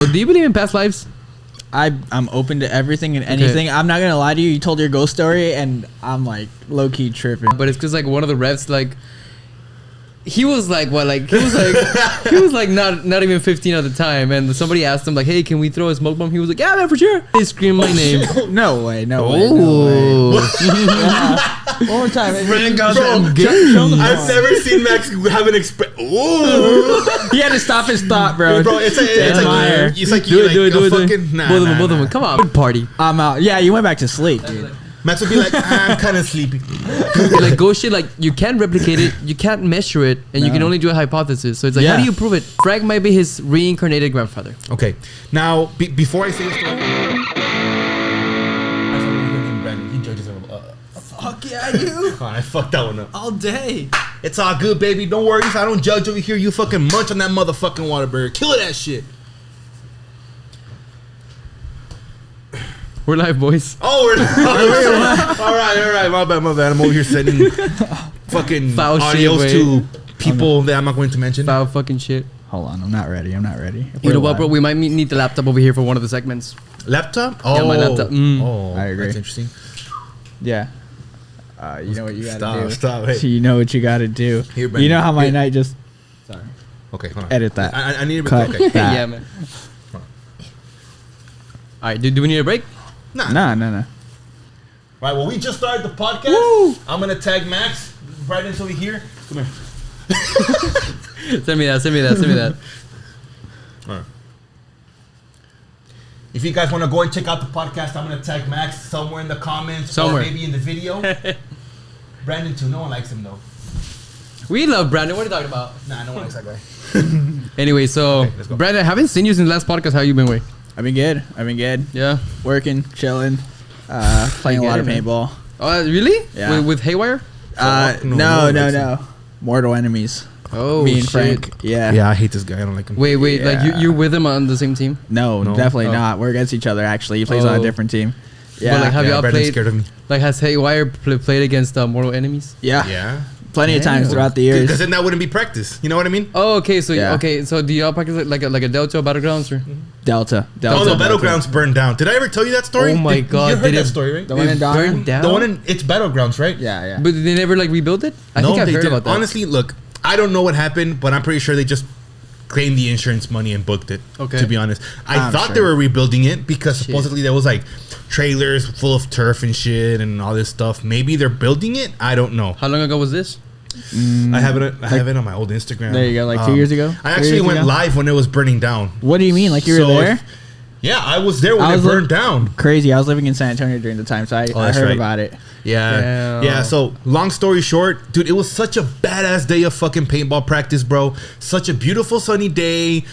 Do you believe in past lives? I'm open to everything and anything. I'm not gonna lie to you. You told your ghost story, and I'm like low key tripping. But it's because like one of the refs like. He was like what? Like he was like not even 15 at the time, and somebody asked him like, "Hey, can we throw a smoke bomb?" He was like, "Yeah, man, for sure." They screamed my name. No way. Oh. One more time. Frank got Bro, I've never seen Max have an expression. He had to stop his thought, bro. Bro, it's like Do it. fucking Both of them. Come on, party. I'm out. Yeah, you went back to sleep, dude. Max would be like, I'm kind of sleepy. Like ghost shit, like you can't replicate it, you can't measure it, and you can only do a hypothesis. So it's like, how do you prove it? Frank might be his reincarnated grandfather. Okay, now before I say the story, he judges him. Fuck yeah, I do. I fucked that one up. All day. It's all good, baby. Don't worry. I don't judge over here. You fucking munch on that motherfucking Whataburger. Kill that shit. We're live, boys. Oh, we're all right. My bad. I'm over here sending fucking Foul audios shit, to people that I'm not going to mention. Foul fucking shit. Hold on, I'm not ready. You know what, bro? We might need the laptop over here for one of the segments. Laptop? Oh, Yeah, my laptop. Oh, I agree. That's interesting. Yeah. You know what you gotta do. Stop. Hey. You know what you gotta do. Here, Brandon. You know how my Here. night just. Sorry. Okay, hold on. Edit that. I need a Cut. break. Okay. That. Yeah, man. All right, do we need a break? No. Right, well, we just started the podcast. Woo! I'm going to tag Max. Brandon's over here. Come here. Send me that. All right. If you guys want to go and check out the podcast, I'm going to tag Max somewhere in the comments. Somewhere. Or maybe in the video. Brandon, too. No one likes him, though. We love Brandon. What are you talking about? Nah, no one likes that guy. Anyway, so Okay, let's go. Brandon, I haven't seen you since last podcast. How you been, Way? I've been good. Yeah. Working, chilling, playing a lot of paintball. Oh, really? Yeah. With Haywire? No. Mortal Enemies. Oh, Me and shit. Frank. Yeah. Yeah, I hate this guy. I don't like him. Wait. Yeah. Like you're with him on the same team? No, No. definitely Oh. not. We're against each other. Actually, he plays on Oh. a different team. Yeah. But like, have y'all Brandon's played? scared of me. Like, has Haywire played against Mortal Enemies? yeah. Yeah. Plenty of times Damn. throughout the years. Because then that wouldn't be practice. You know what I mean? Oh, okay. So Yeah. So do y'all practice like a Delta Battlegrounds or? Delta. Oh, no, Delta. Battlegrounds burned down. Did I ever tell you that story? Oh my God, You heard did that it- story, right? The one in It Donner? burned down. The one in, it's Battlegrounds, right? Yeah. But did they never like rebuild it? I think I've they heard didn't. about that. Honestly, look, I don't know what happened, but I'm pretty sure they just claimed the insurance money and booked it. Okay. To be honest, I I'm thought they sure. were rebuilding it because supposedly there was like trailers full of turf and shit and all this stuff. Maybe they're building it. I don't know. How long ago was this? I have it on my old Instagram. There you go, like 2 years ago? I 3 actually years went ago? live when it was burning down. What do you mean? Like you were So there? if- Yeah, I was there when I it was burned down. Crazy. I was living in San Antonio during the time, so I that's heard right. about it. Yeah. Damn. Yeah. So long story short, dude, it was such a badass day of fucking paintball practice, bro. Such a beautiful sunny day.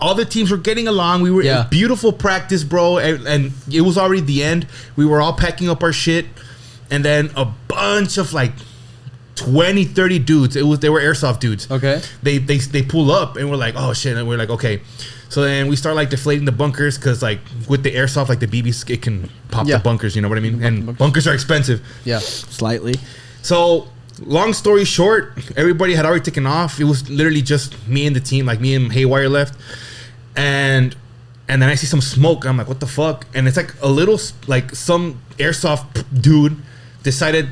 All the teams were getting along. We were beautiful practice, bro. And it was already the end. We were all packing up our shit. And then a bunch of like 20, 30 dudes. They were airsoft dudes. Okay. They pull up and we're like, oh shit. And we're like, okay. So then we start like deflating the bunkers because like with the airsoft, like the BBs, it can pop the bunkers. You know what I mean? And bunkers are expensive. Yeah. Slightly. So long story short, everybody had already taken off. It was literally just me and the team, like me and Haywire left. And then I see some smoke. I'm like, what the fuck? And it's like a little, like some airsoft dude decided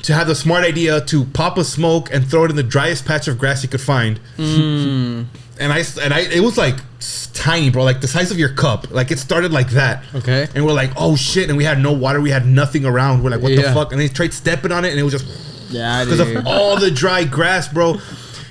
to have the smart idea to pop a smoke and throw it in the driest patch of grass he could find. And it was like tiny, bro, like the size of your cup. Like it started like that. Okay. And we're like, oh shit. And we had no water. We had nothing around. We're like, what the Yeah. fuck? And they tried stepping on it and it was just Yeah, because of all the dry grass, bro.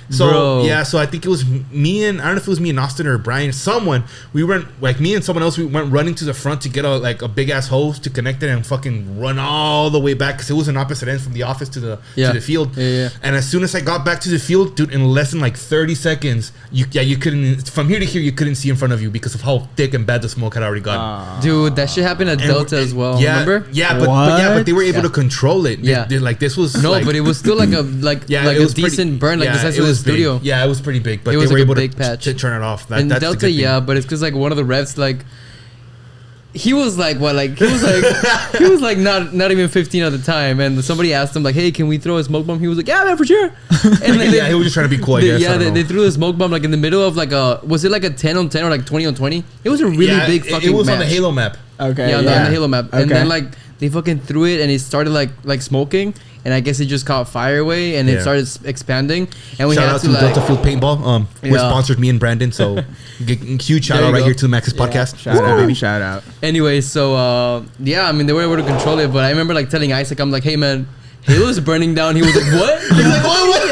So Bro. yeah, so I think it was me and I don't know if it was me and Austin or Brian, someone. We went like me and someone else. We went running to the front to get a big ass hose to connect it and fucking run all the way back because it was an opposite end from the office to the field. Yeah. And as soon as I got back to the field, dude, in less than like 30 seconds, you couldn't from here to here you couldn't see in front of you because of how thick and bad the smoke had already gotten. Dude, that shit happened at Delta as well. Yeah, Remember? Yeah, but they were able to control it. Yeah. Like this was No, like, but it was still like a it a was decent burn, like the size it of the was big. studio. Yeah, it was pretty big, but It they was were like a able big to patch. turn it off. And That's the Delta, good thing. yeah, but it's because like one of the refs, like he was like what like he was like not even 15 at the time, and somebody asked him like, hey, can we throw a smoke bomb? He was like, yeah, man, for sure. And then he was just trying to be cool, I guess. They threw the smoke bomb like in the middle of like was it like a 10 on 10 or like 20 on 20? It was a really big fucking it was match. on the Halo map. Okay. On the Halo map. Okay. And then like they fucking threw it and it started like smoking, and I guess it just caught fire away and it started expanding, and we shout had out to to like Delta Field Paintball. We're sponsored, me and Brandon, so huge shout out right here to the Max's podcast. Shout out, baby. Shout out. Anyway, so I mean they were able to control it, but I remember like telling Isaac, I'm like, hey man, Halo's burning down. He was like, what? He was like, what?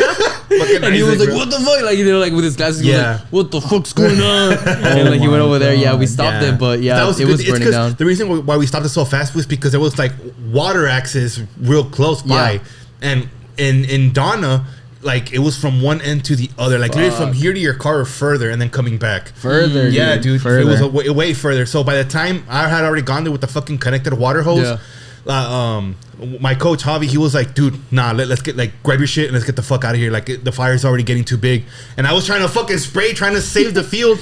And he was like, what the fuck? Like, you know, like with his glasses, he was like, what the fuck's going on? And like he went over there. Yeah, we stopped it, but it was burning down. The reason why we stopped it so fast was because there was like water axes real close by, and in Donna, like it was from one end to the other, like literally from here to your car or further, and then coming back further. Yeah, dude, further. It was way further. So by the time I had already gone there with the fucking connected water hose. My coach Javi, he was like, dude, nah, let's get like grab your shit and let's get the fuck out of here. Like the fire's already getting too big. And I was trying to fucking spray, trying to save the field.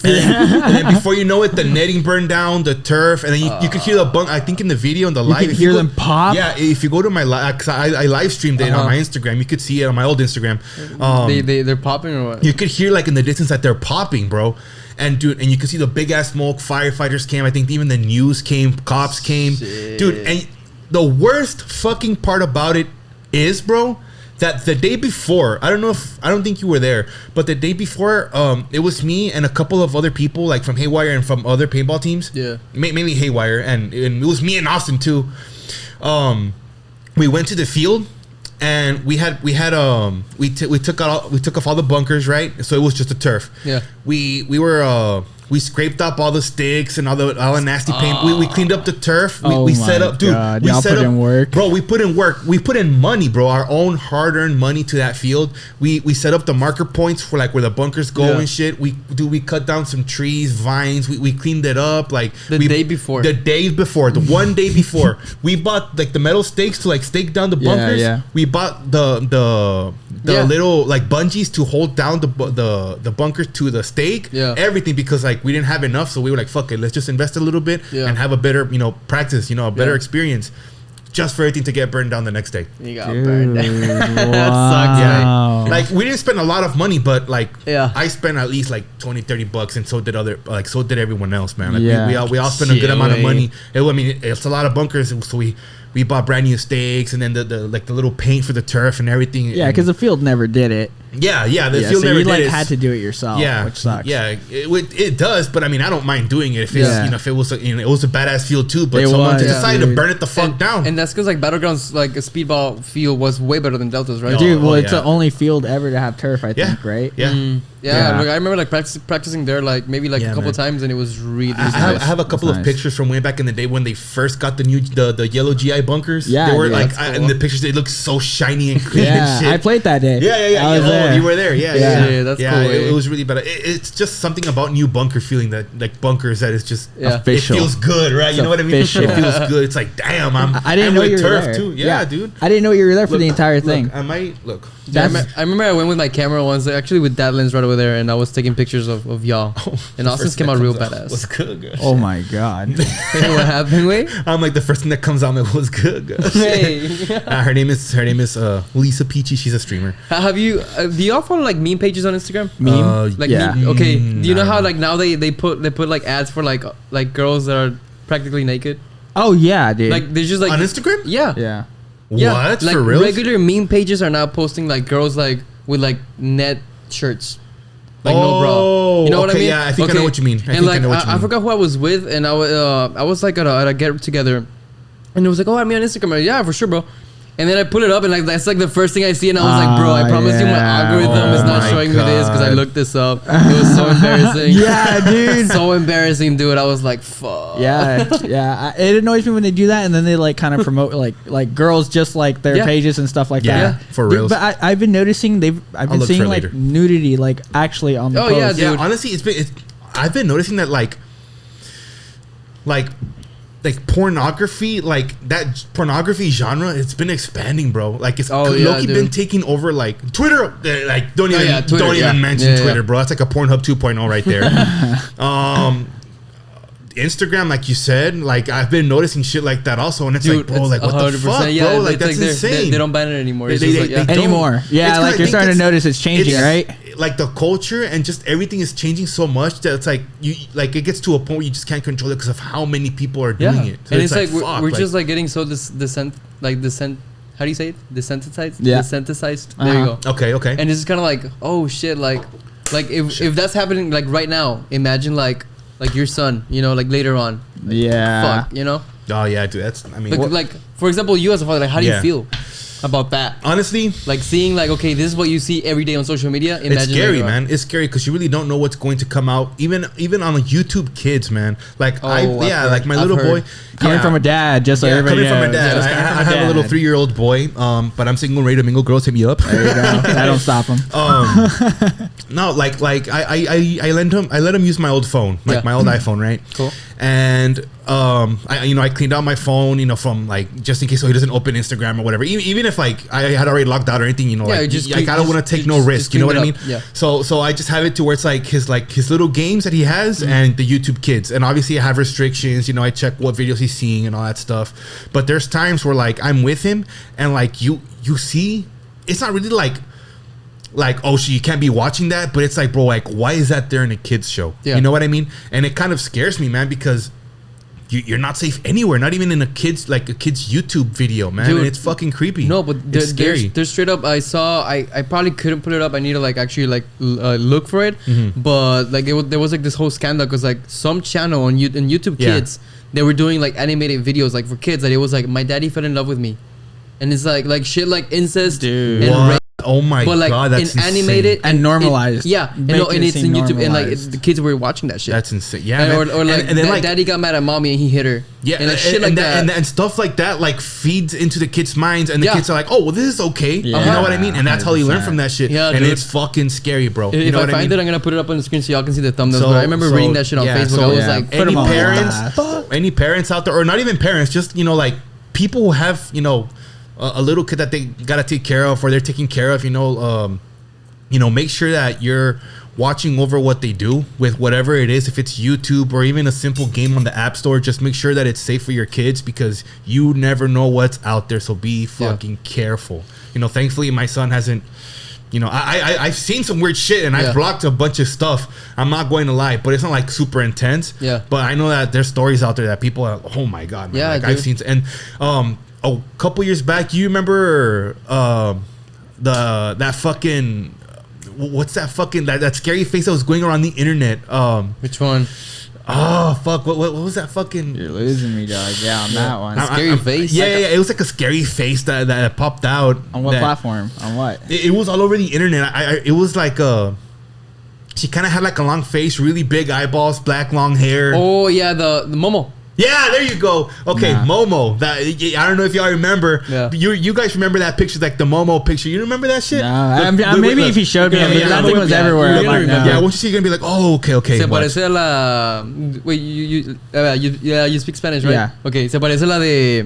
And then before you know it, the netting burned down, the turf, and then you could hear the bunk. I think in the video, in the live, you can hear them pop. Yeah, if you go to my live, because I live streamed it on my Instagram, you could see it on my old Instagram. They're popping or what? You could hear like in the distance that they're popping, bro. And dude, and you could see the big ass smoke. Firefighters came. I think even the news came. Cops came. Shit. Dude, and the worst fucking part about it is, bro, that the day before, I don't think you were there, but the day before, it was me and a couple of other people, like from Haywire and from other paintball teams. Yeah. Mainly Haywire, and it was me and Austin too. We went to the field. And we took off all the bunkers, right? So it was just a turf. Yeah. We scraped up all the sticks and all the nasty paint. We cleaned up the turf. We set up, dude. God. Y'all put in work, bro. We put in work. We put in money, bro. Our own hard-earned money to that field. We set up the marker points for like where the bunkers go and shit. We cut down some trees, vines. We cleaned it up like the day before. The one day before, we bought like the metal stakes to like stake down the bunkers. Yeah. We bought the little like bungees to hold down the bunker to the stake. Yeah. Everything, because like we didn't have enough, so we were like, fuck it, let's just invest a little bit and have a better, practice, a better experience, just for everything to get burned down the next day. You got burned down. Wow. Yeah. Like we didn't spend a lot of money, but like I spent at least like $20-$30, and so did everyone else, man. Like we all spent a good amount of money. It's a lot of bunkers, so we bought brand new stakes, and then the little paint for the turf and everything. Yeah, because the field never did it. The field so never you did it. had to do it yourself. Yeah, which sucks. Yeah, it does, but I mean, I don't mind doing it if it's if it was it was a badass field too. But someone decided to burn it the fuck down, and that's because like Battlegrounds, like a speedball field, was way better than Delta's, right? Dude, it's the only field ever to have turf, I think, right? Yeah. Yeah, like, I remember like practicing there like maybe like a couple of times, and it was really. I have a couple of pictures from way back in the day when they first got the yellow GI bunkers. Yeah, they were like in the pictures they looked so shiny and clean. Yeah, and shit. I played that day. Yeah. You were there. Yeah, that's cool. It was really bad. It's just something about new bunker feeling that like bunkers that is just official. It feels good, right? You know what I mean? Official. It feels good. It's like damn, I didn't know you were there too. Yeah, dude. I didn't know you were there for the entire thing. I might look. I remember I went with my camera once, actually with that lens right over there, and I was taking pictures of y'all. And Austin's came out real badass. What's good? Oh my god. Hey, what happened, wait? I'm like the first thing that comes out. Was good. Hey. Her name is Lisa Peachy. She's a streamer. Have you? Do y'all follow like meme pages on Instagram? Meme? Meme? Okay. Do you know how like now they put like ads for like girls that are practically naked? Oh yeah, dude. Like they're just like on Instagram. Yeah. What? Like for real? Regular meme pages are now posting like girls like with like net shirts. Like no bra. You know what I mean? Yeah, I think I know what you mean. I forgot who I was with, and I was like at a get together, and it was like, oh, I'm on Instagram. I'm like, yeah, for sure, bro. And then I put it up, and like that's like the first thing I see, and I was like, bro, I promise you, my algorithm is not showing me this because I looked this up. It was so embarrassing. Yeah, dude. So embarrassing, dude. I was like, fuck. Yeah. It annoys me when they do that, and then they like kind of promote like girls just like their pages and stuff like that. Yeah, for real. But I've been noticing I've been seeing like nudity like actually on the post. Yeah, dude. Yeah, honestly, I've been noticing that like pornography, like that pornography genre, it's been expanding, bro. Like it's low-key been taking over like Twitter. Like don't even mention Twitter, bro. That's like a Pornhub 2.0 right there. Instagram, like you said, like I've been noticing shit like that also, and it's like, bro, like what the fuck, bro, like that's insane. They don't ban it anymore. Anymore. Yeah, like you're starting to notice it's changing, right? Like the culture and just everything is changing so much that it's like you like it gets to a point where you just can't control it because of how many people are doing it. So and it's like we're just like getting so how do you say it? Desensitized? Yeah. Desensitized. There you go. Okay. And it's just kind of like, oh shit, like if that's happening like right now, imagine like your son, you know, like later on. Like, yeah. fuck, you know? Oh yeah, dude. That's like for example, you as a father, like how do you feel about that? Honestly, like seeing like, okay, this is what you see every day on social media. Imagine it's scary, man. It's scary because you really don't know what's going to come out. Even on YouTube Kids, man. Like my little boy coming from a dad, just so everybody knows. Coming from a dad. I have a little 3-year-old boy, but I'm single, ready to mingle. Girls, hit me up. There you go. That don't stop him. No, like I let him use my old phone, like my old iPhone, right? Cool. And I cleaned out my phone, you know, from like just in case so he doesn't open Instagram or whatever. Even if like I had already logged out or anything, you know, I don't want to take no risk. You know what I mean? Yeah. So I just have it to where it's like his little games that he has and the YouTube Kids, and obviously I have restrictions. You know, I check what videos he's seeing and all that stuff. But there's times where like I'm with him and like you see, it's not really like oh shit, you can't be watching that, but it's like, bro, like why is that there in a kids show? You know what I mean? And it kind of scares me, man, because you're not safe anywhere, not even in a kid's YouTube video, man. Dude, and it's fucking creepy. No, but it's scary. There's straight up. I probably couldn't put it up. I need to like actually like look for it. But like there was like this whole scandal because like some channel on YouTube Kids, they were doing like animated videos like for kids. That it was like my daddy fell in love with me, and it's like shit like incest and rape. Oh my god, that's in animated and normalized. And it's in YouTube, and like the kids were watching that shit. That's insane. Yeah, or like and then like daddy got mad at mommy and he hit her. Yeah, and like shit like that, and stuff like that like feeds into the kids' minds, and the kids are like, oh, well, this is okay. You know what I mean? And that's how you learn from that shit. Yeah, and it's fucking scary, bro. If I find it, I'm gonna put it up on the screen so y'all can see the thumbnails. But I remember reading that shit on Facebook. I was like, any parents out there, or not even parents, just you know like people who have a little kid that they gotta take care of or they're taking care of, make sure that you're watching over what they do with whatever it is. If it's YouTube or even a simple game on the App Store, just make sure that it's safe for your kids because you never know what's out there. So be fucking careful. Thankfully my son hasn't. I've seen some weird shit and I've blocked a bunch of stuff. I'm not going to lie, but it's not like super intense. Yeah. But I know that there's stories out there that people are, oh my god, man. Yeah, like I've seen and a couple years back, you remember that fucking what's that fucking that scary face that was going around the internet? Which one? Oh fuck! What was that fucking? You're losing me, dog. Yeah, on that one. Scary face. Yeah, it was like a scary face that popped out. On what platform? On what? It was all over the internet. It was like she kind of had like a long face, really big eyeballs, black long hair. Oh yeah, the Momo. Yeah, there you go. Okay, Momo. That I don't know if y'all remember. Yeah. You guys remember that picture, like the Momo picture? You remember that shit? No, maybe if he showed me, that thing was everywhere. Yeah, once you see, you're gonna be like, oh, okay. Se parece a la. Wait, you speak Spanish, right? Yeah. Okay, se parece la de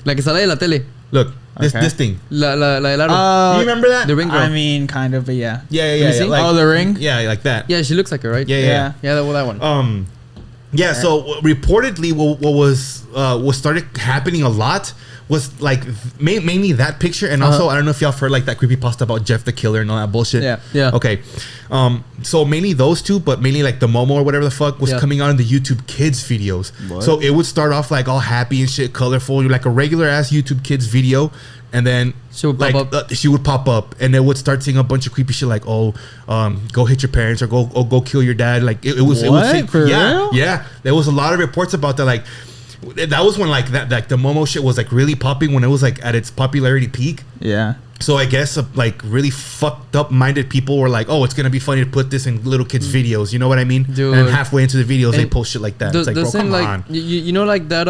la que sale de la tele. Look, this thing. La del aro. You remember that? The ring girl. I mean, kind of, but yeah. Yeah. Like, the ring. Yeah, like that. Yeah, she looks like her, right? Yeah. That one. Yeah, so reportedly, what was started happening a lot was like mainly that picture, and also I don't know if y'all have heard like that creepypasta about Jeff the Killer and all that bullshit. Yeah. Okay, so mainly those two, but mainly like the Momo or whatever the fuck was coming out in the YouTube Kids videos. What? So it would start off like all happy and shit, colorful, like a regular ass YouTube Kids video. And then she would pop up, and they would start saying a bunch of creepy shit like, "Oh, go hit your parents or go kill your dad." Like it was For real? Yeah. There was a lot of reports about that. Like that was when like that like the Momo shit was like really popping when it was like at its popularity peak. Yeah. So I guess like really fucked up minded people were like, "Oh, it's gonna be funny to put this in little kids' videos." You know what I mean? Dude. And halfway into the videos, they post shit like that. It's like, bro, come on. You know, like that.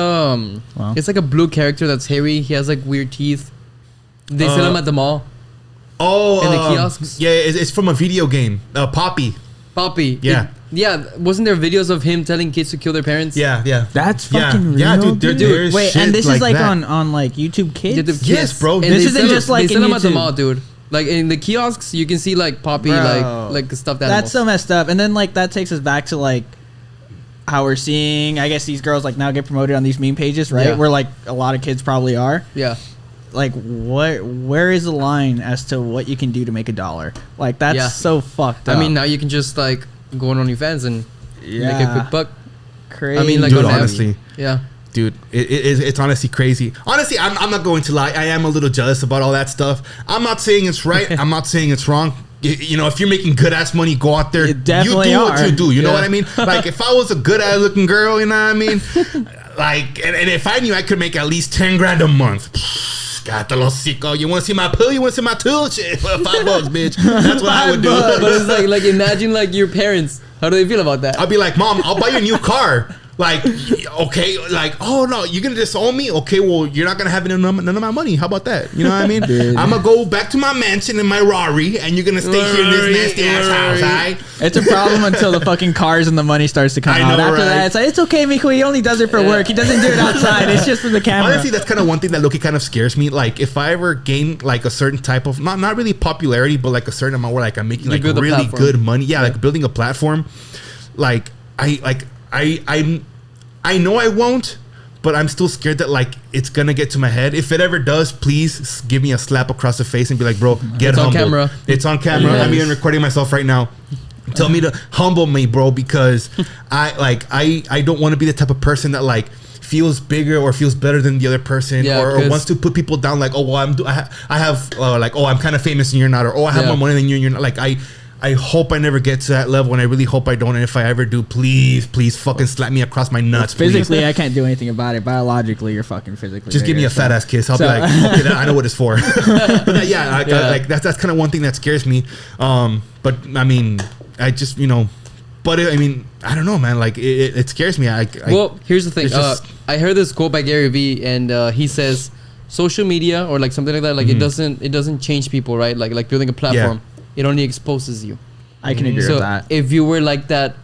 It's like a blue character that's hairy. He has like weird teeth. They sell them at the mall. Oh, in the kiosks. Yeah, it's from a video game. Poppy. Yeah. Wasn't there videos of him telling kids to kill their parents? Yeah. That's fucking real. Yeah, dude. Wait, and this is like on like YouTube Kids. Yes, bro. And this isn't just like they sell them at the mall, dude. Like in the kiosks, you can see like Poppy, like stuffed animals. That's so messed up. And then like that takes us back to like how we're seeing, I guess these girls like now get promoted on these meme pages, right? Yeah. Where like a lot of kids probably are. Yeah. Like where is the line as to what you can do to make $1? Like that's so fucked up. I mean, now you can just like go on OnlyFans and make a quick buck. Crazy. I mean, like Dude, on honestly. Yeah. Dude, it's honestly crazy. Honestly, I'm not going to lie. I am a little jealous about all that stuff. I'm not saying it's right. I'm not saying it's wrong. You know, if you're making good ass money, go out there. You definitely do are. what you do. You know what I mean? Like, if I was a good ass looking girl, you know what I mean? Like, and if I knew I could make at least 10 grand a month. Got the little sicko. You want to see my pill? You want to see my tool? Shit, $5, bitch. That's what I would do. But it's like imagine like your parents. How do they feel about that? I'll be like, Mom, I'll buy you a new car. Like, okay, like, oh no, you're gonna disown me? Okay, well, you're not gonna have none of my money. How about that? You know what I mean? I'm gonna go back to my mansion in my Rari, and you're gonna stay here in this nasty ass house, alright? It's a problem until the fucking cars and the money starts to come out. After that, it's like, it's okay, Miko. He only does it for work. He doesn't do it outside. It's just for the camera. Honestly, that's kind of one thing that Loki kind of scares me. Like, if I ever gain like a certain type of not really popularity, but like a certain amount where like I'm making like really good money. Yeah, like building a platform. Like I know I won't, but I'm still scared that like it's gonna get to my head. If it ever does, please give me a slap across the face and be like, bro, get humble. Camera. It's on camera. Yes. I'm even recording myself right now. Tell me to humble me, bro, because I don't want to be the type of person that like feels bigger or feels better than the other person, or wants to put people down. Like, oh well, I have like, oh, I'm kind of famous and you're not, or oh, I have more money than you and you're not. Like I hope I never get to that level, and I really hope I don't. And if I ever do, please fucking slap me across my nuts. Physically, please. I can't do anything about it. Biologically, you're fucking physically. Just give me a fat ass kiss. I'll be like, okay, I know what it's for. But like that's kind of one thing that scares me. But I mean, I just but I mean, I don't know, man. Like it scares me. Well, here's the thing. I heard this quote by Gary Vee, and he says, social media or like something like that, like it doesn't change people, right? Like building a platform. Yeah. It only exposes you. I can agree with that. If you were like that,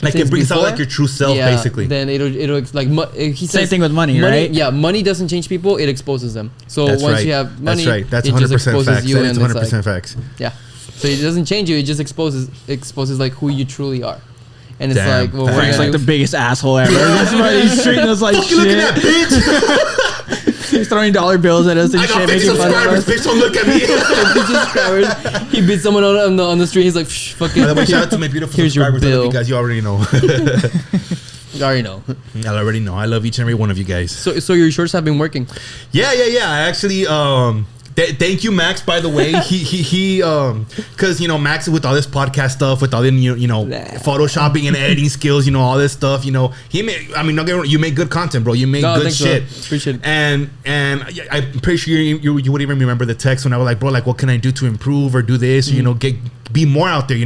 like it brings out like your true self, basically. Then it'll like he says same thing with money, right? Yeah, money doesn't change people; it exposes them. So that's once right. you have money, that's it 100% just exposes facts. you, That is and 100% facts. Yeah, so it doesn't change you; it just exposes like who you truly are. And it's like, well, Frank's like the biggest asshole ever. He's treating us like shit. Look at that bitch. He's throwing dollar bills at us and shit. I got 50 subscribers, bitch. Don't look at me. 50 subscribers. He beat someone on the street. He's like, fucking. By the way, shout out to my beautiful here's subscribers. Your bill. I love you guys. You already know. You already know. I already know. I love each and every one of you guys. So your shorts have been working. Yeah. I actually thank you, Max. By the way, he because Max with all this podcast stuff, with all the photoshopping and editing skills, all this stuff. He made. I mean, you make good content, bro. You make good shit. Appreciate it. And I'm pretty sure you wouldn't even remember the text when I was like, bro, like, what can I do to improve or do this? Or, be more out there.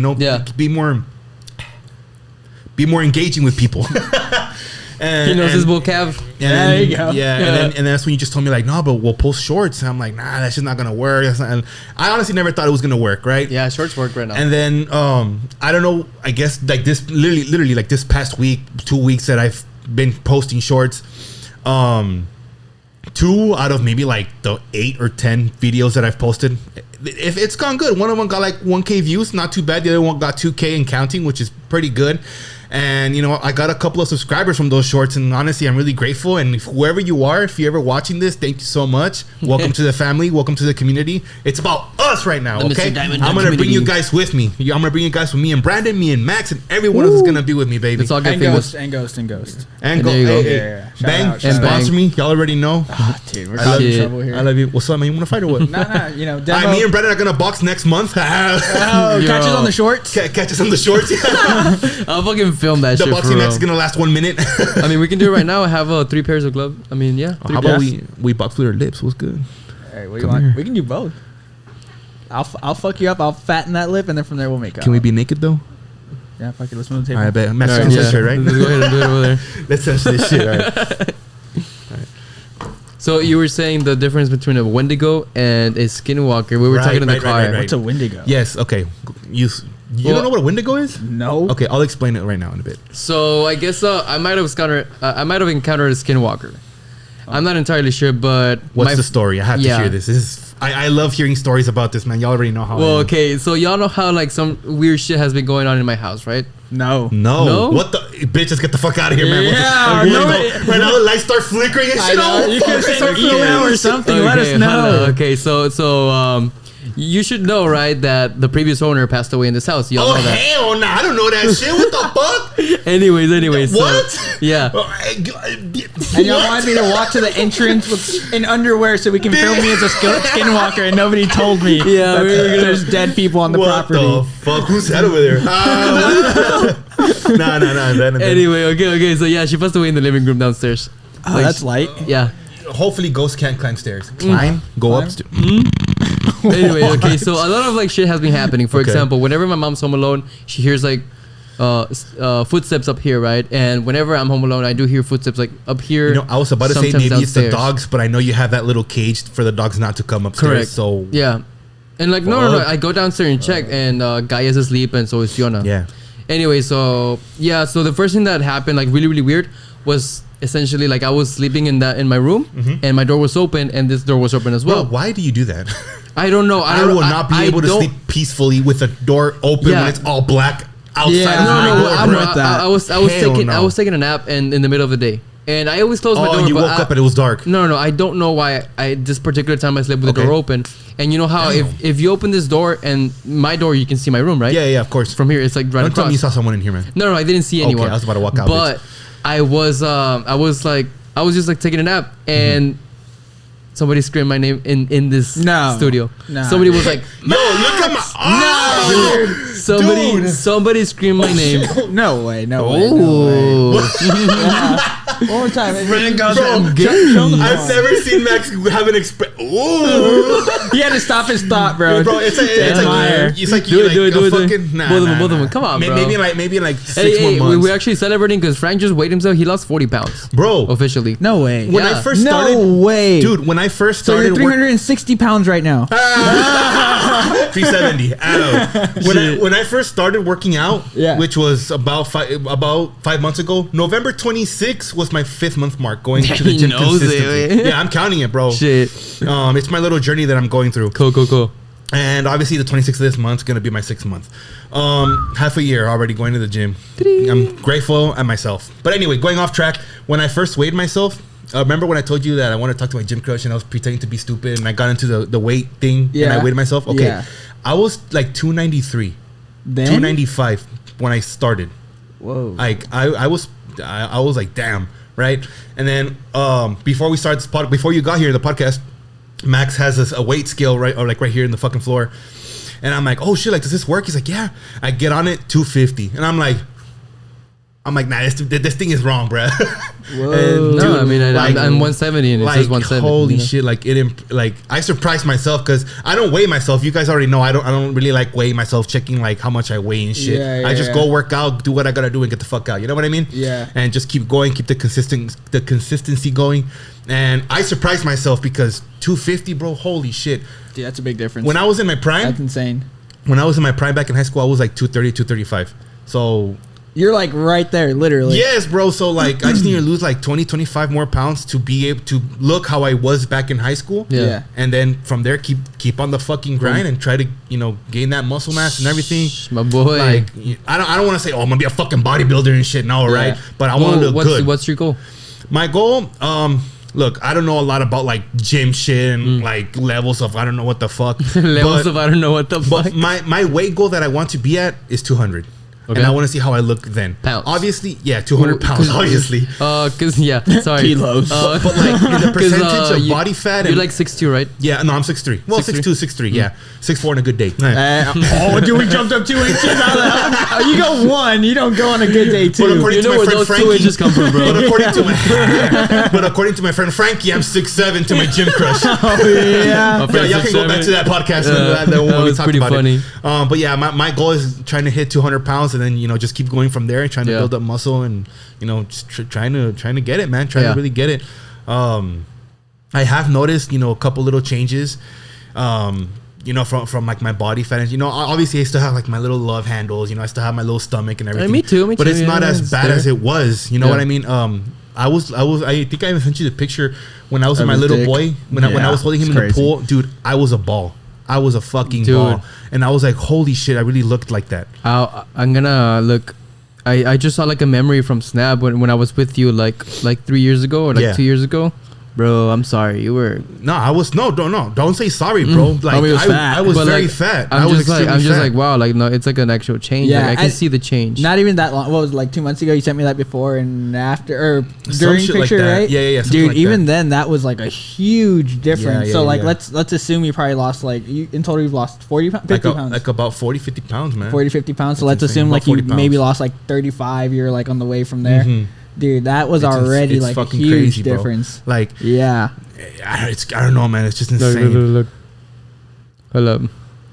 Be more engaging with people. He knows his vocab. There you go. Yeah, and then that's when you just told me like, no, but we'll post shorts. And I'm like, nah, that's just not gonna work. And I honestly never thought it was gonna work, right? Yeah, shorts work right now. And then I don't know. I guess like this, literally like this past week, 2 weeks that I've been posting shorts. 2 out of maybe like the 8 or 10 videos that I've posted, if it's gone good. One of them got like 1K views, not too bad. The other one got 2K and counting, which is pretty good. And I got a couple of subscribers from those shorts, and honestly, I'm really grateful. And whoever you are, if you're ever watching this, thank you so much. Welcome to the family. Welcome to the community. It's about us right now, okay? I'm gonna bring you guys with me. I'm gonna bring you guys with me and Brandon, me and Max, and everyone else is gonna be with me, baby. It's all good. And Ghost. And there you go. Yeah. Bang, out, sponsor me. Y'all already know. Dude, we're causing trouble here. I love you. What's up, man? You wanna fight or what? Nah. Me and Brandon are gonna box next month. Catch us on the shorts. Catch us on the shorts. I'll fucking film that shit. The boxing match is gonna last 1 minute. I mean, we can do it right now. I have 3 pairs of gloves. I mean, yeah. How about we box with our lips? What's good? Hey, what do you want? We can do both. I'll fuck you up. I'll fatten that lip, and then from there we'll make out. Can we be naked though? Yeah, fuck it. Let's move the table. All right, bet. Match right, shirt, right? Let's go ahead and do it over there. Let's touch this shit. All right. So you were saying the difference between a Wendigo and a Skinwalker. We were talking in the car. What's a Wendigo? Yes. Okay. You don't know what a Wendigo is? No. Okay, I'll explain it right now in a bit. So I guess I might have encountered a Skinwalker. I'm not entirely sure, but what's the story? I have to hear this. This is I love hearing stories about this, man. Y'all already know how. Well, okay, so y'all know how like some weird shit has been going on in my house, right? No. What the? bitch, let's get the fuck out of here, man. Yeah, right now the lights start flickering and shit. You can start email or something. Let us know. Okay, so you should know, right, that the previous owner passed away in this house. You all know that. Hell no, I don't know that shit. What the fuck? Anyways. What? So, yeah. And y'all wanted me to walk to the entrance in underwear so we can film me as a skinwalker, and nobody told me. Yeah, there's dead people on the property. What the fuck? Who's that over there? No. Anyway, okay. So yeah, she passed away in the living room downstairs. Oh, that's light. Yeah. Hopefully, ghosts can't climb stairs. Go upstairs. Anyway, okay. So a lot of like shit has been happening. For example, whenever my mom's home alone, she hears like footsteps up here, right? And whenever I'm home alone, I do hear footsteps like up here. You know, I was about to say maybe downstairs. it's the dogs, but I know you have that little cage for the dogs not to come upstairs. Correct. So yeah, and like no. I go downstairs and check, and Gaia's asleep, and so is Fiona. Yeah. Anyway, so the first thing that happened, like really weird, was essentially like I was sleeping in my room, and my door was open, and this door was open as well. Bro, why do you do that? I don't know. I will not be able to sleep peacefully with the door open when it's all black outside. Yeah, I was taking a nap in the middle of the day, and I always close my door. And you woke up and it was dark. No. I don't know why. This particular time I slept with the door open, and you know how if you open this door and my door, you can see my room, right? Yeah, of course. From here, it's like right Don't across. tell me you saw someone in here, man. No, I didn't see anyone. Okay, I was about to walk out. But I was just like taking a nap, and somebody screamed my name in this studio. No. Somebody was like, "Yo, look at my Somebody screamed my name. No way. One more time. I've never seen Max have an expression. He had to stop his thought, bro. Bro, it's like do it. fucking Both of them. Come on, bro. Maybe in like 6 more months. We're actually celebrating because Frank just weighed himself. He lost 40 pounds, bro. Officially. No way. When I first started, no way, dude. When I first so started, you're 360 pounds right now. 370. When I first started working out, which was about 5 months ago, November 26th was my 5th month mark going to the gym consistently. Yeah, I'm counting it, bro. Shit. It's my little journey that I'm going through. Cool. And obviously the 26th of this month is going to be my 6th month. Half a year already going to the gym. I'm grateful at myself. But anyway, going off track, when I first weighed myself, remember when I told you that I wanted to talk to my gym crush and I was pretending to be stupid and I got into the weight thing and I weighed myself? Okay. Yeah. I was like 293. Then? 295 when I started. Whoa. Like I was like, damn, right? And then before we started this before you got here, the podcast, Max has a weight scale right here in the fucking floor. And I'm like, oh shit, like does this work? He's like, yeah. I get on it, 250. And I'm like, nah, this thing is wrong, bruh. Whoa. And, dude, no, I mean, I'm 170 and it says 170. Holy shit, I surprised myself because I don't weigh myself. You guys already know I don't really like weighing myself, checking like how much I weigh and shit. I just go work out, do what I gotta do and get the fuck out. You know what I mean? Yeah. And just keep going, keep the consistency going. And I surprised myself because 250, bro, holy shit. Dude, that's a big difference. When I was in my prime, that's insane. When I was in my prime back in high school, I was like 230, 235. So you're like right there, literally. Yes, bro. So like I just need to lose like 20, 25 more pounds to be able to look how I was back in high school. Yeah. And then from there keep on the fucking grind and try to, gain that muscle mass and everything. My boy. Like I don't want to say, I'm gonna be a fucking bodybuilder and shit. No, right? But I want to look good. What's your goal? My goal, look, I don't know a lot about like gym shit and like levels of I don't know what the fuck. I don't know what the fuck. But my weight goal that I want to be at is 200. Okay. And I want to see how I look then. Pounds. Obviously, 200 pounds, obviously. Sorry. Kilos. But like the percentage of body fat. You're like 6'2", right? Yeah, no, I'm 6'3". Well, 6'2", 6'3", yeah. 6'4" on a good day. Dude, we jumped up 2 inches. You go 1, you don't go on a good day 2. But according to my friend Frankie, 2 inches come from, bro. But according to my friend Frankie, I'm 6'7" to my gym crush. Oh, yeah. Y'all can go back to that podcast when we talk about funny. it. But yeah, my goal is trying to hit 200 pounds and then, just keep going from there and trying to build up muscle and, just trying to get it, man. Trying to really get it. I have noticed, a couple little changes, from like my body fat. Obviously I still have like my little love handles, I still have my little stomach and everything. Me too. But it's not as bad as it was. You know what I mean? I think I even sent you the picture when I was with my little boy, when I was holding him in the pool, dude, I was a ball. I was a fucking ball. And I was like, holy shit, I really looked like that. I'm gonna look I just saw like a memory from Snap when I was with you like 3 years ago or like 2 years ago. Bro, I'm sorry. You were don't say sorry, bro. Like I was very fat. I'm just like wow, like no, it's like an actual change. Yeah, like, I can see the change. Not even that long. What was it, like 2 months ago? You sent me that before and after or during picture, like right? Yeah. Dude, like even then that was like a huge difference. So like yeah. let's assume you probably lost like in total you've lost 40 pounds, 50 pounds. Like about 40, 50 pounds, man. 40, 50 pounds. So That's let's assume insane. like you About 40 maybe pounds. lost like 35. You're like on the way from there. Mhm. Dude, that was already It's like a fucking huge crazy, bro. difference. Like Yeah. I don't know, man. It's just insane. Look. Hold up.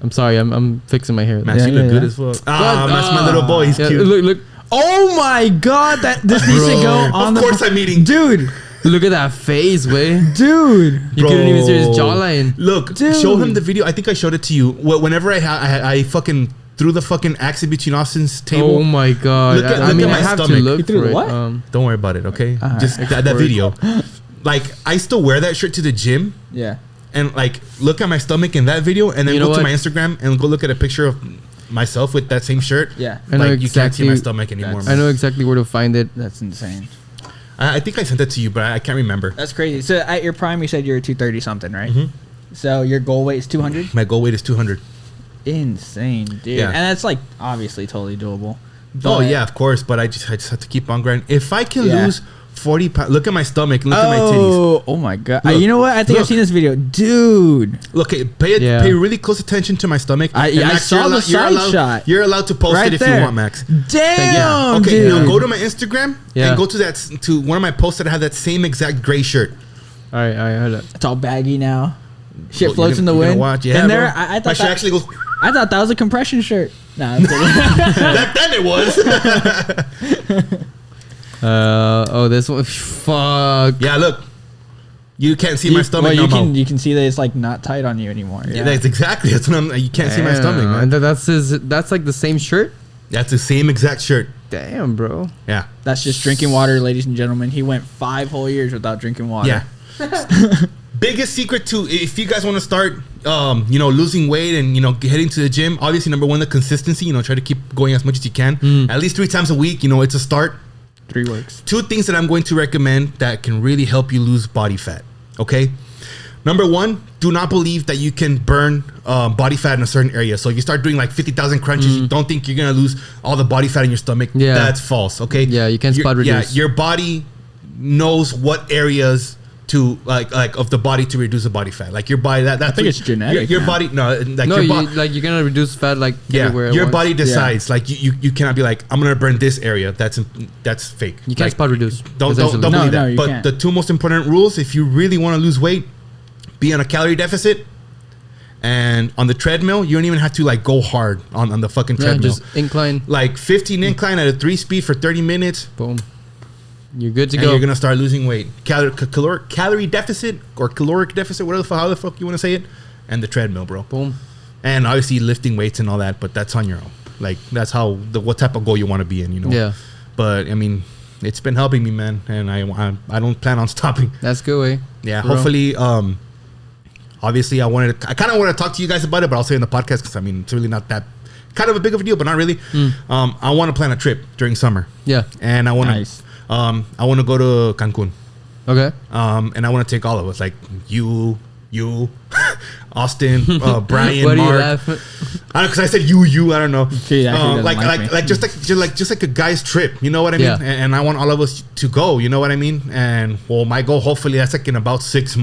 I'm sorry. I'm fixing my hair. Man, Yeah, you look yeah, good yeah. as fuck. That's my little boy. He's Yeah, cute. look. Oh my god, this needs to go on Of course I'm eating. Dude. Look at that face, way. Dude. You couldn't even see his jawline. Look, Dude. show him the video. I think I showed it to you. Whenever I fucking threw the fucking axe in between Austin's table. Oh my god. Look at- I look mean, at my I have stomach. to look You threw for the what? it. Don't worry about it, okay? Alright. Just that video. Like, I still wear that shirt to the gym. Yeah. And like, look at my stomach in that video, and then You know go to what? my Instagram and go look at a picture of myself with that same shirt. Yeah. I know Like, you can't see exactly- my stomach anymore. That's- I Man. know exactly where to find it. That's insane. I think I sent that to you, but I can't remember. That's crazy. So at your prime, you said you were 230 something, right? Mhm. So your goal weight is 200. My goal weight is 200. Insane, dude. Yeah. And that's like obviously totally doable. Oh But- yeah, of course. But I just have to keep on grinding. If I can Yeah. lose 40 pounds, look at my stomach. Look at my titties. Oh my god. Look, You know what? I think I've look. seen this video, dude. Look, pay really close attention to my stomach. I And Max, saw you're the side allowed, shot. You're allowed to post Right it if there. you want, Max. Damn, Yeah. Okay. dude. Now go to my Instagram Yeah. and go to one of my posts that have that same exact gray shirt. All right, hold up. It's all baggy now. Shit Well, floats in the you're gonna wind. watch. Yeah, and there, bro. I my thought shirt that, actually goes. I thought that was a compression shirt. Nah, I'm kidding. Back then it was. This one. Fuck. Yeah, look. You can't see my stomach well, no more. you can see that it's like not tight on you anymore. Yeah, that's exactly. That's what I'm. You can't see my stomach, Damn, man. and that's like the same shirt. That's the same exact shirt. Damn, bro. Yeah. That's just drinking water, ladies and gentlemen. He went 5 whole years without drinking water. Yeah. Biggest secret to if you guys want to start, losing weight and heading to the gym. Obviously, number one, the consistency. Try to keep going as much as you can. At least 3 times a week. It's a start. 3 works. 2 things that I'm going to recommend that can really help you lose body fat. Okay. Number one, do not believe that you can burn body fat in a certain area. So if you start doing like 50,000 crunches, you don't think you're gonna lose all the body fat in your stomach. Yeah. That's false. Okay. Yeah, you can spot reduce. Yeah, your body knows what areas to like of the body to reduce the body fat. Like your body, that's I think it's genetic, Your man. body, like No, your you're body. gonna reduce fat like everywhere. at Your once. body decides. Like you cannot be like, I'm gonna burn this area. That's fake. You can't Like, spot reduce. Don't essentially. No, believe no, that. you But can't. the 2 most important rules, if you really want to lose weight, be on a calorie deficit, and on the treadmill, you don't even have to like go hard on the fucking Yeah, treadmill. just incline. Like 15 incline at a 3 speed for 30 minutes, Boom. You're good to and go. you're gonna start losing weight. Calorie deficit or caloric deficit, how the fuck you want to say it, and the treadmill, bro. Boom. And obviously lifting weights and all that, but that's on your own. Like that's what type of goal you want to be in, Yeah. But I mean, it's been helping me, man, and I don't plan on stopping. That's good way. Yeah, Bro. hopefully. Obviously, I kind of want to talk to you guys about it, but I'll say in the podcast because I mean it's really not that kind of a big of a deal, but not really. I want to plan a trip during summer, Yeah. and I want to. Nice. I want to go to Cancun, Okay. and I want to take all of us, like you, Austin, Brian, Why do you Mark. laugh? I don't because I said you. I don't know. He actually doesn't like me. just like a guy's trip. You know what I mean? Yeah. And I want all of us to go. You know what I mean? And well, my goal hopefully that's like in about 7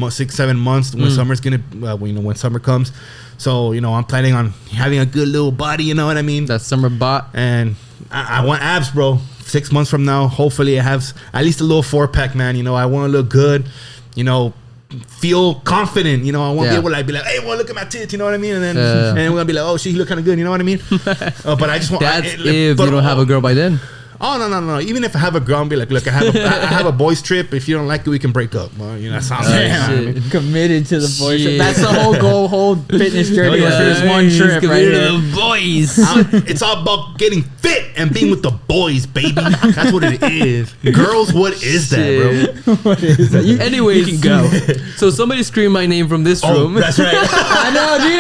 months when summer's gonna when summer comes. So I'm planning on having a good little body. You know what I mean? That summer bot. And I want abs, bro. 6 months from now, hopefully I have at least a little 4-pack, man. I want to look good. Feel confident. I won't Yeah. be able to be like, hey, well, look at my tits. You know what I mean? And then and we're gonna be like, oh, she look kind of good. You know what I mean? But I just want. That's if you don't have a girl by then. Oh no! Even if I have a girl, I'll be like, look, I have a boys trip. If you don't like it, we can break up. Well, that sounds Damn. right. Committed to the boys. Shit. That's the whole goal, whole fitness journey was for this one He's trip right committed to here. the boys. It's all about getting fit and being with the boys, baby. That's what it is. Girls, what is that, bro? What is that? Anyways, you can go. So somebody screamed my name from this Oh, room. that's right. I know, dude.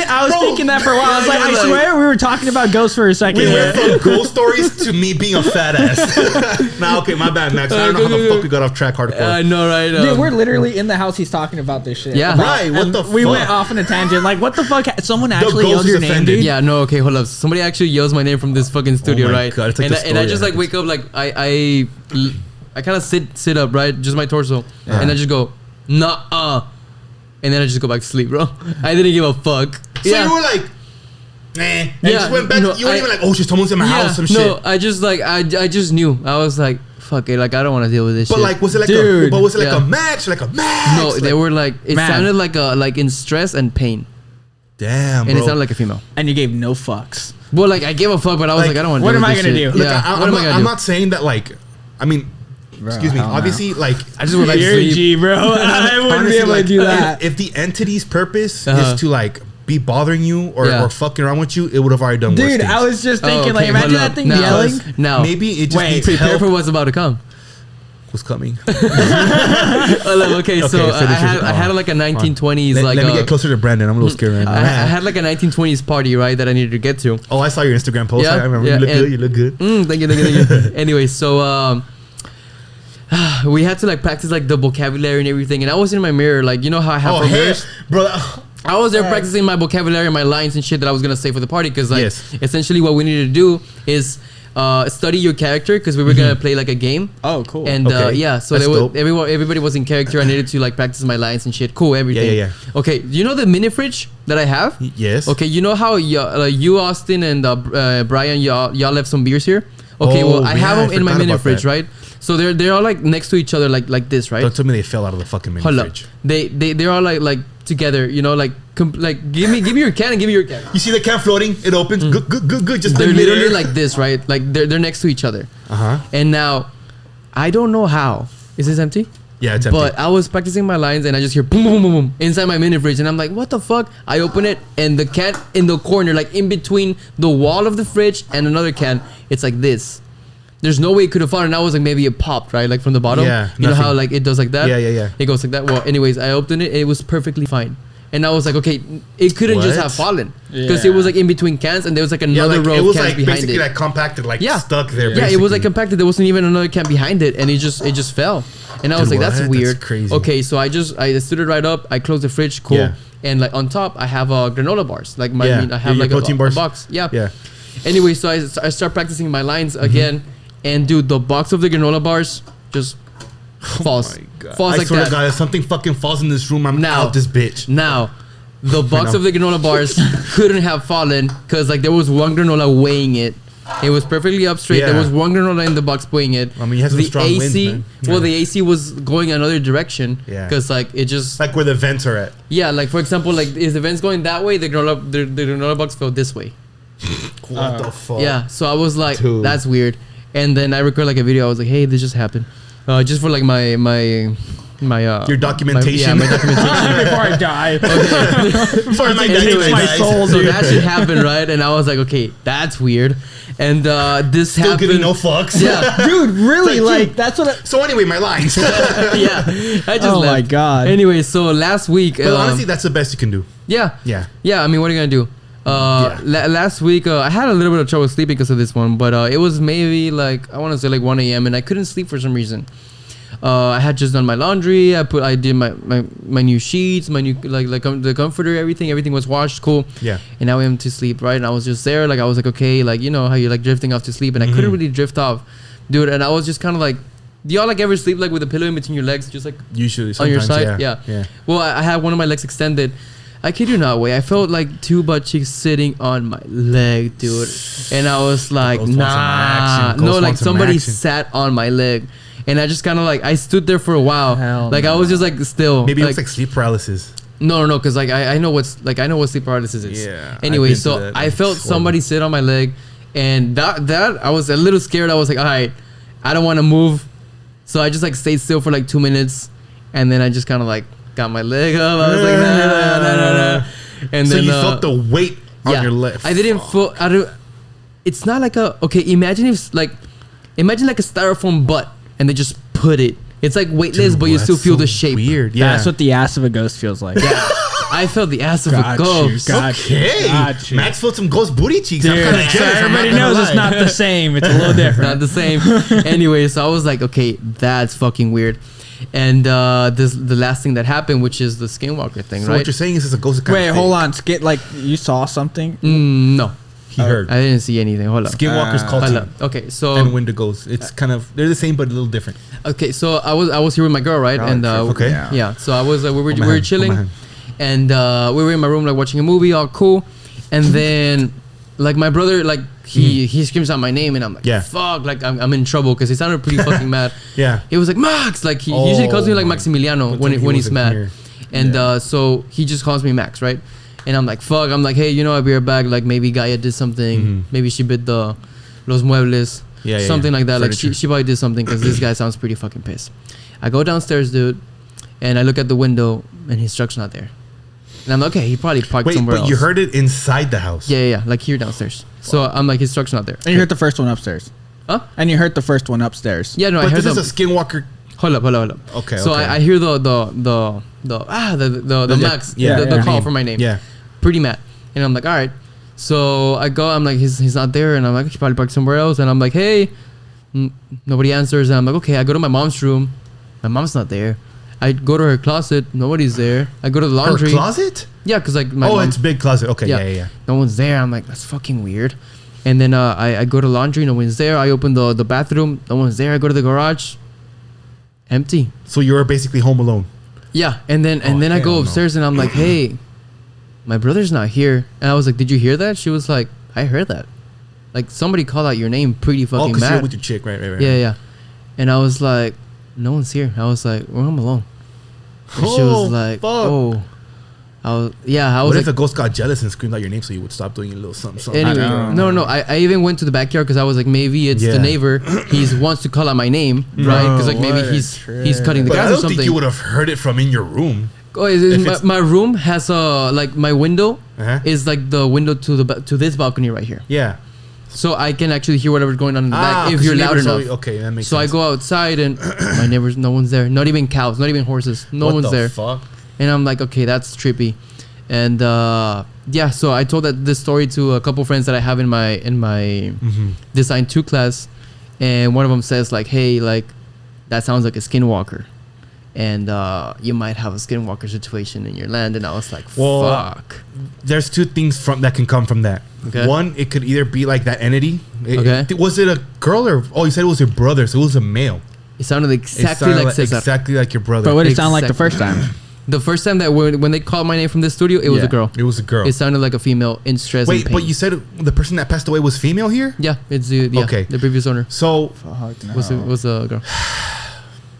I was Bro. thinking that for a while. I was like, Yeah, I you're swear we were talking about ghosts for a second. We went from ghost stories to me being a a fat ass. Nah, okay, my bad, Max. I don't know how the fuck we got off track hardcore. I know, right? Dude, we're literally in the house. He's talking about this shit. Yeah. Right, what the fuck? We went off on a tangent. Like, what the fuck? Someone actually ghost yelled is your name, offended. dude? Yeah, no, okay, hold up. Somebody actually yells my name from this fucking studio, my right? God, it's like the and I story just like wake up, like I kind of sit up, right? Just my torso, and I just go, nah, and then I just go back to sleep, bro. I didn't give a fuck. So you were like, and just went back. You weren't even like, oh, someone's in my house, some shit. No, I just like I just knew. I was like, fuck it, like I don't want to deal with this shit. But like, was it like Dude. a match? Like a match? No, they were like, it sounded like in stress and pain. Damn, and it sounded like a female. And you gave no fucks. Well, like I gave a fuck, but I was like I don't want to. What am I gonna do? Look, I'm not saying that like, I mean, Bro, excuse me. Obviously, like I just went back to you're a sleep. G, bro. I wouldn't honestly, be able like, to do that. If the entity's purpose is to like be bothering you or fucking around with you, it would have already done worse Dude, things. I was just thinking, like, okay, imagine hold that up. thing Now- yelling. Now, maybe it just needs prepare help. for what's about to come. Was coming. Okay, so finish it. I had like a 1920s Let me get closer to Brandon. I'm a little scared right now. I had like a 1920s party, right, that I needed to get to. Oh, I saw your Instagram post. Yeah, I remember. yeah, You look good. Thank you. Anyway, so we had to like practice like the vocabulary and everything, and I was in my mirror, like you know how I have mirrors. bro. I was there practicing my vocabulary and my lines and shit that I was gonna say for the party, because like essentially what we needed to do is study your character, because we were gonna play like a game. Oh, cool. And yeah, so That's everybody was in character. I needed to like practice my lines and shit. Cool, everything. Yeah. Okay, you know the mini fridge that I have? Yes. Okay, you know how you Austin and Brian, y'all left some beers here. Okay, well I have them in my mini fridge, right? So they're all like next to each other, like this, right? Don't tell me they fell out of the fucking mini fridge. They're all like together, you know, like give me your can and give me your can. You see the can floating? It opens. Good. Just they're literally like this, right? Like they're next to each other. And now, I don't know how. Is this empty? Yeah, it's empty. But I was practicing my lines and I just hear boom, boom, boom, boom inside my mini fridge, and I'm like, what the fuck? I open it and the can in the corner, like in between the wall of the fridge and another can, it's like this. There's no way it could have fallen. And I was like, maybe it popped, right? Like from the bottom. Yeah, you know how like it does like that? Yeah. It goes like that. Well, anyways, I opened it. It was perfectly fine. And I was like, okay, it couldn't just have fallen, because it was like in between cans, and there was like another row of cans behind basically it. like compacted, like stuck there. Yeah, it was like compacted. There wasn't even another can behind it, and it just fell. And I was like, that's weird. That's crazy. Okay, so I stood it right up. I closed the fridge. Cool. Yeah. And like on top, I have granola bars. Like I have your like protein bars. a box. Yeah. Yeah. Anyway, so I start practicing my lines again, and dude, the box of the granola bars just falls. Oh my God. Falls I like swear that. to God, if something fucking falls in this room, I'm out this bitch. Now, the box of the granola bars couldn't have fallen, because like there was one granola weighing it. It was perfectly up straight. There was one granola in the box weighing it. I mean, you have some strong winds, man. Well, the AC was going another direction. Yeah. Because like it just like where the vents are at. Yeah, like for example, like if the vents going that way, the granola box fell this way. What the fuck? Yeah. So I was like, Dude. that's weird. And then I recorded like a video. I was like, hey, this just happened. Just for like my your documentation. My documentation. Before I die. Okay. Before it takes my soul, So dude. that shit happened, right? And I was like, okay, that's weird. And this Still happened. giving no fucks. Yeah. Dude, really? Like, Like, that's what So anyway, my lines. Yeah. I just Oh left. my God. Anyway, so last week. But honestly, that's the best you can do. Yeah. Yeah. Yeah. I mean, what are you gonna do? Last week I had a little bit of trouble sleeping because of this one, but it was maybe like I want to say like 1 a.m. and I couldn't sleep for some reason. I had just done my laundry. I did my new sheets, my new the comforter, everything was washed, cool. Yeah. And now I went to sleep, right? And I was just there, like I was like, okay, like you know how you like drifting off to sleep, and I couldn't really drift off, dude. And I was just kind of like, do y'all like ever sleep like with a pillow in between your legs, just like Usually on your sometimes, side? Yeah. Well, I had one of my legs extended. I kid you not, way. I felt like two butt cheeks sitting on my leg, dude. And I was like, nah. No, like somebody sat on my leg. And I just kind of like, I stood there for a while. Like I was just like still. Maybe like, it's like sleep paralysis. No, because like I know what sleep paralysis is. Yeah. Anyway, so I felt somebody sit on my leg, and that I was a little scared. I was like, all right, I don't want to move. So I just like stayed still for like 2 minutes, and then I just kind of like got my leg up. I was like, nah. And so then you felt the weight on your left. I didn't feel. It's not like a imagine a styrofoam butt, and they just put it. It's like weightless, but you still feel the shape. Weird. Yeah. That's what the ass of a ghost feels like. Yeah. I felt the ass of a ghost. Okay. Max felt some ghost booty cheeks. Dude, I'm so everybody knows it's not the same. It's a little different. Not the same. Anyway, so I was like, okay, that's fucking weird. And the last thing that happened, which is the skinwalker thing, so right? What you're saying is it's a ghost. Wait, hold on. Like you saw something? No. He heard. I didn't see anything. Hold up. Skinwalkers called him. Okay, so and Wendigos. It's kind of they're the same but a little different. Okay, so I was here with my girl, right? And okay. Yeah. So I was we were chilling, and we were in my room like watching a movie, all cool, and then like my brother like he screams out my name, and I'm like, fuck, like I'm in trouble because he sounded pretty fucking mad. Yeah. He was like Max, like he usually calls me like Maximiliano when he's mad, here. and so he just calls me Max, right? And I'm like, fuck. I'm like, hey, you know, I'll be right back. Like, maybe Gaia did something. Mm-hmm. Maybe she bit the los muebles. Something like that. Furniture. Like, she probably did something because this guy sounds pretty fucking pissed. I go downstairs, dude, and I look at the window, and his truck's not there. And I'm like, okay, he probably parked somewhere else. But you heard it inside the house. Yeah. Like, here downstairs. So I'm like, his truck's not there. And you heard the first one upstairs. Huh? And you heard the first one upstairs. Yeah, no, but I heard this is a skinwalker. Hold up. Okay. So I hear the Max, the call for my name. Yeah. Pretty mad. And I'm like, all right. So I go, I'm like, he's not there. And I'm like, he probably parked somewhere else. And I'm like, hey, nobody answers. And I'm like, okay, I go to my mom's room. My mom's not there. I go to her closet. Nobody's there. I go to the laundry. Her closet? Yeah, because like my it's a big closet. Okay, yeah. No one's there. I'm like, that's fucking weird. And then I go to laundry. No one's there. I open the bathroom. No one's there. I go to the garage. Empty. So you were basically home alone. Yeah. And then I go upstairs and I'm like, hey, my brother's not here. And I was like, did you hear that? She was like, I heard that. Like, somebody called out your name pretty fucking mad. You're with your chick, right. Yeah. And I was like, no one's here. I was like, we're home alone. And she was like, fuck. I was What like, if the ghost got jealous and screamed out your name so you would stop doing a little something? Anyway, no. I even went to the backyard because I was like, maybe it's the neighbor. He wants to call out my name, right? Because like maybe he's cutting the grass or something. I don't think you would have heard it from in your room. Oh, my room has like my window is like the window to this balcony right here. Yeah. So I can actually hear whatever's going on in the back if you're loud enough. Okay, that makes sense. So I go outside and my neighbors, no one's there. Not even cows, not even horses. No one's there. Fuck? And I'm like, okay, that's trippy. And so I told this story to a couple friends that I have in my Design 2 class, and one of them says like, hey, like that sounds like a skinwalker. And you might have a skinwalker situation in your land. And I was like, fuck. There's two things that can come from that. Okay. One, it could either be like that entity. Was it a girl or... Oh, you said it was your brother, so it was a male. It sounded exactly like Cesar. Exactly like your brother. But what did it sound like the first time? The first time that when they called my name from this studio, it was a girl. It was a girl. It sounded like a female in stress and pain. But you said the person that passed away was female here? Yeah, it's the previous owner. So... Was a girl.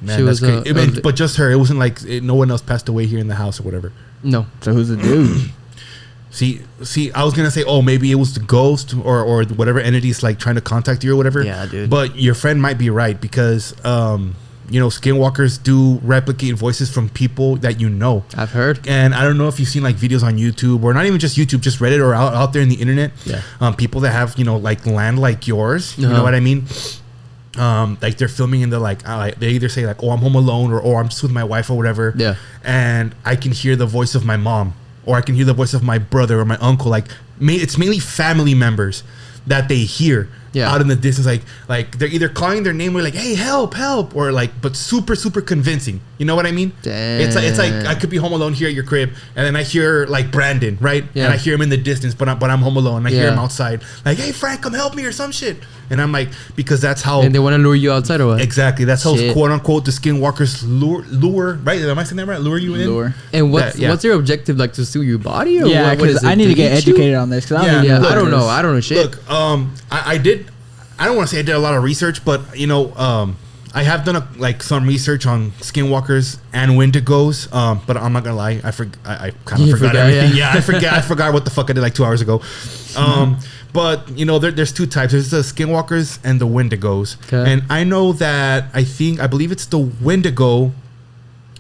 Man, she was crazy. But just her. It wasn't like no one else passed away here in the house or whatever. No. So who's the dude? See, I was gonna say, maybe it was the ghost or whatever entity is like trying to contact you or whatever. Yeah, dude. But your friend might be right because, skinwalkers do replicate voices from people that you know. I've heard. And I don't know if you've seen like videos on YouTube or not even just YouTube, just Reddit or out there in the internet. Yeah. People that have like land like yours. You know what I mean? Like they're filming and they're like they either say like, I'm home alone or I'm just with my wife or whatever. Yeah. And I can hear the voice of my mom or I can hear the voice of my brother or my uncle. Like it's mainly family members that they hear out in the distance. Like they're either calling their name or like, hey, help, or like, but super, super convincing. You know what I mean? Damn. It's like I could be home alone here at your crib and then I hear like Brandon, right? Yeah. And I hear him in the distance, but I'm home alone and I hear him outside. Like, hey, Frank, come help me or some shit. And I'm like, because that's how... And they want to lure you outside or what? Exactly. That's how, quote unquote, the skinwalkers lure, right? Am I saying that right? Lure you in? Lure. And what's their objective? Like to steal your body? Or yeah, because I need to get educated on this. Cause I don't know. I don't know shit. Look, I don't want to say I did a lot of research, but, I have done some research on skinwalkers and wendigos, but I'm not gonna lie, I kind of forgot everything. Yeah, I forgot what the fuck I did like 2 hours ago. But there's two types. There's the skinwalkers and the wendigos, and I know that I believe it's the wendigo.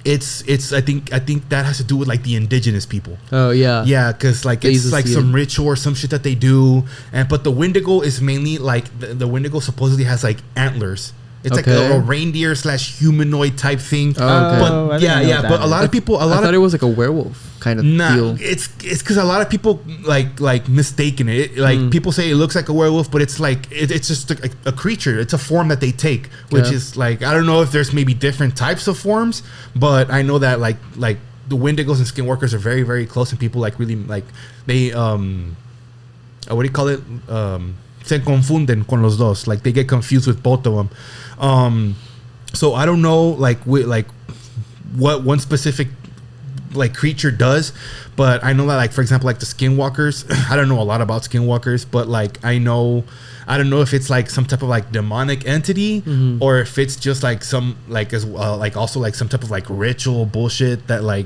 I think that has to do with like the indigenous people. Oh yeah. Yeah, because like it's like some ritual or some shit that they do, but the wendigo is mainly like the wendigo supposedly has like antlers. It's like a reindeer / humanoid type thing. But but a lot of people, I thought it was like a werewolf kind of deal. It's because a lot of people like mistaken it. Like people say it looks like a werewolf, but it's like it's just a creature. It's a form that they take, which is like, I don't know if there's maybe different types of forms, but I know that like the Wendigos and Skinwalkers are very, very close, and people like really like they what do you call it? Se confunden con los dos. Like they get confused with both of them. So I don't know like what one specific like creature does, but I know that like, for example, like the Skinwalkers, I don't know a lot about Skinwalkers, but like I don't know if it's like some type of like demonic entity or if it's just like some like as like also like some type of like ritual bullshit that I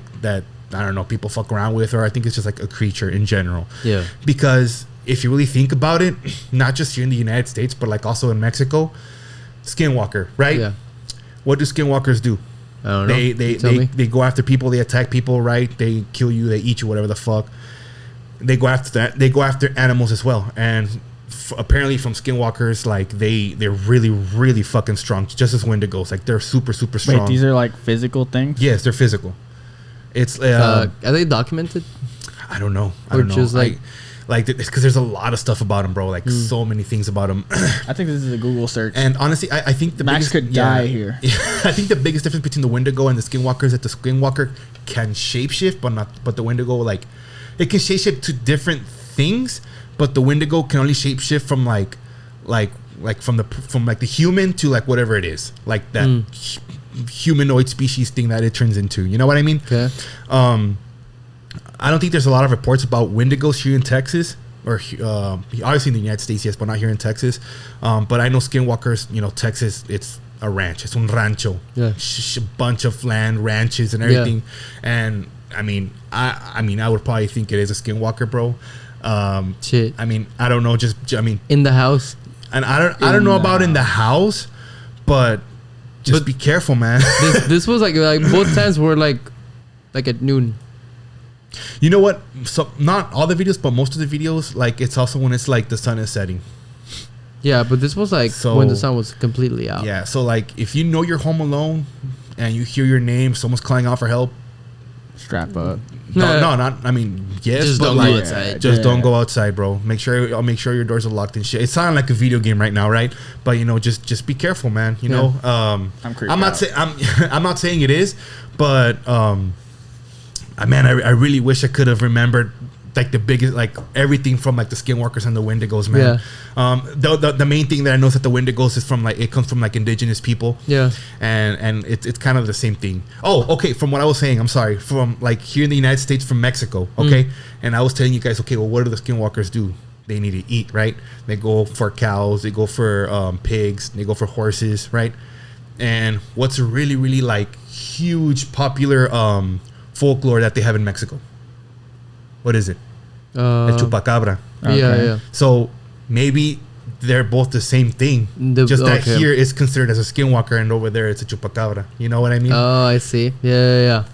don't know, people fuck around with, or I think it's just like a creature in general. Yeah. Because if you really think about it, not just here in the United States, but like also in Mexico, Skinwalker, right? Yeah. What do Skinwalkers do? I don't know. They go after people. They attack people, right? They kill you. They eat you. Whatever the fuck. They go after that. They go after animals as well. And apparently, from Skinwalkers, like they're really, really fucking strong. Just as Wendigos, like they're super, super strong. Wait, these are like physical things? Yes, they're physical. It's are they documented? I don't know. I don't know. Just like because there's a lot of stuff about them, bro. Like so many things about them. I think this is a Google search. And honestly, I think the Max could die here. I think the biggest difference between the Wendigo and the Skinwalker is that the Skinwalker can shapeshift, but the Wendigo, like, it can shapeshift to different things, but the Wendigo can only shapeshift from like from the human to like whatever it is, like that humanoid species thing that it turns into. You know what I mean? Okay. I don't think there's a lot of reports about Wendigos here in Texas, or obviously in the United States, yes, but not here in Texas. But I know Skinwalkers, Texas, it's a ranch. It's un rancho. Yeah. A bunch of land, ranches, and everything. Yeah. And I mean, I would probably think it is a Skinwalker, bro. Shit. I mean, I don't know. In the house. And I don't know about in the house, but be careful, man. this was like both times were like at noon. You know what? So not all the videos, but most of the videos, like it's also when it's like the sun is setting. Yeah, but this was like when the sun was completely out. Yeah, so like if you know you're home alone and you hear your name, someone's calling out for help, strap up. Yes, just don't go outside. Don't go outside, bro. Make sure your doors are locked and shit. It sounds like a video game right now, right? But just be careful, man. You know, I'm not saying it is, but man, I really wish I could have remembered like the biggest, like everything from like the Skinwalkers and the Wendigos, man. Yeah. The main thing that I know is that the Wendigos is from like, it comes from like indigenous people. Yeah. And it's kind of the same thing. Oh, okay. From what I was saying, I'm sorry. From like here in the United States, from Mexico. Okay. And I was telling you guys, okay, well, what do the Skinwalkers do? They need to eat, right? They go for cows. They go for pigs. They go for horses, right? And what's really, really like huge popular folklore that they have in Mexico? What is it? El chupacabra. Okay. Yeah. So maybe they're both the same thing. Just that here is considered as a Skinwalker, and over there it's a chupacabra. You know what I mean? Oh, I see. Yeah.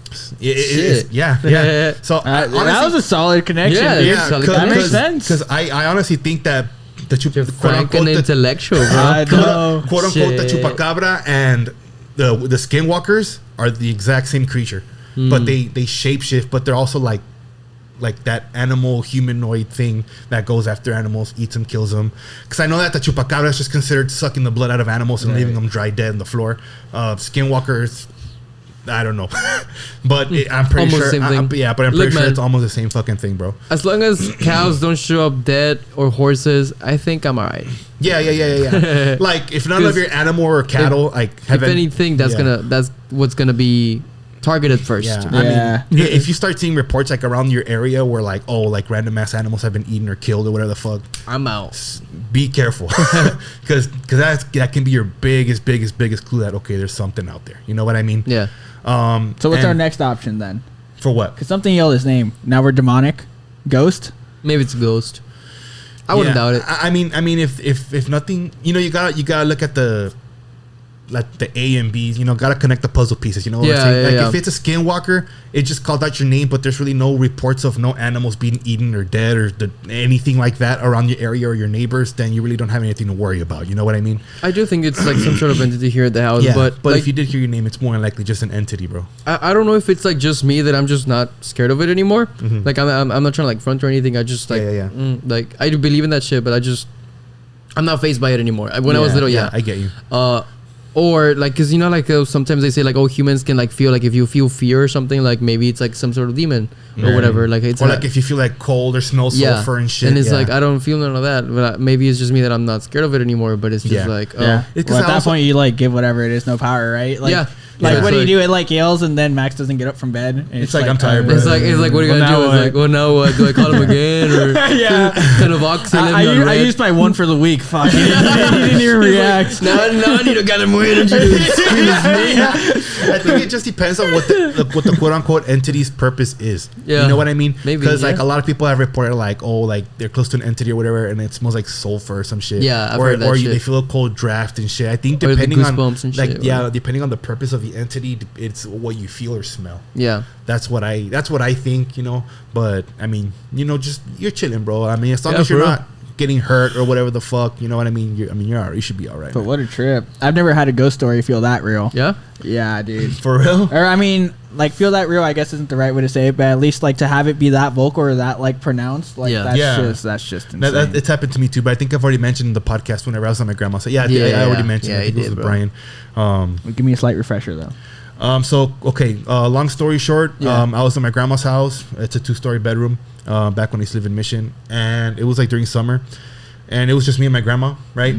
Yeah. So honestly, that was a solid connection. Yeah, that makes sense. Because I honestly think that the intellectual, bro. Quote unquote, the chupacabra and the Skinwalkers are the exact same creature. But they shapeshift, but they're also like that animal humanoid thing that goes after animals, eats them, kills them. Because I know that the chupacabra is just considered sucking the blood out of animals and leaving them dry dead on the floor. Skinwalkers, I don't know, but I'm pretty sure. But I'm pretty sure it's almost the same fucking thing, bro. As long as cows don't show up dead or horses, I think I'm alright. Yeah. Like if none of your animal or cattle, if anything, that's what's gonna be targeted first. I mean, if you start seeing reports like around your area where like random ass animals have been eaten or killed or whatever the fuck, I'm out. Be careful, because that can be your biggest clue that there's something out there. You know what I mean? Yeah. So what's our next option then? For what? Because something yelled his name. Now we're demonic. Ghost. Maybe it's a ghost. I wouldn't doubt it. I mean, if nothing, you gotta look at the like the A and B's, you know, gotta connect the puzzle pieces, you know. If it's a skinwalker, it just called out your name, but there's really no reports of no animals being eaten or dead or anything like that around your area or your neighbors, then you really don't have anything to worry about. You know what I mean? I do think it's like some sort of entity here at the house, but like, if you did hear your name, it's more than likely just an entity, bro. I don't know if it's like just me that I'm just not scared of it anymore. Mm-hmm. Like I'm not trying to like front or anything. I just like like I do believe in that shit, but I'm not fazed by it anymore. When I was little, I get you. Or like, cause you know, like sometimes they say like, oh, humans can like feel like if you feel fear or something, like maybe it's like some sort of demon or whatever. Like it's like if you feel like cold or smell sulfur and shit. And it's like I don't feel none of that, but maybe it's just me that I'm not scared of it anymore. But it's just like well, at that point you like give whatever it is no power, right? Like, what do you do? It like yells, and then Max doesn't get up from bed. It's like I'm tired, bro. It's like what are you gonna do? It's like, well, now what? Do I call him again or kind of ox? I used my one for the week. Fuck, he didn't even react. Now I need to gather more energy to scream his name. I think it just depends on what the quote unquote entity's purpose is. Yeah, you know what I mean? Maybe because like a lot of people have reported like, oh, like they're close to an entity or whatever, and it smells like sulfur or some shit. Yeah, or they feel a cold draft and shit. I think depending on like depending on the purpose of the entity, it's what you feel or smell. Yeah, that's what I think, you know. But I mean, you know, just you're chilling, bro. I mean, as long as you're not getting hurt or whatever the fuck, you know what I mean. You're all right. You should be all right. But man, what a trip! I've never had a ghost story feel that real. Yeah, dude. For real? Or I mean, like feel that real, I guess isn't the right way to say it, but at least like to have it be that vocal or that like pronounced, like that's just insane. It's happened to me too, but I think I've already mentioned in the podcast whenever I was on my grandma's. So I already mentioned. I think it was Brian. Give me a slight refresher though. Long story short, I was in my grandma's house. It's a 2-story bedroom, back when I used to live in Mission. And it was like during summer. And it was just me and my grandma, right?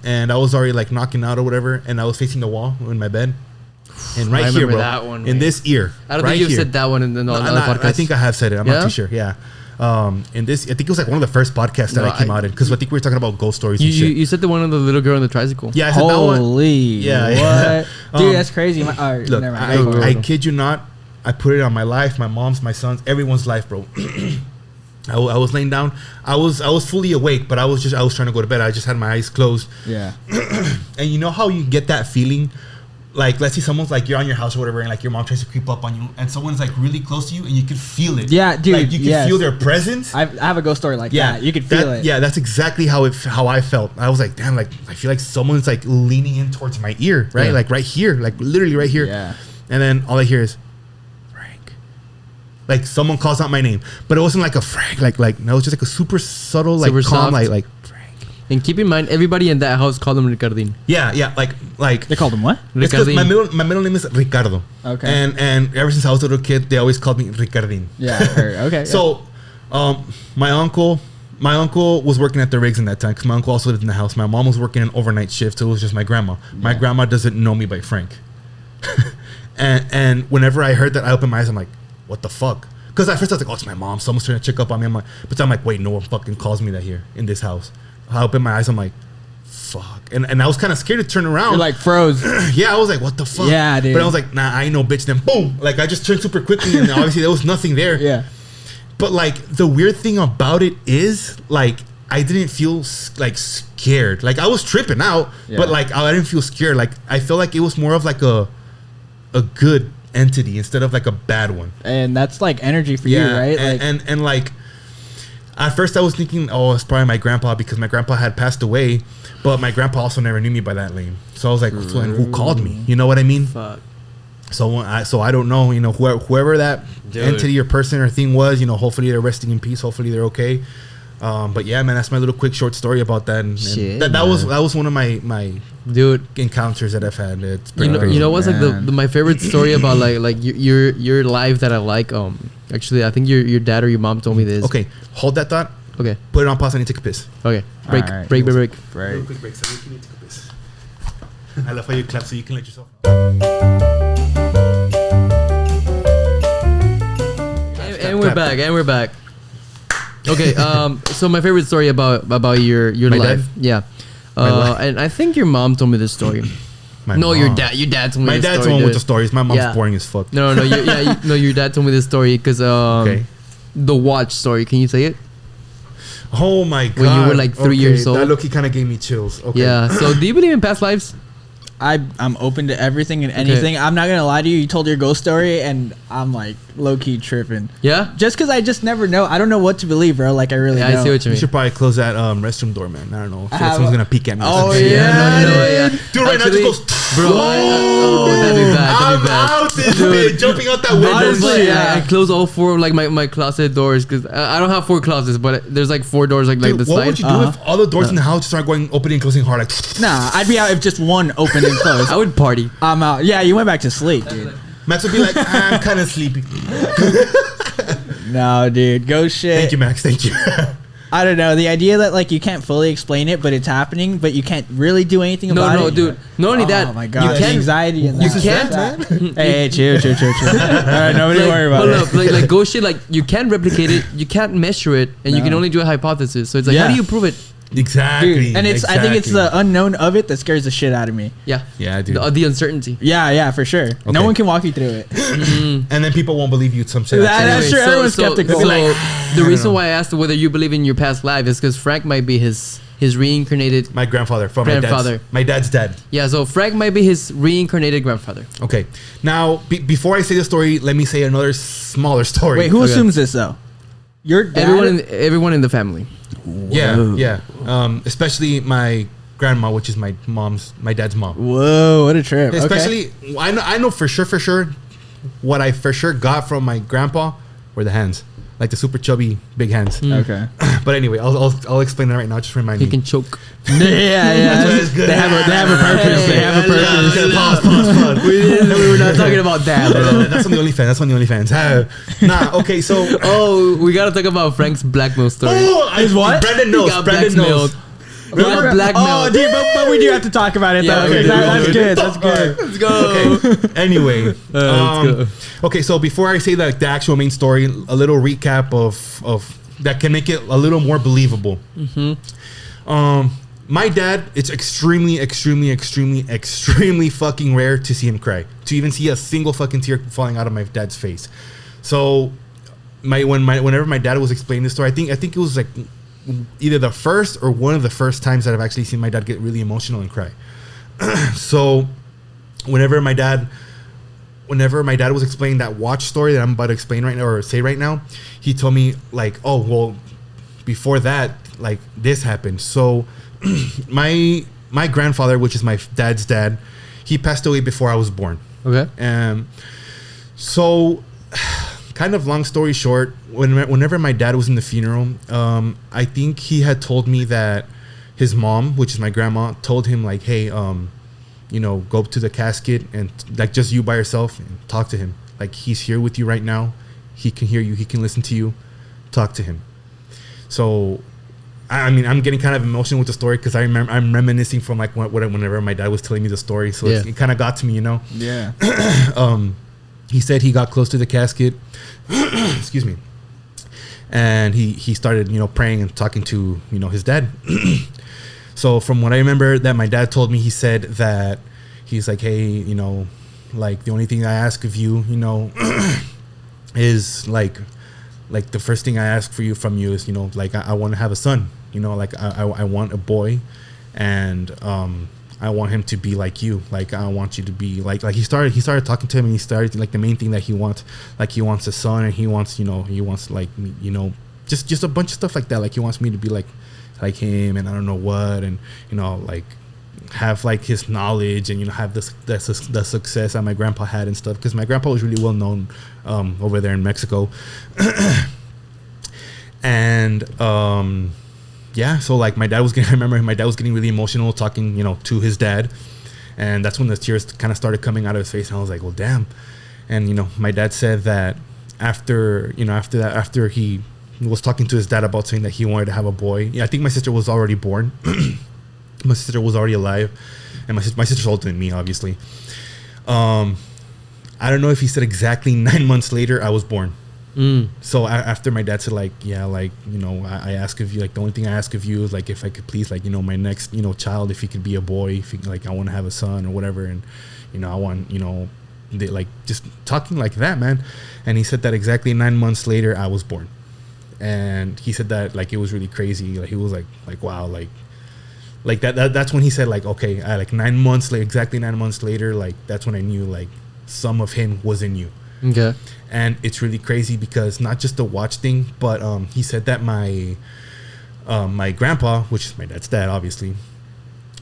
And I was already like knocking out or whatever. And I was facing the wall in my bed. And right here, bro, that one, in this ear. I don't think you've said that one in the other podcast. I think I have said it. I'm not too sure. Yeah. In this, I think it was like one of the first podcasts that I came out in, because I think we were talking about ghost stories and shit. You said the one of the little girl on the tricycle. Yeah, I said that one. Holy, yeah. What? Dude, that's crazy. Look, I kid you not, I put it on my life, my mom's, my son's, everyone's life, bro. I was laying down. I was fully awake, but I was trying to go to bed. I just had my eyes closed. Yeah. And you know how you get that feeling? Like, let's say someone's like, you're on your house or whatever, and like your mom tries to creep up on you, and someone's like really close to you, and you can feel it. Yeah, dude. Like you can feel their presence. I have a ghost story like that. You can feel it. Yeah, that's exactly how I felt. I was like, damn, like I feel like someone's like leaning in towards my ear, right? Yeah. Like right here, like literally right here. Yeah. And then all I hear is Frank. Like someone calls out my name, but it wasn't like a Frank. Like no, it was just like a super subtle, like calm, like. And keep in mind, everybody in that house called him Ricardin. Yeah, like they called him what? Ricardin. My middle name is Ricardo. Okay. And ever since I was a little kid, they always called me Ricardin. Yeah, I heard. Okay. So, my uncle was working at the rigs in that time, because my uncle also lived in the house. My mom was working an overnight shift, so it was just my grandma. My grandma doesn't know me by Frank. and whenever I heard that, I opened my eyes. I'm like, what the fuck? Because at first I was like, oh, it's my mom. Someone's trying to check up on me. But I'm like, wait, no one fucking calls me that here in this house. I opened my eyes. I'm like, fuck. And I was kind of scared to turn around. You're like froze. Yeah, I was like, what the fuck? Yeah, dude. But I was like, nah, I ain't no bitch. Then boom. Like, I just turned super quickly, and obviously there was nothing there. Yeah. But like, the weird thing about it is, like, I didn't feel like scared. Like, I was tripping out, but like, I didn't feel scared. Like, I felt like it was more of like a good entity instead of like a bad one. And that's like energy for you, right? And like, at first I was thinking, oh, it's probably my grandpa, because my grandpa had passed away, but my grandpa also never knew me by that name. So I was like, who called me? You know what I mean? Fuck. So I don't know, you know, whoever that entity or person or thing was, you know, hopefully they're resting in peace. Hopefully they're okay. But yeah, man, that's my little quick short story about that. And that was one of my encounters that I've had. It's pretty crazy. You know what's like my favorite story about like your life that I like. Actually, I think your dad or your mom told me this. Okay, hold that thought. Okay, put it on pause. I need to take a piss. Okay, break. Real quick break. So you need to take a piss. I love how you clap so you can let yourself. And we're back. Okay, so my favorite story about your life. Yeah. And I think your mom told me this story. Your dad told me this story. My dad's the one with the stories. My mom's boring as fuck. No, your dad told me this story because the watch story. Can you say it? Oh my god! When you were like 3 years old. That look, he kind of gave me chills. Okay. Yeah. So do you believe in past lives? I'm open to everything and anything. I'm not gonna lie to you. You told your ghost story, and I'm like low key tripping. Yeah. Just because I just never know. I don't know what to believe, bro. Like I really. Yeah, know. I see what you You mean. should probably close that restroom door, man. I don't know. I feel like someone's gonna peek at me. Oh, Or yeah. yeah. Dude, right now Actually, just goes. bro. That'd be bad. That'd I'm be bad. out this bitch, jumping out that window. Honestly, I close all 4 of like my closet doors because I don't have 4 closets, but there's like 4 doors like Dude, the what slide. would you do if all the doors in the house start going opening and closing hard? Like, Nah, I'd be out if just one opened and closed. I would party. I'm out. Yeah, you went back to sleep, dude. Max would be like, I'm kind of sleepy. No, dude, ghost shit. Thank you, Max. Thank you. I don't know. The idea that like you can't fully explain it, but it's happening, but you can't really do anything about it. No, dude. Not only that. Oh my god, You the can't. anxiety and You that. can't. Hey, chill. All right, nobody worry about hold it. up, like ghost shit. Like you can't replicate it. You can't measure it, and you can No. only do a hypothesis. So it's like, how Yeah. do you prove it? Exactly. Dude, and it's I think it's the unknown of it that scares the shit out of me. Yeah. Yeah, dude. The uncertainty. Yeah, for sure. No Okay. one can walk you through it. And then people won't believe you. Some shit. That's true. Everyone's skeptical. So Like, the I reason don't know. why I asked whether you believe in your past life is because Frank might be his reincarnated. My grandfather from Grandfather. my dad's dad. Yeah, so Frank might be his reincarnated grandfather. Okay. Now, before I say the story, let me say another smaller story. Wait, who Okay. assumes this though? Your dad? Everyone in the family. Yeah. Especially my grandma, which is my dad's mom. Whoa, what a trip. Okay. Especially, I know for sure, what I for sure got from my grandpa were the hands, like the super chubby big hands. Okay. But anyway, I'll explain that right now. Just remind He me. can choke. yeah. That's good. They have a purpose. They have a purpose. Pause. we were not talking about that. Bro. That's on the OnlyFans. Nah, okay, so. Oh, we gotta talk about Frank's blackmail story. Is what? Brandon He knows. got Brandon knows. blackmailed. He got blackmailed. Oh, dude, but we do have to talk about it Yeah, though. okay, Okay, that's good. That's good. Let's go. Okay. Anyway, Let's go. okay. So before I say the actual main story, a little recap of that can make it a little more believable. My dad, it's extremely fucking rare to see him cry. To even see a single fucking tear falling out of my dad's face. So, whenever my dad was explaining this story, I think it was like either the first or one of the first times that I've actually seen my dad get really emotional and cry. So, whenever my dad was explaining that watch story that I'm about to explain right now or say right now, he told me like, oh well, before that, like this happened. So my grandfather, which is my dad's dad, he passed away before I was born. Okay. So kind of long story short, whenever my dad was in the funeral, I think he had told me that his mom, which is my grandma, told him like, hey, go up to the casket and like just you by yourself and talk to him. Like he's here with you right now. He can hear you. He can listen to you. Talk to him. So, I mean, I'm getting kind of emotional with the story because I'm reminiscing from like whenever my dad was telling me the story. So it kind of got to me, Yeah. He said he got close to the casket. Excuse me. And he started, praying and talking to, his dad. So from what I remember that my dad told me, he said that he's like, hey, like the only thing I ask of you, is like the first thing I ask from you is, like I want to have a son, like I want a boy, and I want him to be like you. Like I want you to be like he started talking to him, and he started like the main thing that he wants a son, and he wants like, just a bunch of stuff like that. Like he wants me to be like him, and I don't know what, and like have like his knowledge, and have the success that my grandpa had and stuff, because my grandpa was really well known over there in Mexico. And yeah, so like I remember my dad was getting really emotional talking to his dad, and that's when the tears kind of started coming out of his face, and I was like, well, damn. And my dad said that after he was talking to his dad about saying that he wanted to have a boy. Yeah, I think my sister was already born. My sister was already alive, and my sister's older than me, obviously. I don't know if he said exactly 9 months later I was born. So after my dad said like, yeah, like, I ask of you, like the only thing I ask of you is like if I could please, like, my next child, if he could be a boy, if he, like I want to have a son or whatever, and I want they, like just talking like that, man. And he said that exactly 9 months later I was born. And he said that like it was really crazy. Like he was like wow, like like that's when he said like, okay, like 9 months later, exactly 9 months later, like that's when I knew like some of him was in you. Okay. And it's really crazy because not just the watch thing, but he said that my grandpa, which is my dad's dad, obviously,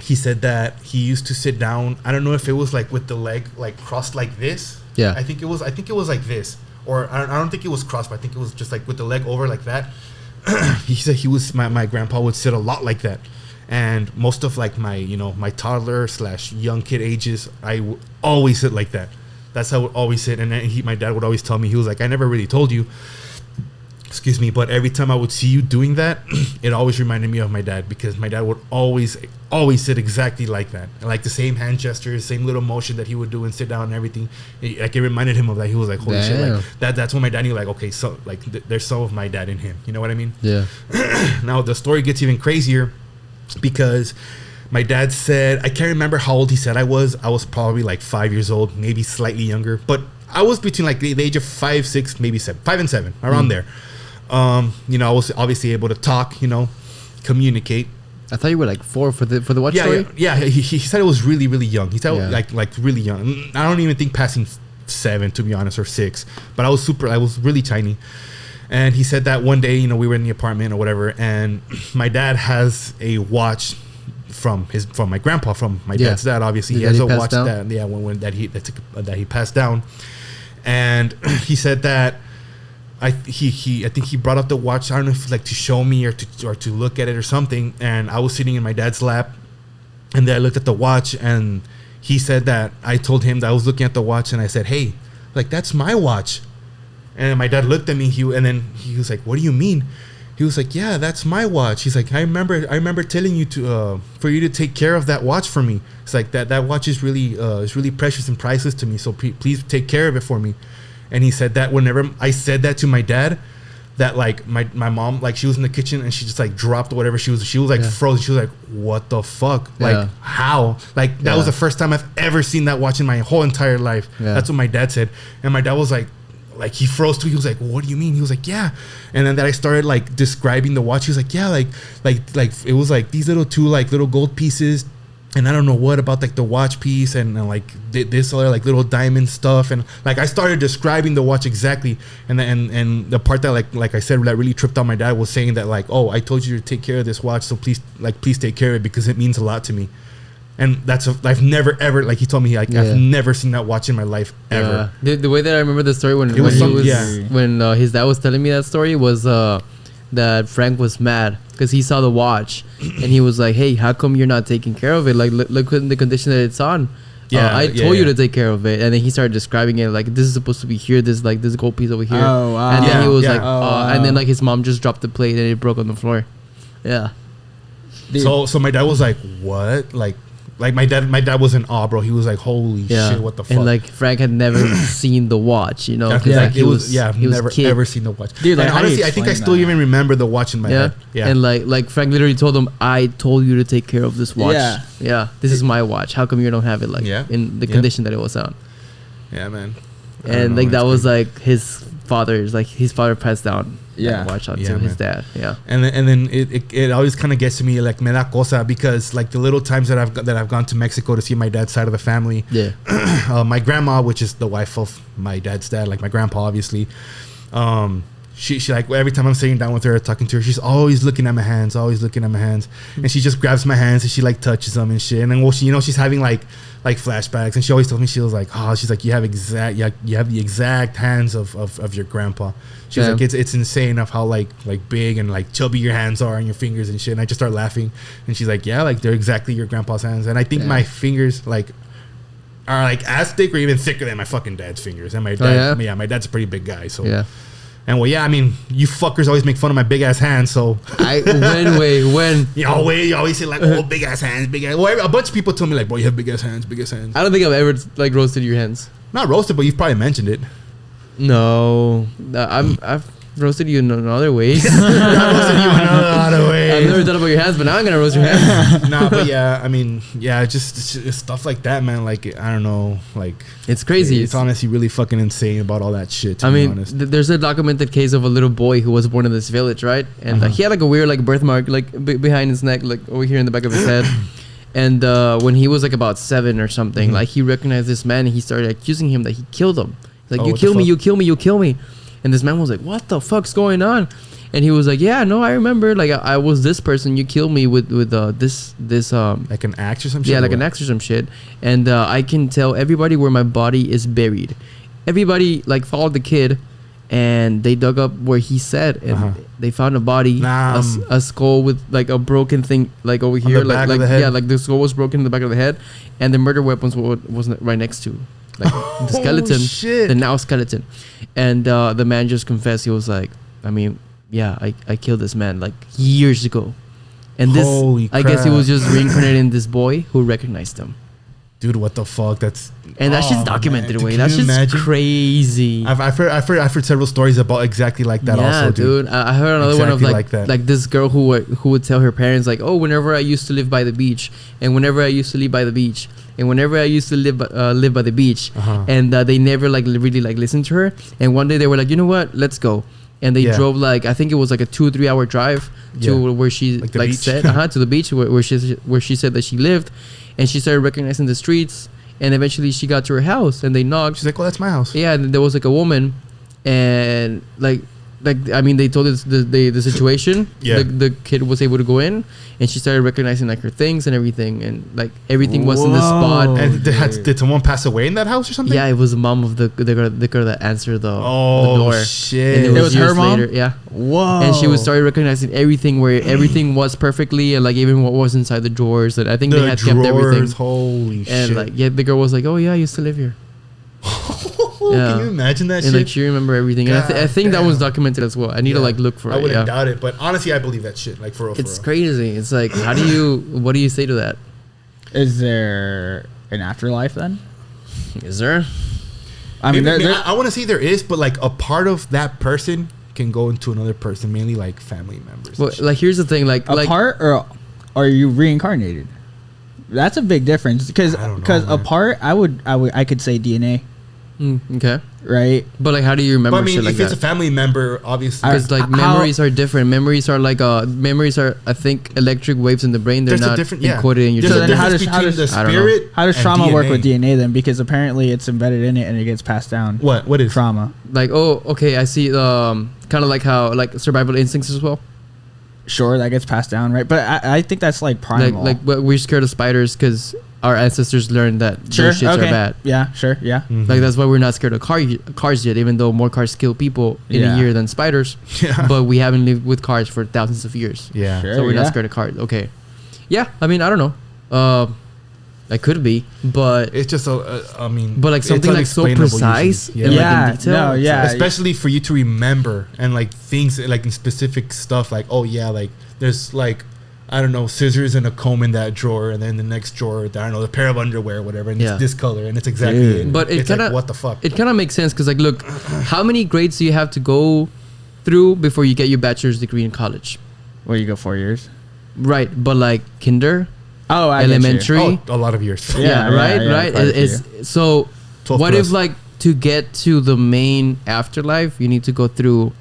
he said that he used to sit down. I don't know if it was like with the leg like crossed like this. Yeah. I think it was like this, or I don't think it was crossed, but I think it was just like with the leg over like that. He said my grandpa would sit a lot like that, and most of like my my toddler / young kid ages, I would always sit like that. That's how I would always sit. And then my dad would always tell me, he was like, I never really told you, excuse me, but every time I would see you doing that, it always reminded me of my dad, because my dad would always sit exactly like that, and like the same hand gestures, same little motion that he would do and sit down and everything. It reminded him of that. He was like, holy shit, like that's when my dad knew, like, okay, so like there's some of my dad in him. You know what I mean? Yeah. Now the story gets even crazier, because my dad said, I can't remember how old he said I was. I was probably like 5 years old, maybe slightly younger, but I was between like the age of 5, 6, maybe 7, 5 and 7, around there. I was obviously able to talk, communicate. I thought you were like 4 for the watch story. Yeah. He said it was really, really young. He said like really young. I don't even think passing 7, to be honest, or 6. But I was really tiny. And he said that one day, we were in the apartment or whatever, and my dad has a watch from my grandpa, from my dad's dad. Obviously, he has a watch that that he passed down, and he said that I think he brought up the watch. I don't know if like to show me or to look at it or something. And I was sitting in my dad's lap, and then I looked at the watch, and he said that I told him that I was looking at the watch, and I said, hey, like that's my watch. And my dad looked at me, and then he was like, what do you mean? He was like, yeah, that's my watch. He's like, I remember telling you to for you to take care of that watch for me. It's like that watch is really precious and priceless to me. So please take care of it for me. And he said that whenever I said that to my dad, that like my mom, like she was in the kitchen and she just like dropped whatever she was like frozen. She was like, what the fuck? Like how? Like that was the first time I've ever seen that watch in my whole entire life. That's what my dad said. And my dad was like he froze too. He was like, what do you mean? He was like, yeah. And then that I started like describing the watch. He was like, yeah, like it was like these little gold pieces, and I don't know what about like the watch piece and like this other like little diamond stuff. And like I started describing the watch exactly. And the part that like I said that really tripped out my dad was saying that like, oh, I told you to take care of this watch, so please take care of it because it means a lot to me. And I've never ever, like he told me, like I've never seen that watch in my life ever. The way that I remember the story when his dad was telling me that story was that Frank was mad because he saw the watch and he was like, hey, how come you're not taking care of it? Like look at the condition that it's on. I told you to take care of it. And then he started describing it like, this is supposed to be here, this like this gold piece over here. And then he was like, and then like his mom just dropped the plate and it broke on the floor. So my dad was like, what? Like my dad was in awe, bro. He was like, holy shit, what the fuck? And like Frank had never seen the watch, I've never ever seen the watch. Dude, like, honestly, I think I still even remember the watch in my head. Yeah. And like Frank literally told him, I told you to take care of this watch. Yeah. This is my watch. How come you don't have it in the condition that it was on? Yeah, man. And like that was like his father passed down watch on to his dad. And then it always kind of gets to me like me da cosa, because like the little times that I've gone to Mexico to see my dad's side of the family, my grandma, which is the wife of my dad's dad, like my grandpa obviously, she like every time I'm sitting down with her talking to her, she's always looking at my hands, and she just grabs my hands and she like touches them and shit. And then she's having like flashbacks, and she always tells me, she was like, she's like, you have the exact hands of your grandpa. She's like, it's insane of how like big and like chubby your hands are and your fingers and shit. And I just start laughing, and she's like, yeah, like they're exactly your grandpa's hands. And I think my fingers like are like as thick or even thicker than my fucking dad's fingers. And my dad, my dad's a pretty big guy, so And I mean, you fuckers always make fun of my big ass hands. So when you always say like, oh, big ass hands, big ass. Well, a bunch of people told me like, boy, you have big ass hands. I don't think I've ever like roasted your hands. Not roasted, but you've probably mentioned it. No, roasted you in other ways. I roasted you in other ways. I've never done it about your hands, but now I'm gonna roast your hands. Nah, but yeah, I mean, yeah, just stuff like that, man. Like, I don't know, like it's crazy. It's honestly really fucking insane about all that shit. To I be mean, honest. there's a documented case of a little boy who was born in this village, right? And he had like a weird like birthmark like behind his neck, like over here in the back of his head. And when he was like about 7 or something, like he recognized this man and he started accusing him that he killed him. He's like, you kill me, you kill me, you kill me. And this man was like, what the fuck's going on? And he was like, yeah, no, I remember. Like, I was this person. You killed me with this like an axe or some shit? Yeah, like an axe or some shit. And I can tell everybody where my body is buried. Everybody, like, followed the kid. And they dug up where he said. And they found a body, a skull with, like, a broken thing, like, over here. Like yeah, like, the skull was broken in the back of the head. And the murder weapons was right next to like the skeleton, the now skeleton. And the man just confessed. He was like, I mean, yeah, I killed this man like years ago. And this, I guess he was just reincarnating this boy who recognized him. Dude, what the fuck? That's that shit's documented away. That's just crazy. I've heard several stories about exactly like that. Yeah, also, dude. I heard another one of like this girl who would tell her parents like, oh, whenever I used to live by the beach, and whenever I used to live by the beach, and whenever I used to live by the beach, and they never like really like listened to her. And one day they were like, you know what? Let's go. And they drove like, I think it was like a 2-3 hour drive to where she like said to the beach where she said that she lived. And she started recognizing the streets, and eventually she got to her house, and they knocked. She's like, "Well, that's my house." Yeah, and there was like a woman, and like I mean, they told us the situation. Yeah. The kid was able to go in, and she started recognizing like her things and everything, and like everything was in the spot. And did someone pass away in that house or something? Yeah, it was the mom of the girl that answered the door. Shit! And it was her mom. Later, yeah. Whoa! And she was started recognizing everything where everything was perfectly, and like even what was inside the drawers. And I think they had kept everything. Holy shit! And like the girl was like, "Oh yeah, I used to live here." Can you imagine that shit? And like she remember everything. And I think that was documented as well. I need to like look for it. I wouldn't doubt it, but honestly, I believe that shit. Like for real. It's crazy. It's like, what do you say to that? Is there an afterlife then? Is there? I mean, I want to say there is, but like a part of that person can go into another person, mainly like family members. Well, like here's the thing, like a part, or are you reincarnated? That's a big difference because a part, I could say DNA. Okay. Right. But like, how do you remember? But I mean, shit like if it's a family member, obviously, because like memories are different. Memories are like I think electric waves in the brain. They're not encoded in your. So then how does trauma work with DNA then? Because apparently it's embedded in it and it gets passed down. What is trauma? Like, oh, okay, I see. Kind of like how like survival instincts as well. Sure, that gets passed down, right? But I think that's like primal. Like we're scared of spiders because our ancestors learned that those shits are bad. Yeah, sure, yeah. Mm-hmm. Like that's why we're not scared of cars yet, even though more cars kill people in a year than spiders. Yeah. But we haven't lived with cars for thousands of years. Yeah. Sure, so we're not scared of cars. Okay. Yeah, I mean, I don't know. I could be, but it's just I mean, but like something like so precise, usually. And like in detail. Especially for you to remember and like things like in specific stuff, like oh yeah, like there's like I don't know, scissors and a comb in that drawer, and then the next drawer, I don't know, a pair of underwear, or whatever, and it's this color, and it's exactly it. But it kind of like, what the fuck? It kind of makes sense because like look, how many grades do you have to go through before you get your bachelor's degree in college? Well, you go 4 years, right? But like kinder. Oh, elementary. Oh, a lot of years. Right. So what if like to get to the main afterlife, you need to go through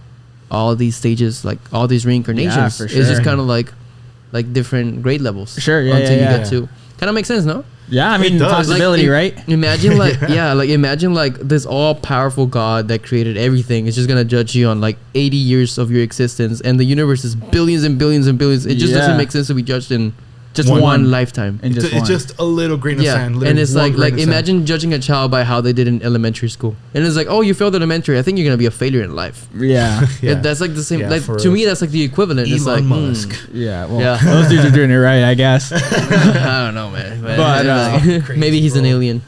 all these stages, like all these reincarnations? Yeah, for sure. It's just kind of like different grade levels. Sure. Yeah. Until you get to. Kind of makes sense, no? Yeah, I mean, possibility, like, right? Imagine imagine like this all powerful God that created everything is just gonna judge you on like 80 years of your existence, and the universe is billions and billions and billions. It just doesn't make sense to be judged in just one lifetime. And it's just a little grain of sand. And it's like imagine judging a child by how they did in elementary school. And it's like, oh, you failed elementary. I think you're gonna be a failure in life. Yeah. That's like the same. Yeah, like to me, that's like the equivalent. Elon it's like Musk. Yeah. Well, those dudes are doing it right, I guess. I don't know, man. But maybe he's an alien.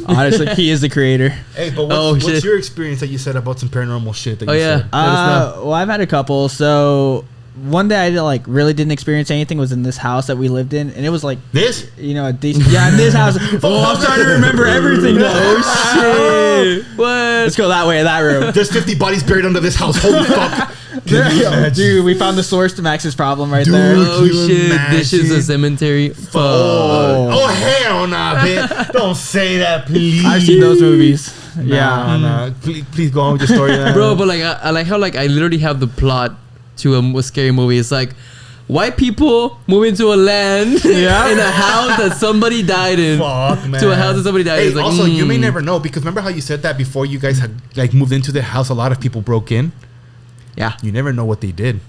Honestly, he is the creator. Hey, but what's your experience that you said about some paranormal shit that you said? Well, I've had a couple. So one day I really didn't experience anything was in this house that we lived in, and it was like this, in this house. Oh, I'm starting to remember everything. Oh shit! What? Let's go that way, that room. There's 50 bodies buried under this house. Holy fuck. Dude, we found the source to Max's problem right Dude, there. Oh shit! This is a cemetery. Fuck. Oh hell nah, bitch! Don't say that, please. I've seen those movies. Yeah. Nah. Please go on with your story, man. Bro, but like I like how like I literally have the plot to a scary movie. It's like white people move into a land in a house that somebody died in. Fuck, man. To a house that somebody died in. Hey, It's like, also, you may never know, because remember how you said that before you guys had like moved into the house, a lot of people broke in? Yeah, You never know what they did.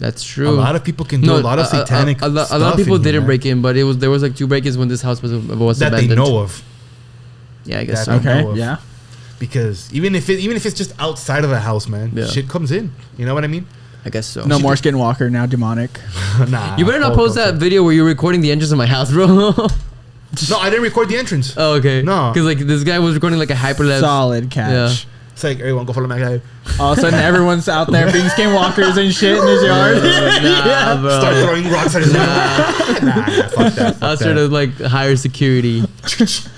that's true. A lot of people can do a lot of satanic a lot stuff of people in here, didn't man. break in, but there was like 2 break-ins when this house was that abandoned. they know of. Yeah, I guess That so. they know Okay. of. Yeah. Because even if it's just outside of the house, man, Yeah. shit comes in. You know what I mean? I guess so. No more Skinwalker, now demonic. Nah. You better not post that video where you're recording the entrance of my house, bro. No, I didn't record the entrance. Oh, okay. No. Because like this guy was recording like a hyperlapse. Solid catch. It's like, everyone go follow my guy. All of a sudden, everyone's out there being skinwalkers and shit in his yard. Nah, bro. Start throwing rocks at his nah, fuck that. I was trying to like hire security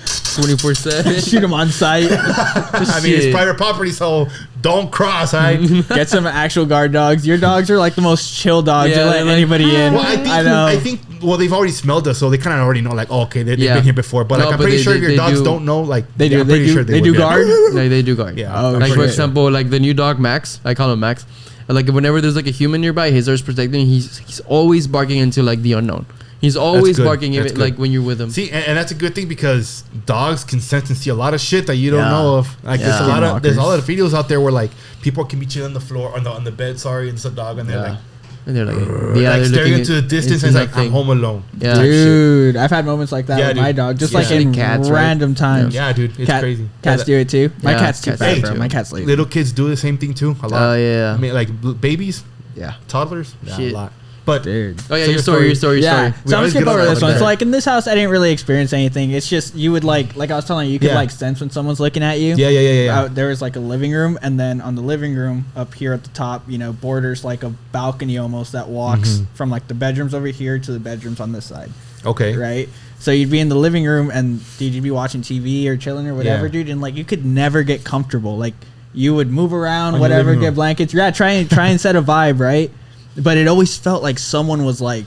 24/7. Shoot him on sight. I mean, it's private property, so don't cross, right? Get some actual guard dogs. Your dogs are like the most chill dogs. Yeah, They let they're like, anybody in. Well, I think they've already smelled us, so they kind of already know, like, oh, okay, they've Yeah. been here before. But No, like, I'm but pretty they- sure if your they dogs do- don't know, like, They do. I'm pretty sure They do would, yeah. guard. Like they do guard. Yeah. Oh, Like for shit. example, like the new dog Max, I call him Max. Like whenever there's like a human nearby, his ears protecting. He's always barking into like the unknown. He's always good. barking That's even, good. like when you're with him. See, and that's a good thing because dogs can sense and see a lot of shit that you don't Yeah. know of. Like Yeah. there's a lot of videos out there where like people can be chilling on the floor on the bed, sorry, and it's a dog, and they're Yeah. like, And they're like, like staring into the distance, and it's like, I'm home alone. Yeah. type shit. Dude, I've had moments like that Yeah, with my dude. dog, just Yeah. like in Cats, right? random times. Yeah, dude, it's crazy. Cats do it too. My Yeah, cat's too cats fat, do bro. too. My cat's lazy. Little kids do the same thing too. A lot. Oh yeah. I mean, like babies, Yeah. toddlers, yeah, Shit. a lot. But Dude. Oh yeah, So your story. We Yeah, always so I'm gonna skip get on over that this one one. So there. like in this house, I didn't really experience anything. It's just you would like I was telling you, you could Yeah. like sense when someone's looking at you. yeah. There was like a living room, and then on the living room up here at the top, borders like a balcony almost that walks from like the bedrooms over here to the bedrooms on this side, Okay. right? So you'd be in the living room, and you'd be watching TV or chilling or whatever, Yeah. dude, and like you could never get comfortable. Like you would move around, On your whatever, living get room. blankets, try and set a vibe, right? But it always felt like someone was like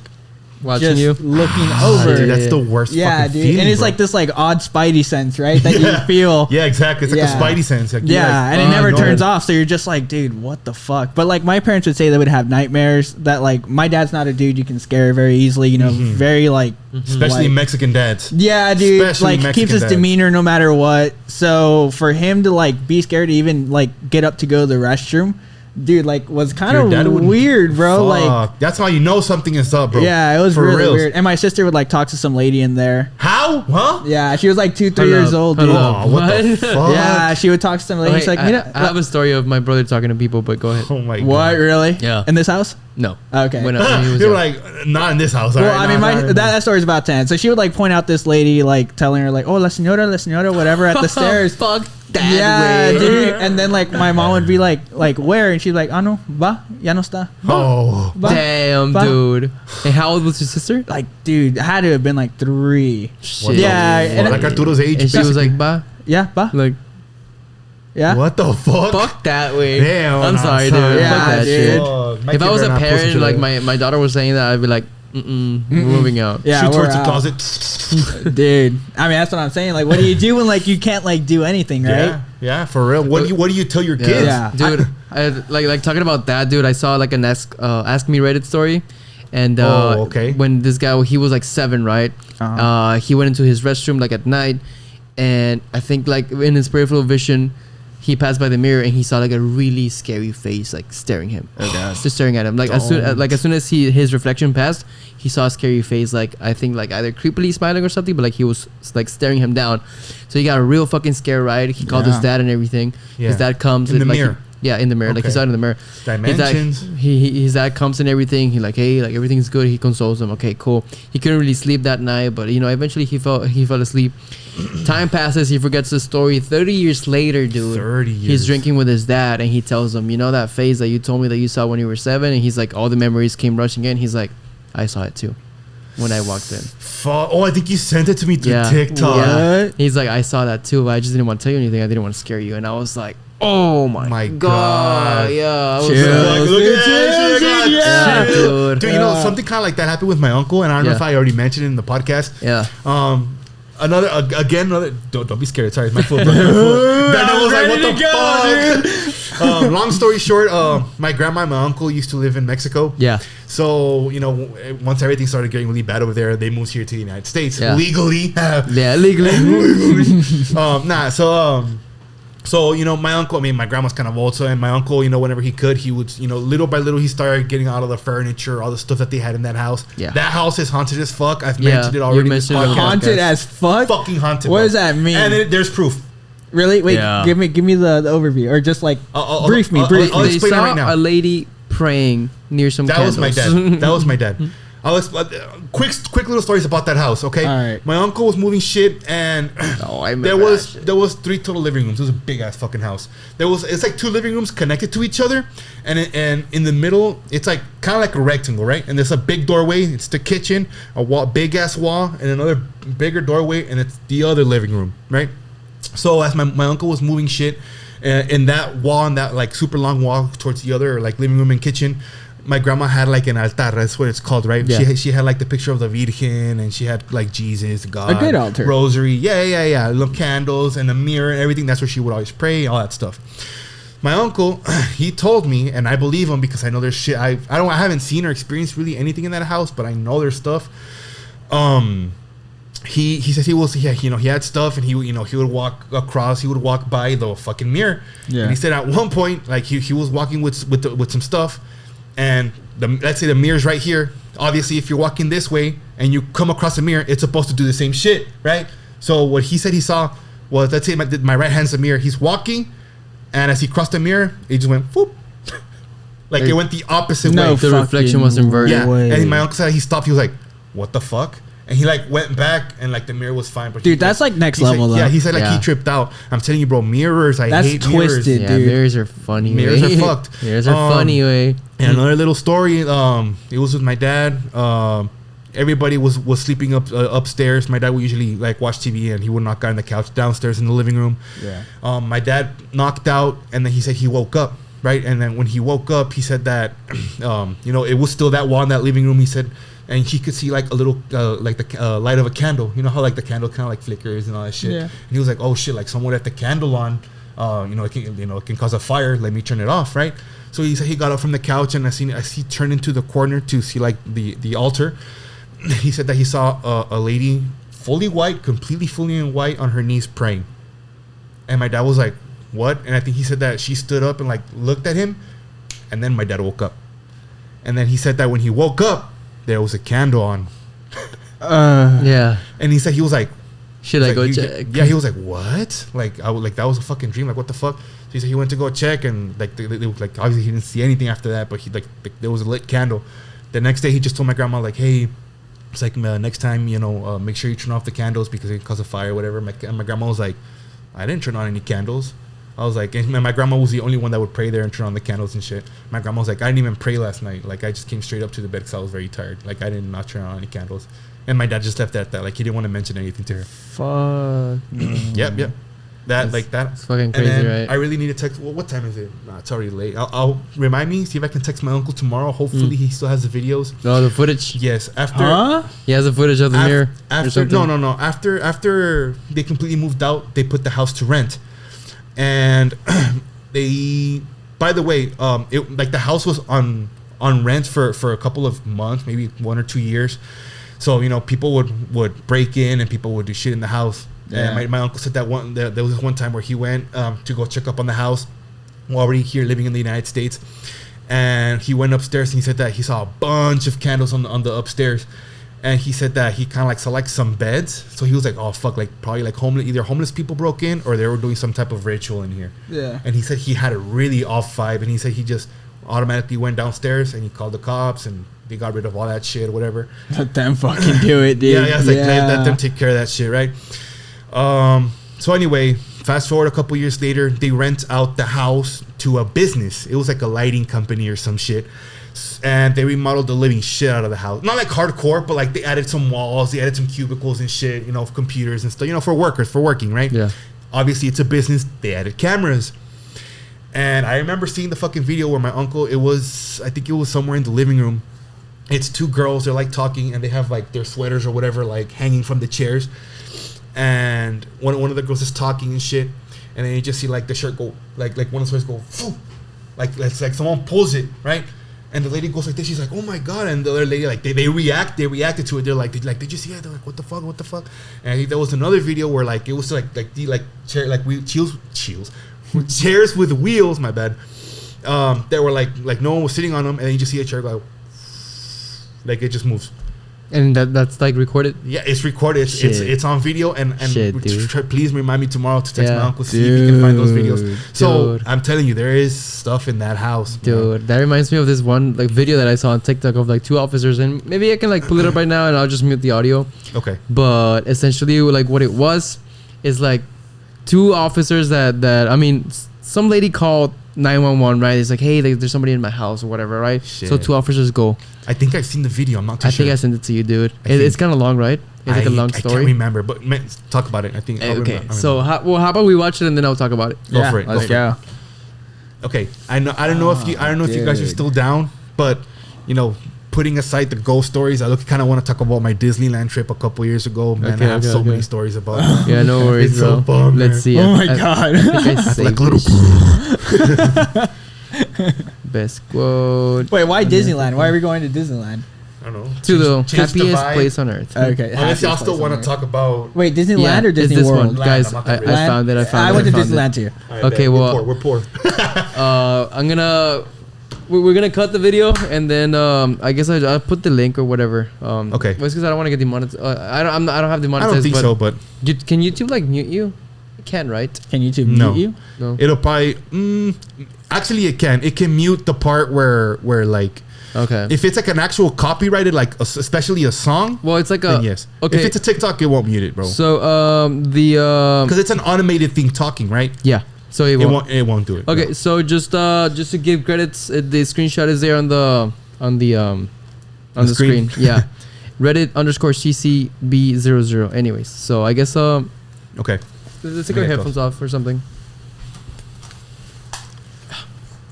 Watching just you. looking Ah, over. dude, that's the worst. Yeah, fucking dude, feeling, and it's bro. like this like odd spidey sense, right? That you feel. Yeah, exactly. It's like Yeah. a spidey sense. Like, you're Yeah, like, and it "Oh, never no." turns off, so you're just like, dude, what the fuck? But like my parents would say they would have nightmares that like my dad's not a dude you can scare very easily, very like Especially like- Mexican dads. yeah, dude, Especially like Mexican keeps his dads. demeanor no matter what. So for him to like be scared to even like get up to go to the restroom, dude, like was kind Your dad of wouldn't- weird, bro. Like Fuck. That's how you know something is up, bro. yeah, it was For really reals. weird. And my sister would like talk to some lady in there. How? Huh? Yeah, she was like 2-3 Hold years up, old, hold dude. up. Oh, what the What? fuck? Yeah, she would talk to some lady. She's Okay, like, "Mira, I have a story of my brother talking to people, but go ahead. Oh my god. what really? Yeah. In this house? No. Okay. When he was You're young. like, not in this house. Well, alright? I mean, Nah, nah, nah. that story's about 10. So she would like point out this lady, like telling her like, "Oh, la señora, whatever," at the stairs. Fuck that Yeah, way. dude. And then like my mom would be like, where? And she's like, "Ah, no, va, ya no está." Oh. Va. Damn, Va. dude. Hey, how old was your sister? Like, dude, I had to have been like 3. Shit. Yeah, Well, and like Arturo's age. And she was basically. like, "Bah." Yeah, va, Like, yeah. What the fuck? fuck that way. Damn, I'm nah, sorry, sorry. dude. Yeah, Fuck that dude. shit. Fuck. My If I kids was are a not supposed parent, to like do that. my daughter was saying that, I'd be like, we're moving out. Yeah, Shoot we're towards the out. closet. Dude. I mean, that's what I'm saying. Like, what do you do when like you can't like do anything, right? Yeah, for real. What do you tell your kids? Yeah. Dude, like talking about that, dude. I saw like an ask me Reddit story, and okay. when this guy he was like 7, right? Uh-huh. He went into his restroom like at night, and I think like in his peripheral vision, he passed by the mirror and he saw like a really scary face like staring him. Oh god, just staring at him. Like as soon as his reflection passed, he saw a scary face. Like I think like either creepily smiling or something, but like he was like staring him down. So he got a real fucking scare, right? He called his Yeah. dad and everything. Yeah. His dad comes In the like, mirror. in the mirror. Like he Okay. saw it in the mirror. Dimensions. His dad comes and everything. He like, hey, like everything's good. He consoles him. Okay, cool. He couldn't really sleep that night, but eventually he fell asleep. Time passes. He forgets the story. 30 years later, dude. 30 years. He's drinking with his dad, and he tells him, that phase that you told me that you saw when you were 7, and he's like, all the memories came rushing in. He's like, I saw it too. when I walked in. Oh, I think you sent it to me through TikTok. Yeah. He's like, I saw that too, but I just didn't want to tell you anything. I didn't want to scare you. And I was like, oh my God. Yeah. I was like, look at that. Yeah, dude. Dude, you know, something kind of like that happened with my uncle, and I don't know if I already mentioned it in the podcast. Yeah. Another. Don't be scared. Sorry, it's my foot. Brandon was like, "What the fuck?" Long story short, my grandma and my uncle used to live in Mexico. Yeah. So once everything started getting really bad over there, they moved here to the United States legally. Yeah, legally. So, my uncle, my grandma's kind of old, so, and my uncle, whenever he could, he would, little by little, he started getting out of the furniture, all the stuff that they had in that house. Yeah. That house is haunted as fuck. I've mentioned it already. Haunted as fuck? Fucking haunted. What does that mean? And there's proof. Really? Wait, give me the overview, or just like brief me. I'll explain it right now. A lady praying near some candles. That was my dad. I'll quick little stories about that house, okay? All right. My uncle was moving shit, and there was 3 total living rooms. It was a big ass fucking house. It's like 2 living rooms connected to each other, and in the middle, it's like kind of like a rectangle, right? And there's a big doorway. It's the kitchen, a big ass wall, and another bigger doorway, and it's the other living room, right? So as my uncle was moving shit in that wall, and that like super long wall towards the other like living room and kitchen, my grandma had like an altar. That's what it's called, right? Yeah. She had like the picture of the Virgin, and she had like Jesus, God, a good altar, rosary, little candles and a mirror and everything. That's where she would always pray, all that stuff. My uncle, he told me, and I believe him because I know there's shit. I haven't seen or experienced really anything in that house, but I know there's stuff. He says he had stuff, and he would walk across, he would walk by the fucking mirror. Yeah. And he said at one point, like he was walking with some stuff. And let's say the mirror's right here. Obviously, if you're walking this way and you come across a mirror, it's supposed to do the same shit, right? So what he said he saw was, let's say my right hand's the mirror. He's walking, and as he crossed the mirror, it just went whoop. Like it went the opposite way. The reflection was inverted. Yeah. And my uncle said he stopped. He was like, "What the fuck?" And he like went back, and like the mirror was fine. But dude, that's like next level though. Yeah, he said he tripped out. I'm telling you, bro, mirrors. That's hate mirrors. Twisted, dude. Mirrors are funny. Mirrors are fucked. Mirrors are funny, way. And another little story. It was with my dad. Everybody was sleeping upstairs. My dad would usually like watch TV, and he would knock out on the couch downstairs in the living room. Yeah. My dad knocked out, and then he said he woke up. Right, and then when he woke up, he said that it was still that wall in that living room. He said. And he could see like a little, like the light of a candle. You know how like the candle kind of like flickers and all that shit. Yeah. And he was like, "Oh shit! Like someone left the candle on. It can cause a fire. Let me turn it off, right?" So he said he got up from the couch, and I see turned into the corner to see like the altar. He said that he saw a lady completely fully in white, on her knees praying. And my dad was like, "What?" And I think he said that she stood up and like looked at him, and then my dad woke up. And then he said that when he woke up, there was a candle on. Yeah. And he said he was like, should I go check? Yeah, he was like, what? Like that was a fucking dream. Like, what the fuck? So he said he went to go check, and like they like obviously he didn't see anything after that, but he like there was a lit candle. The next day he just told my grandma like, hey, it's like next time make sure you turn off the candles because it can cause a fire or whatever. And my grandma was like, I didn't turn on any candles. I was like, and my grandma was the only one that would pray there and turn on the candles and shit. My grandma was like, I didn't even pray last night. Like, I just came straight up to the bed because I was very tired. Like, I did not turn on any candles. And my dad just left it at that. Like, he didn't want to mention anything to her. Fuck. Yep. That's fucking crazy, right? I really need to text. Well, what time is it? Nah, it's already late. I'll remind me, see if I can text my uncle tomorrow. Hopefully he still has the videos. No, the footage. Yes. After he has the footage of the mirror. No. After they completely moved out, they put the house to rent. And they, by the way, the house was on rent for a couple of months, maybe 1 or 2 years. So people would break in and people would do shit in the house. Yeah. And my uncle said that there was one time where he went to go check up on the house, already here living in the United States, and he went upstairs and he said that he saw a bunch of candles on the upstairs. And he said that he kind of like saw like some beds. So he was like, oh, fuck, like probably like either homeless people broke in or they were doing some type of ritual in here. Yeah. And he said he had a really off vibe. And he said he just automatically went downstairs and he called the cops and they got rid of all that shit or whatever. Let them fucking do it, dude. Yeah, it's like let them take care of that shit, right? So anyway, fast forward a couple years later, they rent out the house to a business. It was like a lighting company or some shit. And they remodeled the living shit out of the house. Not like hardcore, but like they added some walls, they added some cubicles and shit, you know, computers and stuff, you know, for workers, for working, right? Yeah. Obviously, it's a business. They added cameras. And I remember seeing the fucking video where my uncle, I think it was somewhere in the living room. It's two girls, they're like talking, and they have like their sweaters or whatever, like hanging from the chairs. And one of the girls is talking and shit. And then you just see like the shirt go, like one of the sweaters go, phew, like it's like someone pulls it, right? And the lady goes like this. She's like, "Oh my god!" And the other lady, like, they reacted to it. They're like, "Did you see it?" They're like, "What the fuck? What the fuck?" And I think there was another video where like it was like chair like chairs with wheels. My bad. That were like no one was sitting on them, and then you just see a chair go, like it just moves. And that's like recorded. Yeah, it's recorded. It's on video. And Shit, please remind me tomorrow to text my uncle, see dude, if he can find those videos. So dude. I'm telling you, there is stuff in that house, dude. Man. That reminds me of this one like video that I saw on TikTok of like two officers, and maybe I can like pull it up right now, and I'll just mute the audio. Okay. But essentially, like what it was is like two officers that I mean, some lady called 911, right? It's like, hey, there's somebody in my house or whatever, right? Shit. So two officers go. I think I've seen the video. I'm not too sure. I think I sent it to you, dude. It's kind of long, right? It's like a long story. I can't remember, but talk about it. I think. Okay. So how about we watch it and then I'll talk about it. Go for it. Let's go. Okay. I don't know if you guys are still down, but you know, putting aside the ghost stories, I kind of want to talk about my Disneyland trip a couple years ago. Man, I have so many stories about it. Yeah, no worries, it's bro. So fun, Let's see. Oh my god. I think I saved like Best quote. Wait, why Disneyland? Why are we going to Disneyland? I don't know. To the happiest place on earth. Okay. Unless y'all still want to talk about. Wait, Disneyland or Disney World? Guys, I found it. I went to Disneyland too. Right, okay, well, we're poor. We're gonna cut the video and then I guess I'll put the link or whatever. Okay. Well, it's because I don't want to get demonetized. I don't have demonetized. I don't think so, but can YouTube like mute you? It can, right? Can YouTube mute you? No. It'll probably. Actually, it can. It can mute the part where like. Okay. If it's like an actual copyrighted, like especially a song. Well, it's like then yes. Okay. If it's a TikTok, it won't mute it, bro. So because it's an automated thing talking, right? Yeah. So it won't do it. Okay. No. So just to give credits, the screenshot is there on the screen. Yeah. Reddit_CCB00. Anyways, so I guess okay. Let's take our headphones off or something.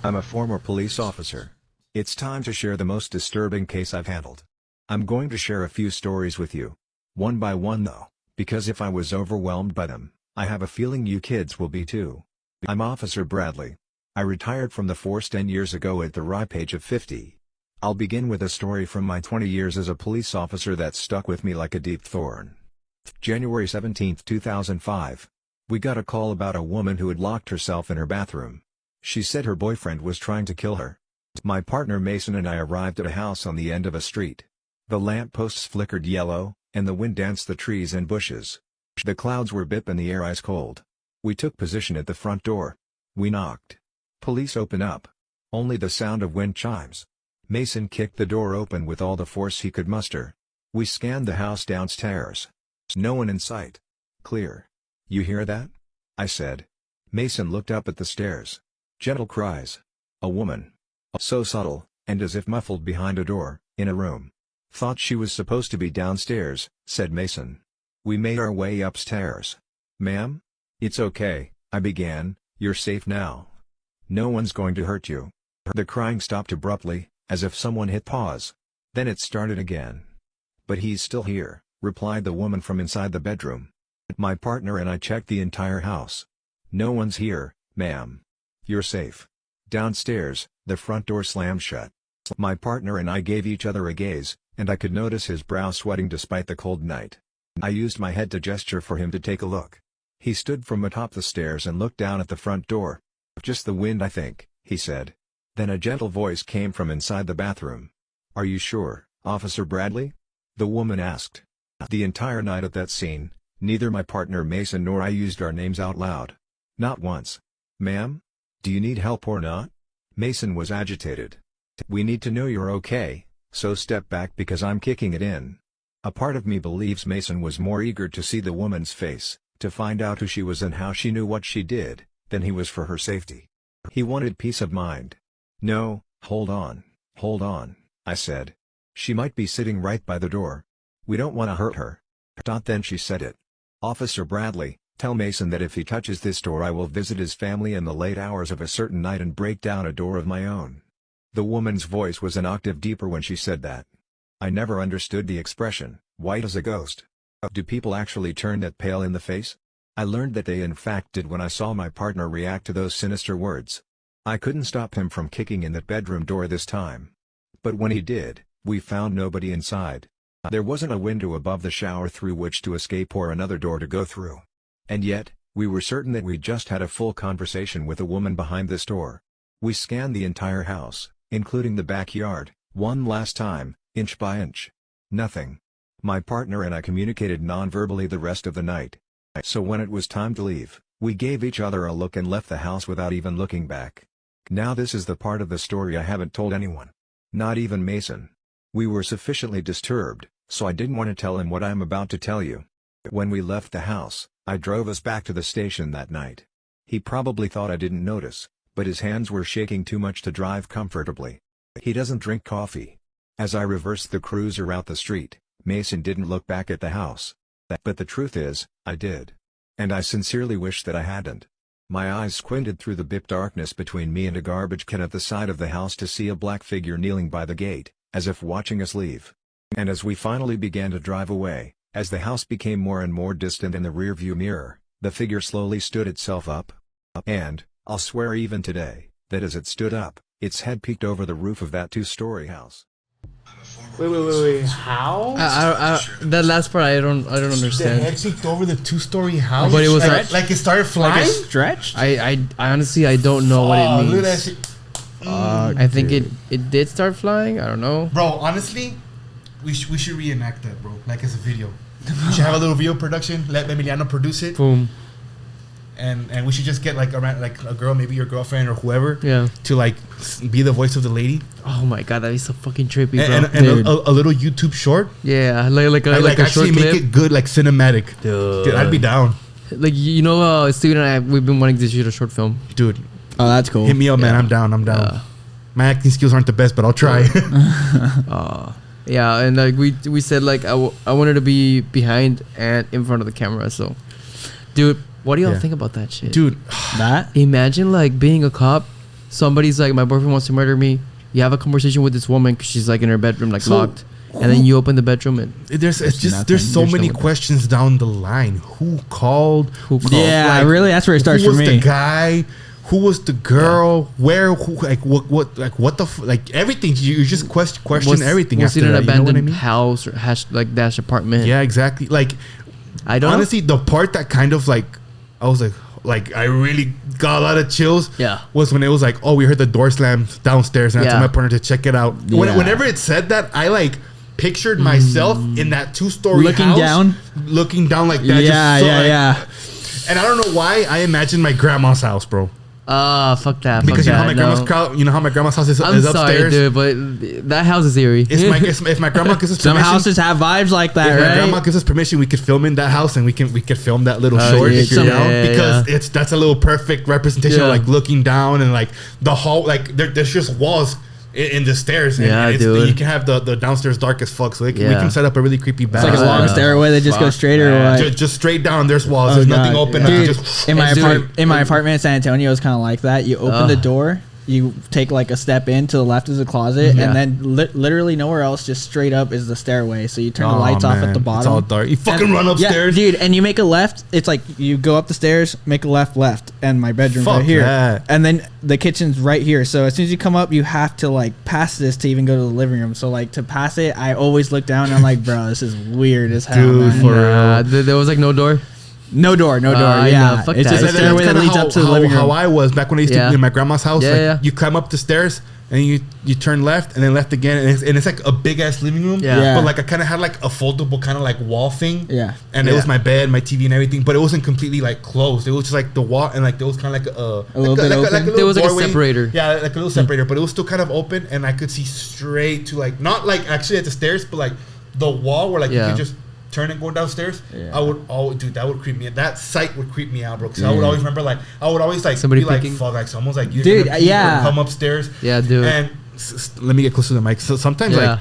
I'm a former police officer. It's time to share the most disturbing case I've handled. I'm going to share a few stories with you. One by one though, because if I was overwhelmed by them, I have a feeling you kids will be too. I'm Officer Bradley. I retired from the force 10 years ago at the ripe age of 50. I'll begin with a story from my 20 years as a police officer that stuck with me like a deep thorn. January 17, 2005. We got a call about a woman who had locked herself in her bathroom. She said her boyfriend was trying to kill her. My partner Mason and I arrived at a house on the end of a street. The lampposts flickered yellow, and the wind danced the trees and bushes. The clouds were bip and the air ice cold. We took position at the front door. We knocked. Police open up. Only the sound of wind chimes. Mason kicked the door open with all the force he could muster. We scanned the house downstairs. No one in sight. Clear. You hear that? I said. Mason looked up at the stairs. Gentle cries. A woman. So subtle, and as if muffled behind a door, in a room. Thought she was supposed to be downstairs, said Mason. We made our way upstairs. Ma'am? It's okay, I began, you're safe now. No one's going to hurt you. The crying stopped abruptly, as if someone hit pause. Then it started again. But he's still here, replied the woman from inside the bedroom. My partner and I checked the entire house. No one's here, ma'am. You're safe. Downstairs, the front door slammed shut. My partner and I gave each other a gaze, and I could notice his brow sweating despite the cold night. I used my head to gesture for him to take a look. He stood from atop the stairs and looked down at the front door. Just the wind, I think, he said. Then a gentle voice came from inside the bathroom. Are you sure, Officer Bradley? The woman asked. The entire night at that scene, neither my partner Mason nor I used our names out loud. Not once. Ma'am? Do you need help or not? Mason was agitated. We need to know you're okay, so step back because I'm kicking it in. A part of me believes Mason was more eager to see the woman's face, to find out who she was and how she knew what she did, than he was for her safety. He wanted peace of mind. No, hold on. Hold on, I said. She might be sitting right by the door. We don't want to hurt her. Then she said it. Officer Bradley, tell Mason that if he touches this door I will visit his family in the late hours of a certain night and break down a door of my own. The woman's voice was an octave deeper when she said that. I never understood the expression, white as a ghost. Do people actually turn that pale in the face? I learned that they in fact did when I saw my partner react to those sinister words. I couldn't stop him from kicking in that bedroom door this time. But when he did, we found nobody inside. There wasn't a window above the shower through which to escape or another door to go through. And yet, we were certain that we just had a full conversation with a woman behind this door. We scanned the entire house, including the backyard, one last time, inch by inch. Nothing. My partner and I communicated non-verbally the rest of the night. So when it was time to leave, we gave each other a look and left the house without even looking back. Now this is the part of the story I haven't told anyone. Not even Mason. We were sufficiently disturbed, so I didn't want to tell him what I'm about to tell you. When we left the house, I drove us back to the station that night. He probably thought I didn't notice, but his hands were shaking too much to drive comfortably. He doesn't drink coffee. As I reversed the cruiser out the street, Mason didn't look back at the house. But the truth is, I did. And I sincerely wish that I hadn't. My eyes squinted through the bip darkness between me and a garbage can at the side of the house to see a black figure kneeling by the gate, as if watching us leave. And as we finally began to drive away, as the house became more and more distant in the rearview mirror, the figure slowly stood itself up. And, I'll swear even today, that as it stood up, its head peeked over the roof of that two-story house. Wait. How? That last part I don't The understand. head peeked over the two-story house. But it was like it started flying. Like a stretched? I honestly I don't know what it Look at that means. shit. I think it did start flying. I don't know. Bro, honestly, we should reenact that, bro. Like as a video. We should have a little video production. Let Emiliano produce it. Boom. And we should just get like a girl, maybe your girlfriend or whoever, Yeah. to like be the voice of the lady. Oh my god, that'd be so fucking trippy, bro. And a little YouTube short. Yeah, like a actually short make clip. it good, like cinematic. Dude, I'd be down. Like Steven and I, we've been wanting to shoot a short film. Dude, Oh, that's cool. hit me up, man. Yeah. I'm down. My acting skills aren't the best, but I'll try. Yeah, and like we said, like I wanted to be behind and in front of the camera. So, dude, what do y'all think about that shit? Dude, That? Imagine like being a cop. Somebody's like, my boyfriend wants to murder me. You have a conversation with this woman because she's like in her bedroom, like locked. And then you open the bedroom and there's nothing. so There's many no- questions down the line. Who called? Yeah, Like, really, that's where it starts who for was me. the guy? Who was the girl? Where? Who? Like what the like everything? You just question everything. Was after it an that, you know what I abandoned mean? house or dash apartment? Yeah, exactly. Like I don't honestly, the part that kind of like I was like I really got a lot of chills. Yeah. Was when it was like, oh, we heard the door slam downstairs, and I told Yeah. my partner to check it out. Yeah. Whenever it said that, I like pictured myself in that two-story Looking house, down? looking down like that. Yeah, yeah. And I don't know why I imagined my grandma's house, bro. Fuck that. Because fuck you know how my grandma's house is I'm sorry, upstairs. dude, but that house is eerie. If my grandma gives us Some permission, houses have vibes like that, if my right? grandma gives us permission, we could film in that house and we could film that little short yeah, if you're yeah, down, yeah, because that's a little perfect representation of Yeah. like looking down and like the hall, like there's just walls in the stairs. And, Yeah, and dude. you can have the downstairs dark as fuck, so we Yeah. can set up a really creepy bath. It's like a long stairway that just goes straight or what? Just straight down. There's walls. Oh, There's God. nothing open. Dude, Nothing just in my Dude. apartment in San Antonio, it's kind of like that. You open the door, you take like a step in, to the left is a closet, Yeah. and then literally nowhere else, just straight up is the stairway. So you turn the lights off at the bottom. It's all dark. You fucking And- run upstairs. Yeah, dude, and you make a left. It's like you go up the stairs, make a left, and my bedroom's Fuck right here. that. And then the kitchen's right here. So as soon as you come up, you have to like pass this to even go to the living room. So like to pass it, I always look down and I'm like, bro, this is weird as hell, Dude, man. for real. There was like no door. No door. I Yeah, know, fuck it's that. just a That's stairway that kinda leads up to the living room. How I was back when I used to Yeah. be in my grandma's house. Yeah, like, yeah. you climb up the stairs and you turn left and then left again, and it's like a big ass living room. Yeah. Yeah. But like I kind of had like a foldable kind of like wall thing. Yeah. And it Yeah. was my bed, my TV, and everything, but it wasn't completely like closed. It was just like the wall, and like there was kind of like a little bit open? There was like a doorway. separator. Yeah, like a little separator, but it was still kind of open, and I could see straight to like not like actually at the stairs, but like the wall where like you Yeah. could just turn and go downstairs. Yeah. I would dude, that would creep me out. That sight would creep me out, bro. Because I would always remember like I would always like Somebody be like peeking? fuck, like someone's like you're Dude, gonna peek or yeah. come upstairs. Yeah, dude. And let me get closer to the mic. So sometimes like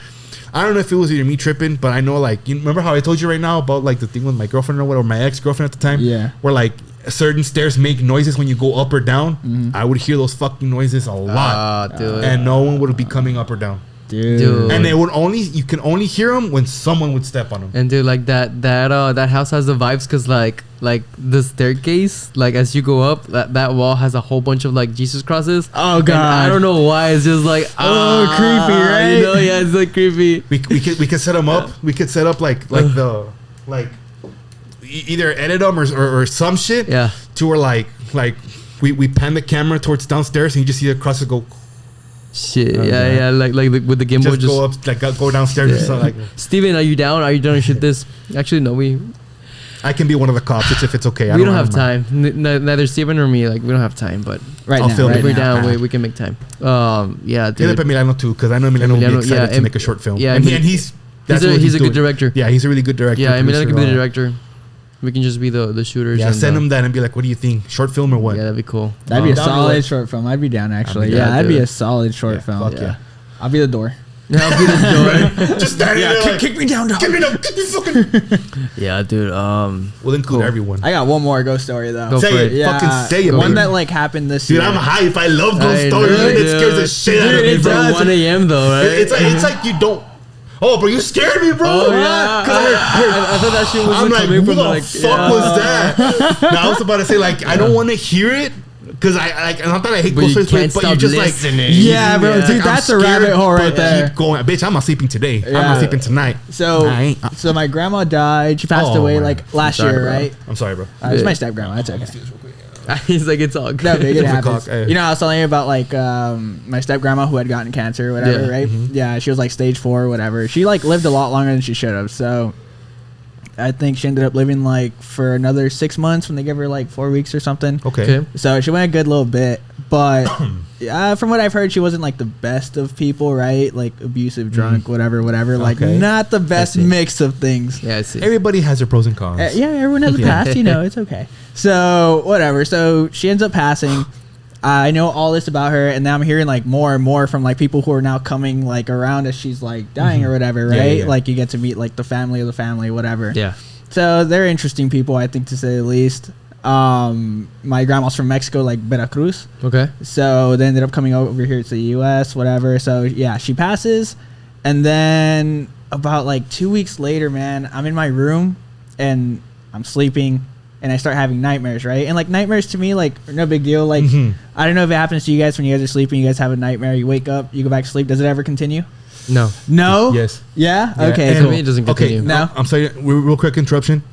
I don't know if it was either me tripping, but I know like you remember how I told you right now about like the thing with my girlfriend or whatever, my ex-girlfriend at the time. Yeah. Where like certain stairs make noises when you go up or down. I would hear those fucking noises a lot, dude. and no one would be coming up or down. Dude. And you can only hear them when someone would step on them. And dude, like that house has the vibes because like the staircase, like as you go up, that wall has a whole bunch of like Jesus crosses. Oh god, and I don't know why. It's just like creepy, right? You know, yeah, it's like creepy. We could set them up. We could set up like either edit them or some shit. Yeah. To where like we pan the camera towards downstairs and you just see the crosses go. Shit, yeah, like with the gimbal, just go up, like go downstairs or something. Like, Steven, are you down? Are you down to shoot this? Actually, no, I can be one of the cops if it's okay. We don't have time. Neither Steven or me. Like we don't have time. But if we're down, we can make time. Yeah, dude. Hit up Emiliano too, because I know Emiliano will be excited to make a short film. Yeah, and he's a good director. Yeah, he's a really good director. Yeah, Emiliano can be the director. We can just be the shooters. Yeah, send him that and be like, what do you think? Short film or what? Yeah, that'd be cool. That'd be a solid short film. I'd be down actually. Yeah, that'd be a solid short film. Fuck yeah. I'll be the door. Yeah, I'll be the door. Just standing there like, kick me down, dog. Kick me down. Kick me fucking. Yeah, dude. We'll include everyone. I got one more ghost story though. Go say for it. Yeah, Fucking say it. One dude. that like happened this Dude, year. I'm hype. I love ghost I stories. know, It scares the shit out of me, It's bro. like 1 a.m. though, right? It's like you don't. Oh, bro, you scared me, bro. Oh yeah. I thought that shit was I'm like, coming who from the like. fuck was that? Now, I was about to say like I don't want to hear it. Because not that I hate ghost stories, but you're just listening. like, yeah, bro, dude, that's a rabbit hole right there. Keep going, bitch. I'm not sleeping today. I'm not sleeping tonight. So my grandma died. She passed away like last year, bro. right? I'm sorry, bro. It's my step grandma. That's okay. He's like, it's all good. No, big, it happens. Hey. You know, I was telling you about like my step grandma who had gotten cancer or whatever, right? Yeah, she was like stage 4 or whatever. She like lived a lot longer than she should have. So I think she ended up living like for another 6 months when they gave her like 4 weeks or something. Okay. So she went a good little bit, but from what I've heard, she wasn't like the best of people, right? Like abusive, drunk, whatever. Like not the best mix of things. Yeah, I see. Everybody has their pros and cons. Yeah, everyone has a past, you know, it's okay. So whatever. So she ends up passing. I know all this about her, and now I'm hearing like more and more from like people who are now coming like around as she's like dying or whatever, right? Like you get to meet like the family of the family, whatever. Yeah. So they're interesting people, I think, to say the least. My grandma's from Mexico, like Veracruz. Okay. So they ended up coming over here to the U.S., whatever. So yeah, she passes, and then about like 2 weeks later, man, I'm in my room and I'm sleeping. And I start having nightmares, right? And like nightmares to me, like no big deal. Like I don't know if it happens to you guys when you guys are sleeping. You guys have a nightmare. You wake up, you go back to sleep. Does it ever continue? No. No. Yes. Yeah. Yeah. Okay. And For me, it doesn't continue. Okay. No. I'm sorry. Real quick interruption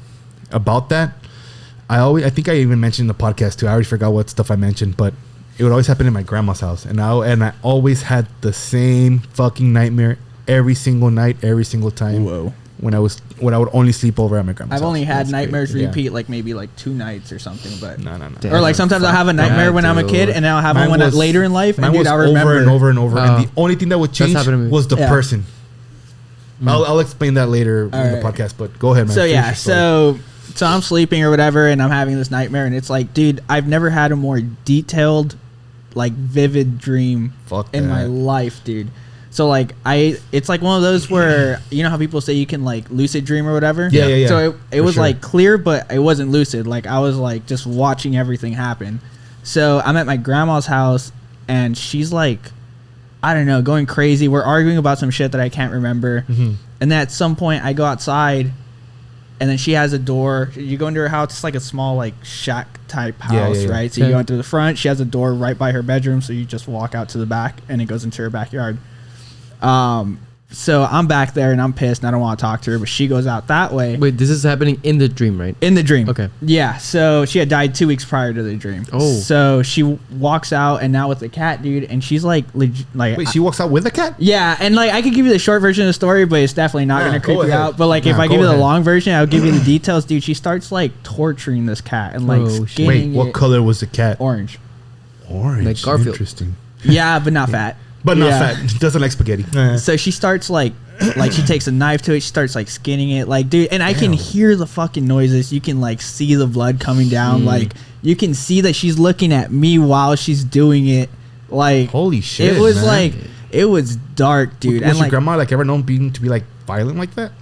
about that. I think I even mentioned in the podcast too. I already forgot what stuff I mentioned, but it would always happen in my grandma's house, and I always had the same fucking nightmare every single night, every single time. Whoa. When I would only sleep over at my grandma's I've house. only had That's nightmares crazy. repeat like maybe like 2 nights or something, but No. or like sometimes I'll have a nightmare when I'm a kid, and then I'll have one later in life, and Mine dude, was I remember over and over and over. And the only thing that would change happened to me. was the person. I'll explain that later in the podcast, but go ahead, man. So Finish yeah, your story. so I'm sleeping or whatever, and I'm having this nightmare, and it's like, dude, I've never had a more detailed, like vivid dream in my life, dude. So like it's like one of those where you know how people say you can like lucid dream or whatever. Yeah. So it was like clear, but it wasn't lucid. Like I was like just watching everything happen. So I'm at my grandma's house, and she's like, I don't know, going crazy. We're arguing about some shit that I can't remember. And then at some point I go outside, and then she has a door. You go into her house. It's like a small like shack type house, right? So you go into the front. She has a door right by her bedroom. So you just walk out to the back, and it goes into her backyard. So I'm back there and I'm pissed and I don't want to talk to her, but she goes out that way. Wait, this is happening in the dream, right? In the dream. Okay. Yeah. So she had died 2 weeks prior to the dream. Oh. So she walks out and now with the cat, dude, and she's like, wait, she walks out with a cat? Yeah, and like I could give you the short version of the story, but it's definitely not gonna creep you out. But like if I give you the ahead. long version, I'll give you the details, dude. She starts like torturing this cat and like skinning Wait, what it color was the cat? orange. Orange. Like Garfield. Interesting. Yeah, but not fat. But not Yeah. fat. Doesn't like spaghetti. So she starts like she takes a knife to it. She starts like skinning it, like dude. And I can hear the fucking noises. You can like see the blood coming down. Like you can see that she's looking at me while she's doing it. Like Holy shit! it was man. like It was dark, dude. Was And your like grandma like ever known being to be like violent like that?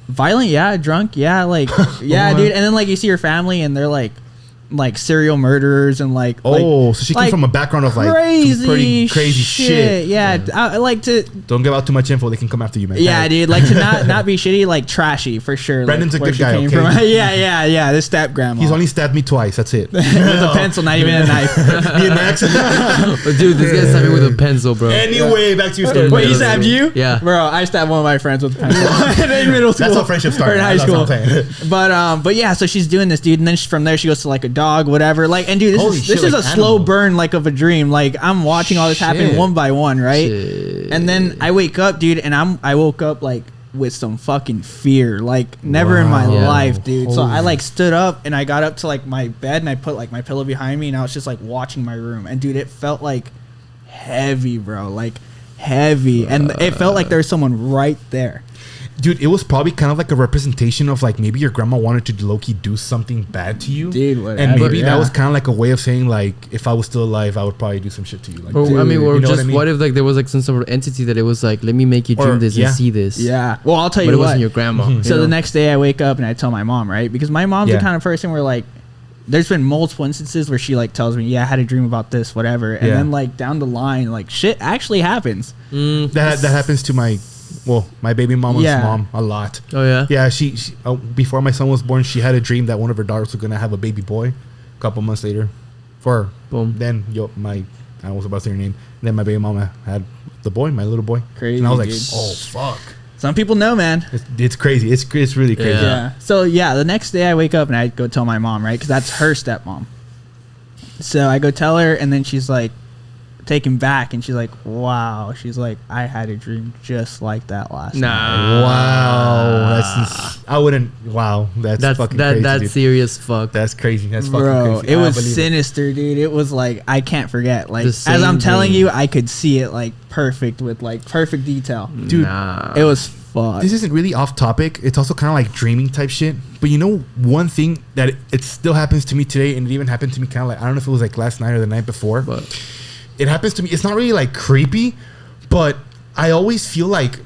violent, yeah, drunk, yeah, like yeah, dude. And then like you see your family and they're like serial murderers and like so she came from a background of like crazy, pretty crazy shit. Yeah, I like to. Don't give out too much info; they can come after you, man. Yeah, dude, like to not be shitty, like trashy for sure. Brandon's like, a good guy. Okay? Yeah. This step grandma. He's only stabbed me twice. That's it. with a pencil, not even a knife. Me and Max. Dude, this guy stabbed me with a pencil, bro. Anyway, back to your story. Wait, he stabbed you? Yeah, bro. I stabbed one of my friends with a pencil in middle school. That's how friendship started. Or in high That's school. what I'm saying. But yeah, so she's doing this, dude, and then from there she goes to like a dog, whatever. Like, and dude, Holy this shit, is like a slow animal. burn, like of a dream. Like I'm watching all this happen Shit. one by one, right? Shit. And then I wake up, dude, and I woke up like with some fucking fear, like never in my Wow. life, dude. So I Holy. like stood up and I got up to like my bed and I put like my pillow behind me and I was just like watching my room. And dude, it felt like heavy, bro, like heavy, and it felt like there was someone right there. Dude, it was probably kind of like a representation of like maybe your grandma wanted to low-key do something bad to you. Dude, whatever, and maybe yeah. that was kind of like a way of saying like, if I was still alive, I would probably do some shit to you. Like, Or, I mean, or you know just what I mean? what if like there was like some sort of entity that it was like, let me make you dream Or- this yeah. and see this. Yeah. Well, I'll tell But you it what. wasn't your grandma. you So know? the next day I wake up and I tell my mom, right? Because my mom's Yeah. the kind of person where like there's been multiple instances where she like tells me, yeah, I had a dream about this, whatever. And Yeah. then like down the line, like shit actually happens. that happens to my baby mama's Yeah. mom a lot. Oh yeah. Yeah, she before my son was born, she had a dream that one of her daughters was gonna have a baby boy. A couple months later, Boom. then I was about to say her name. Then my baby mama had the boy, my little boy. Crazy, and I was like, dude. oh fuck, Some people know, man. it's crazy. It's really crazy. Yeah. Yeah. So yeah, the next day I wake up and I go tell my mom, right? Because that's her stepmom. So I go tell her, and then she's like taken back, and she's like, "Wow." She's like, "I had a dream just like that last night." Nah. Wow, I wouldn't. Wow, that's fucking crazy. That's Dude. serious. Fuck. That's crazy. That's fucking Bro, crazy. it I was believe sinister, dude. It was like I can't forget. Like The as I'm same telling dream. you, I could see it like perfect with like perfect detail. Dude, Nah. It was fuck. This isn't really off topic. It's also kind of like dreaming type shit. But you know, one thing that it still happens to me today, and it even happened to me kind of like, I don't know if it was like last night or the night before. But It happens to me. It's not really like creepy, but I always feel like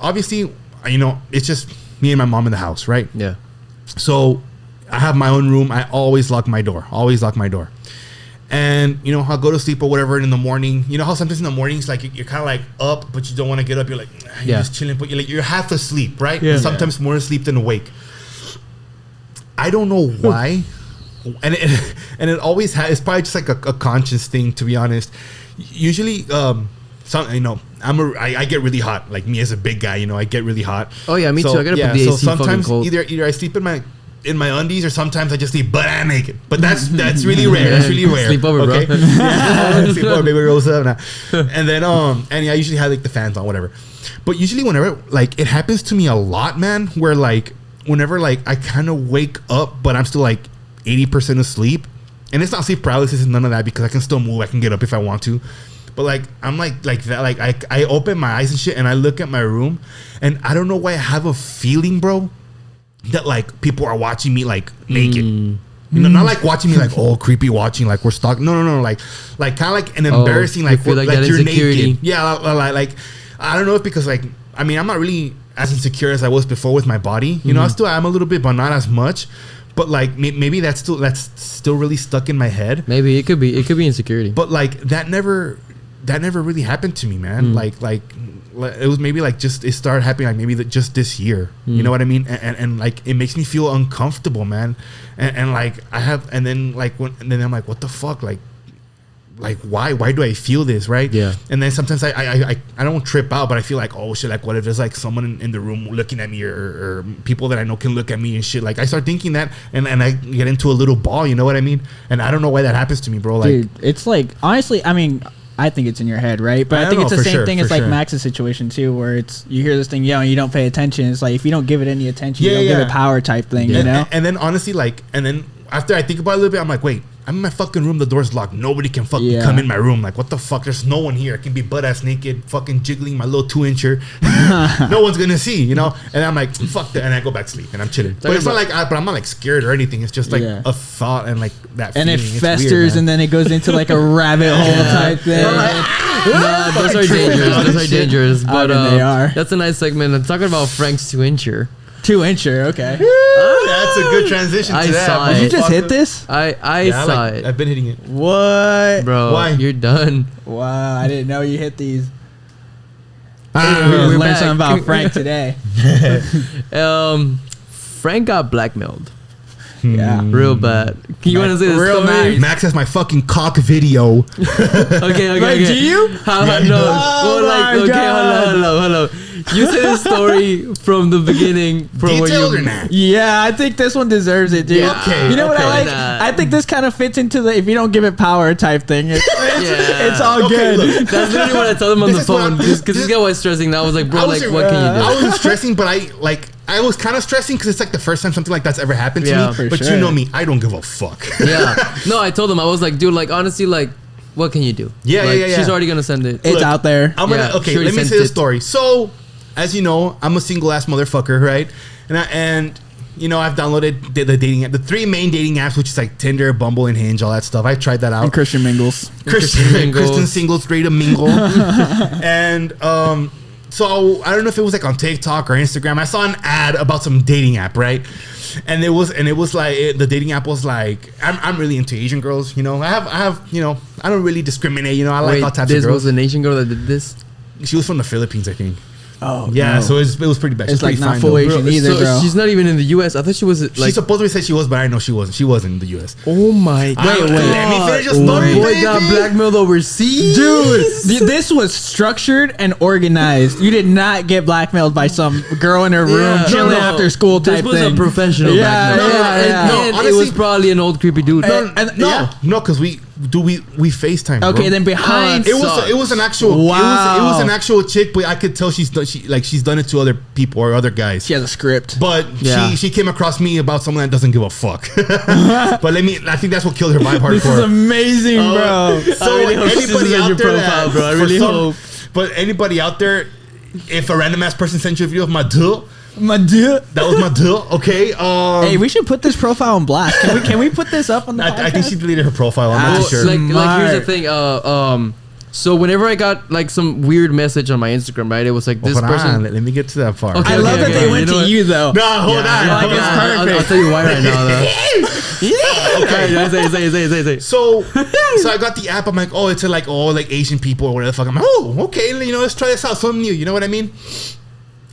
obviously, you know, it's just me and my mom in the house, right? yeah. So I have my own room. I always lock my door. And, you know, I'll go to sleep or whatever in the morning. You know how sometimes in the mornings, like, you're kind of like up, but you don't want to get up. You're like, you're Yeah. just chilling, but you're half asleep, right? Yeah. Sometimes more asleep than awake. I don't know why. And it always has, it's probably just like a conscious thing, to be honest. Usually, you know, I get really hot. Like me as a big guy, you know, I get really hot. Oh, yeah, me too. I gotta put the so AC fucking sometimes cold. either I sleep in my undies, or sometimes I just sleep butt naked. But that's really rare. That's really rare. Sleep over, bro. Yeah, sleep over, baby rolls up now. And then and I usually have like the fans on, whatever. But usually whenever like it happens to me a lot, man, where like whenever like I kind of wake up, but I'm still like 80% asleep, and it's not sleep paralysis and none of that, because I can still move. I can get up if I want to. But like I'm like that. Like I open my eyes and shit, and I look at my room, and I don't know why I have a feeling, bro, that like people are watching me like naked. You know, not like watching me like, oh, creepy watching, like we're stalking. No. Like kind of like an embarrassing, you like, feel like like that you're insecurity. naked. Yeah, like I don't know if because like, I mean, I'm not really as insecure as I was before with my body. You know, I still am a little bit, but not as much. But like maybe that's still really stuck in my head. Maybe it could be insecurity. But like that never really happened to me, man. Like it was maybe like just it started happening like maybe just this year. You know what I mean? And like it makes me feel uncomfortable, man. And like and then I'm like, what the fuck, like why do I feel this, right? Yeah. And then sometimes I don't trip out, but I feel like, oh shit, like what if there's like someone in the room looking at me, or people that I know can look at me and shit. Like I start thinking that, and I get into a little ball, you know what I mean? And I don't know why that happens to me, bro. Like, Dude, it's like honestly, I mean, I think it's in your head, right? But I think know, it's the for same sure, thing for as like sure. Max's situation too, where it's you hear this thing yelling, you don't pay attention. It's like if you don't give it any attention, you Yeah, don't give yeah. it power type thing, you and, know? and then honestly, like, and then after I think about it a little bit, I'm like, wait, I'm in my fucking room, the door's locked, nobody can fucking Yeah. come in my room. Like, what the fuck? There's no one here. I can be butt ass naked, fucking jiggling my little 2-incher. No one's gonna see, you know. And I'm like, fuck that, and I go back to sleep, and I'm chilling. But it's not like, but I'm not like scared or anything. It's just like Yeah. a thought and like that. And it feeling. It's festers, weird, man. and then it goes into like a rabbit hole type thing. Nah, those are dangerous. Those are dangerous. But they are. That's a nice segment. I'm talking about Frank's 2-incher. 2-incher, okay. That's a good transition I to that. saw Did it. you just hit this? I saw it. I've been hitting it. What? Bro, Why? you're done. Wow, I didn't know you hit these. We're We learned back. something about Frank today. Frank got blackmailed. Yeah. Real bad. You want to say the Real story? nice. Max has my fucking cock video. Okay. Wait, do you? How, no. Oh Well, like, my okay, God. hold on. You say the story from the beginning. From where Detailed you, or not? Yeah, I think this one deserves it, dude. Yeah. Okay, You know what I okay. like? Nah. I think this kind of fits into the if you don't give it power type thing. It's all Okay, good. look. That's literally what I told him on This the is what phone. I'm- Because this- this guy was stressing. And I was like, bro, I was- like, what can you do? I wasn't stressing, but I was kind of stressing because it's like the first time something like that's ever happened to Yeah, me. for But sure. you know me, I don't give a fuck. Yeah. No, I told him. I was like, dude, like, honestly, like, what can you do? Yeah, like, yeah. She's already going to send it. It's Look, out there. I'm gonna Yeah, okay. sure he Let me sent say the it. story. So, as you know, I'm a single ass motherfucker, right? And you know, I've downloaded the dating app, the 3 main dating apps, which is like Tinder, Bumble, and Hinge, all that stuff. I tried that out. And Christian Mingles. Christian Mingles. Kristen Singles, ready to mingle. And so I don't know if it was like on TikTok or Instagram. I saw an ad about some dating app, right? And it was like the dating app was like I'm really into Asian girls, you know. I have you know, I don't really discriminate, you know. I like all types of this girls. was an Asian girl that did this? She was from the Philippines, I think. Oh, Yeah, no. so it was pretty bad. It's She's like pretty not fine, full though. Asian either, So bro. she's not even in the U.S. I thought she was She like. supposedly said she was, but I know she wasn't. She wasn't in the U.S. Oh my God. Wait, let me finish your My story, boy got baby. blackmailed overseas. Dude, this was structured and organized. You did not get blackmailed by some girl in her room Yeah. chilling No, after school type This was thing. a professional Yeah, blackmail. yeah, yeah. No, And it honestly- was probably an old creepy dude. No, because we FaceTime. Okay, bro. then behind. It was an actual Wow. it was an actual chick, but I could tell she's done it to other people or other guys. She has a script. But Yeah. she came across me about someone that doesn't give a fuck. But I think that's what killed her vibe hardcore. This is amazing, bro. So I really hope this anybody is in out your there profile, that- bro. I for really hope. But anybody out there, if a random ass person sent you a video of my dude, My dude. that was my dude. Okay. Hey, we should put this profile on blast. Can we put this up on the podcast? I think she deleted her profile. I'm not Well, too sure. like here's the Smart. thing. So whenever I got like some weird message on my Instagram, right? It was like this Hold on, person. let me get to that part. Okay, I love that they okay. went You know to what? you though. No, hold on. Yeah, hold it's on. perfect. I'll tell you why right now, though. Okay, say. So I got the app. I'm like, oh, it's like Asian people or whatever the fuck. I'm like, oh, okay, you know, let's try this out, something new. You know what I mean?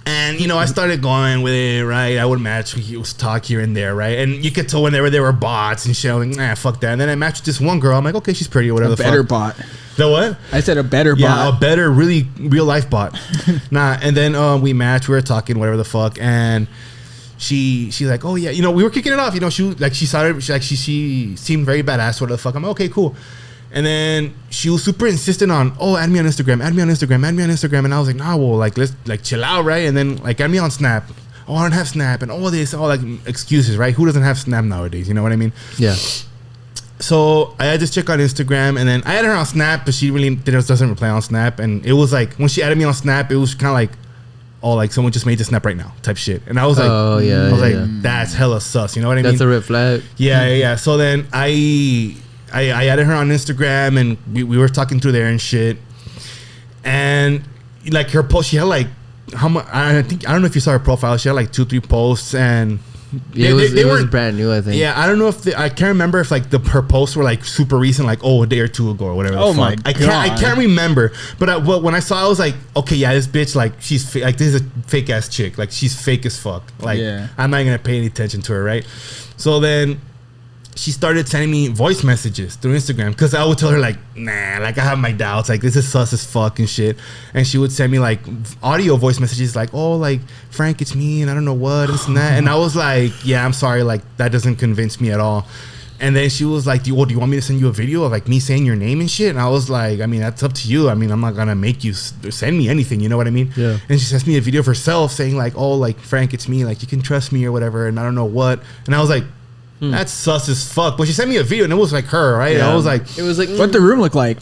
And you know, I started going with it, right? I would match, we would talk here and there, right? And you could tell whenever there were bots and shit. I'm like, nah, fuck that. And then I matched with this one girl. I'm like, okay, she's pretty or whatever. A the better fuck. bot. The what? I said a better Yeah, a bot. better, really real life bot. Nah, and then we matched. We were talking, whatever the fuck, and she's like, oh yeah, you know, we were kicking it off. You know, she seemed very badass. Whatever the fuck. I'm like, okay, cool. And then she was super insistent on, oh, add me on Instagram, add me on Instagram, add me on Instagram. And I was like, nah, well, like, let's like chill out, right? And then like, add me on Snap. Oh, I don't have Snap, and all this, all like excuses, right? Who doesn't have Snap nowadays? You know what I mean? Yeah. So I had this chick on Instagram, and then I added her on Snap, but she really doesn't reply on Snap. And it was like, when she added me on Snap, it was kind of like, oh, like someone just made the Snap right now type shit. And I was like, Oh, yeah, I was like, yeah. that's hella sus. You know what I mean? That's a red flag. Yeah. So then I added her on Instagram, and we were talking through there and shit. And like her post, she had like how much? I don't know if you saw her profile. She had like 2-3 posts, and Yeah, it was weren't- brand new, I think. yeah, I don't know if I can't remember if like her posts were like super recent, like a day or two ago or whatever. Oh the fuck. my I God. can't remember. But when I saw, I was like, okay, yeah, this bitch, like she's like this is a fake ass chick, like she's fake as fuck. Like Yeah. I'm not gonna pay any attention to her, right? So then she started sending me voice messages through Instagram, because I would tell her like, nah, like I have my doubts, like this is sus as fuck and shit. And she would send me like audio voice messages like, oh, like Frank, it's me, and I don't know what, this and that. And I was like, yeah, I'm sorry, like that doesn't convince me at all. And then she was like, do you want me to send you a video of like me saying your name and shit? And I was like, I mean, that's up to you. I mean, I'm not gonna make you send me anything, you know what I mean? Yeah. And she sends me a video of herself saying like, oh, like Frank, it's me, like you can trust me or whatever, and I don't know what. And I was like, that's sus as fuck. But she sent me a video, and it was like her, right? And I was like, it was like, What the room look like?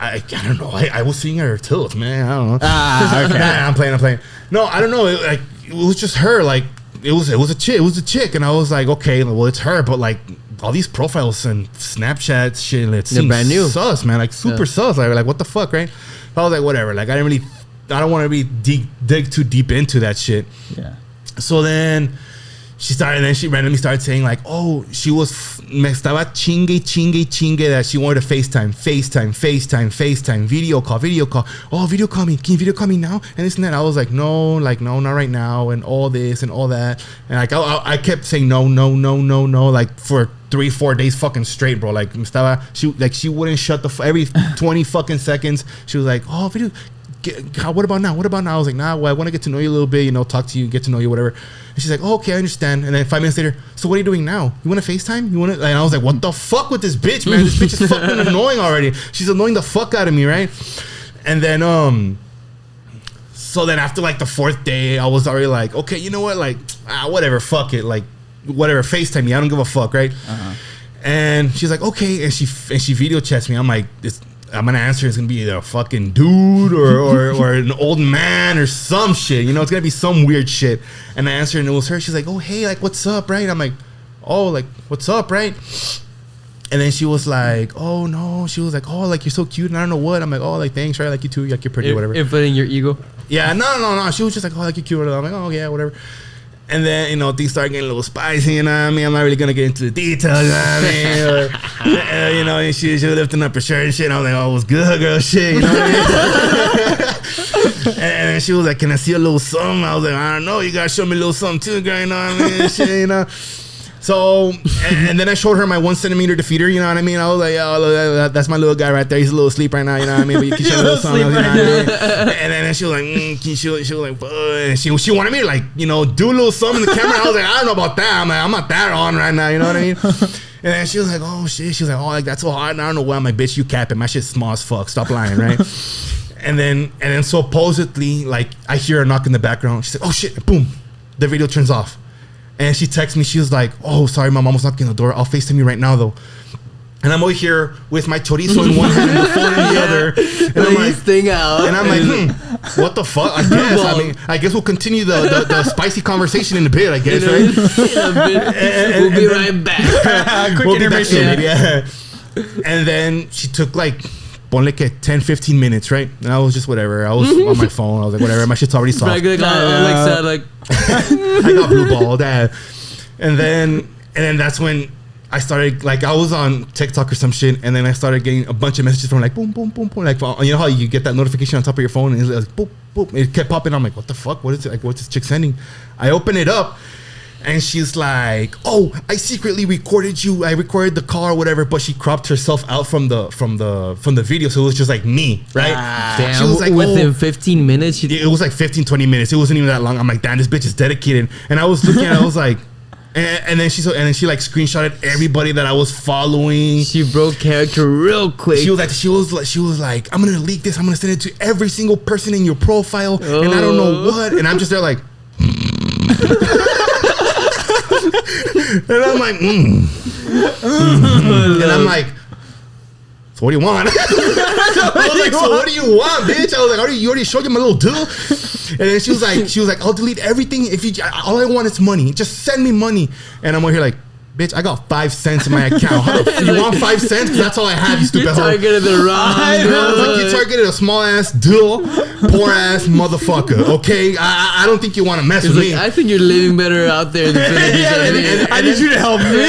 I don't know. I was seeing her tilts, man. I don't know. Ah, okay. Nah, I'm playing. No, I don't know. It was just her. Like it was a chick. It was a chick, and I was like, okay, well, it's her, but like all these profiles and Snapchat shit. They're brand new. Sus, man. Like super sus. Like what the fuck, right? I was like, whatever. Like I don't want to be dig too deep into that shit. Yeah. So then she randomly started saying like, oh, me estaba chingue that she wanted to FaceTime, video call. Oh, video call me. Can you video call me now? And this and that. I was like, no, not right now, and all this and all that. And like I kept saying no, like for 3-4 days fucking straight, bro. Like she wouldn't shut every 20 fucking seconds. She was like, oh, video. What about now? I was like, nah, well, I want to get to know you a little bit, talk to you, get to know you, whatever. And she's like, oh, okay, I understand. And then 5 minutes later, so what are you doing now? You want to FaceTime? You want to? And I was like, what the fuck with this bitch, man? This bitch is fucking annoying already. She's annoying the fuck out of me, right? And then, so then after like the 4th day, I was already like, okay, you know what? Like, whatever, fuck it. Like, whatever, FaceTime me. I don't give a fuck, right? Uh-huh. And she's like, okay. And she video chats me. I'm like, I'm gonna answer. It's gonna be either a fucking dude or an old man or some shit. It's gonna be some weird shit. And I answered, and it was her. She's like, "Oh, hey, like, what's up, right?" I'm like, "Oh, like, what's up, right?" And then she was like, "Oh no," she was like, "Oh, like, you're so cute," and I don't know what. I'm like, "Oh, like, thanks, right? Like, you too, like, you're pretty, whatever." Inflating your ego. Yeah, no. She was just like, "Oh, like, you're cute," I'm like, "Oh, yeah, whatever." And then, things start getting a little spicy, you know what I mean? I'm not really going to get into the details, you know what I mean? And she was lifting up her shirt and shit. I was like, oh, it was good, girl, shit, you know what I mean? And then she was like, can I see a little something? I was like, I don't know. You got to show me a little something too, girl, you know what I mean? Shit, So, and then I showed her my 1 centimeter defeater, you know what I mean? I was like, oh, that's my little guy right there. He's a little asleep right now, you know what I mean? But you can show me a little something else, you know what I mean? And then she was like, she was like, and she wanted me to like, do a little something in the camera. I was like, I don't know about that. I'm not that on right now, you know what I mean? And then she was like, oh shit. She was like, oh, like that's so hard. And I don't know why. I'm like, bitch, you capping. My shit's small as fuck. Stop lying, right? And then supposedly, like, I hear a knock in the background. She's like, oh shit, boom, the video turns off. And she texts me. She was like, oh, sorry, my mom was knocking on the door. I'll FaceTime you right now, though. And I'm over here with my chorizo in one hand and the phone in the other. And I'm like, thing out. And I'm like, what the fuck? I guess we'll continue the spicy conversation in a bit, I guess, right? We'll be right back. Quick intermission. Yeah. And then she took like, ponle que 10-15 minutes, right? And I was just whatever. I was on my phone. I was like, whatever. My shit's already soft. I got blue balled. And then that's when I started, like, I was on TikTok or some shit, and then I started getting a bunch of messages from like boom, boom, boom, boom. Like, you know how you get that notification on top of your phone, and it's like boop, boop. It kept popping. I'm like, what the fuck? What is it? Like, what's this chick sending? I open it up. And she's like, "Oh, I secretly recorded you. I recorded the call or whatever." But she cropped herself out from the video, so it was just like me, right? Damn. She was like, within 15 minutes, it was like 15-20 minutes. It wasn't even that long. I'm like, damn, this bitch is dedicated. And I was looking at it, I was like, and then she like screenshotted everybody that I was following. She broke character real quick. She was like, I'm gonna leak this. I'm gonna send it to every single person in your profile, and I don't know what. And I'm just there like. And I'm like, And I'm like, so what do you want? I was like, so what do you want, bitch? I was like, you already showed you my little deal. And then she was like, I'll delete everything if all I want is money. Just send me money. And I'm over here like, bitch, I got 5 cents in my account. You want 5 cents? Because that's all I have, you stupid hoe. You targeted the wrong. You targeted a small ass dude, poor ass motherfucker. Okay, I don't think you want to mess with me. I think you're living better out there in the Philippines. I need you to help me.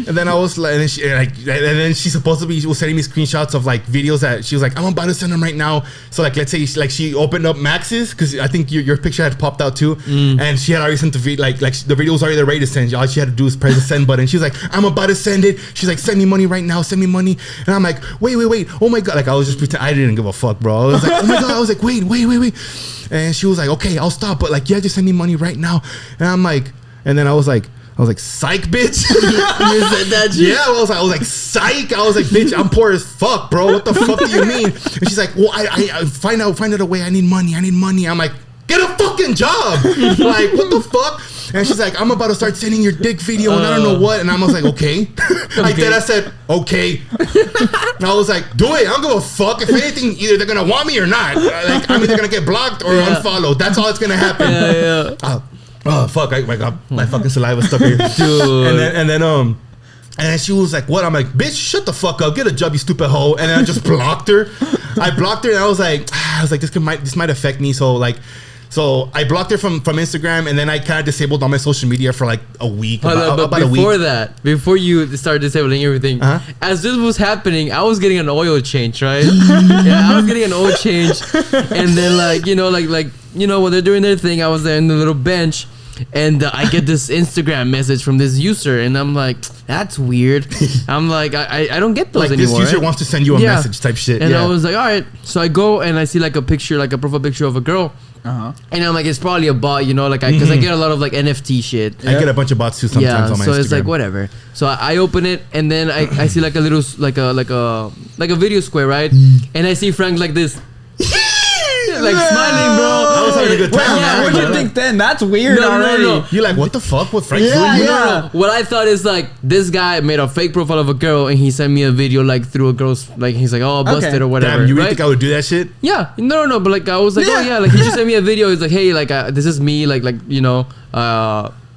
And then I was like, and then she supposedly was sending me screenshots of like videos that she was like, I'm about to send them right now. So like, let's say like she opened up Max's because I think your picture had popped out too, and she had already sent the video. Like the video was already ready to send. All she had to do is press the send button. She's like, I'm about to send it. She's like, send me money right now. Send me money. And I'm like, wait. Oh my god. Like I was just pretending. I didn't give a fuck, bro. I was like, oh my god. I was like, wait. And she was like, okay, I'll stop. But like, yeah, just send me money right now. And I'm like, and then I was like, psych, bitch. You said that shit? Yeah, I was like, psych. I was like, bitch, I'm poor as fuck, bro. What the fuck do you mean? And she's like, well, I find out a way. I need money. I'm like, get a fucking job. Like, what the fuck? And she's like, I'm about to start sending your dick video and I don't know what. And I was like, okay. I said, okay. And I was like, do it. I don't give a fuck. If anything, either they're going to want me or not. Like, I'm either going to get blocked or unfollowed. That's all that's going to happen. Oh fuck! My God, my fucking saliva stuck here, Dude. And she was like, "What?" I'm like, "Bitch, shut the fuck up, get a job, you stupid hoe." And then I just blocked her. I blocked her, and I was like, this might affect me. So I blocked her from Instagram, and then I kind of disabled all my social media for like a week. But before that, before you started disabling everything, as this was happening, I was getting an oil change, right? Yeah, I was getting an oil change, and then like when they're doing their thing, I was there in the little bench. And I get this Instagram message from this user, and I'm like, that's weird. I'm like, I don't get those like anymore. This user wants to send you a message type shit. And I was like, all right. So I go and I see like a picture, like a profile picture of a girl. And I'm like, it's probably a bot, like because I get a lot of like NFT shit. I get a bunch of bots too sometimes on my Instagram. So it's like whatever. So I open it, and then I see like a little like a video square, right? And I see Frank like this. Like smiling, bro. I was having a good time. What do you think then? That's weird already. No. You're like, what the fuck? What Frank's doing? No. What I thought is like this guy made a fake profile of a girl, and he sent me a video like through a girl's like he's like, oh, busted or whatever. Damn, you really think I would do that shit? Yeah, no, but like I was like, oh yeah, like he just sent me a video. He's like, hey, like this is me, like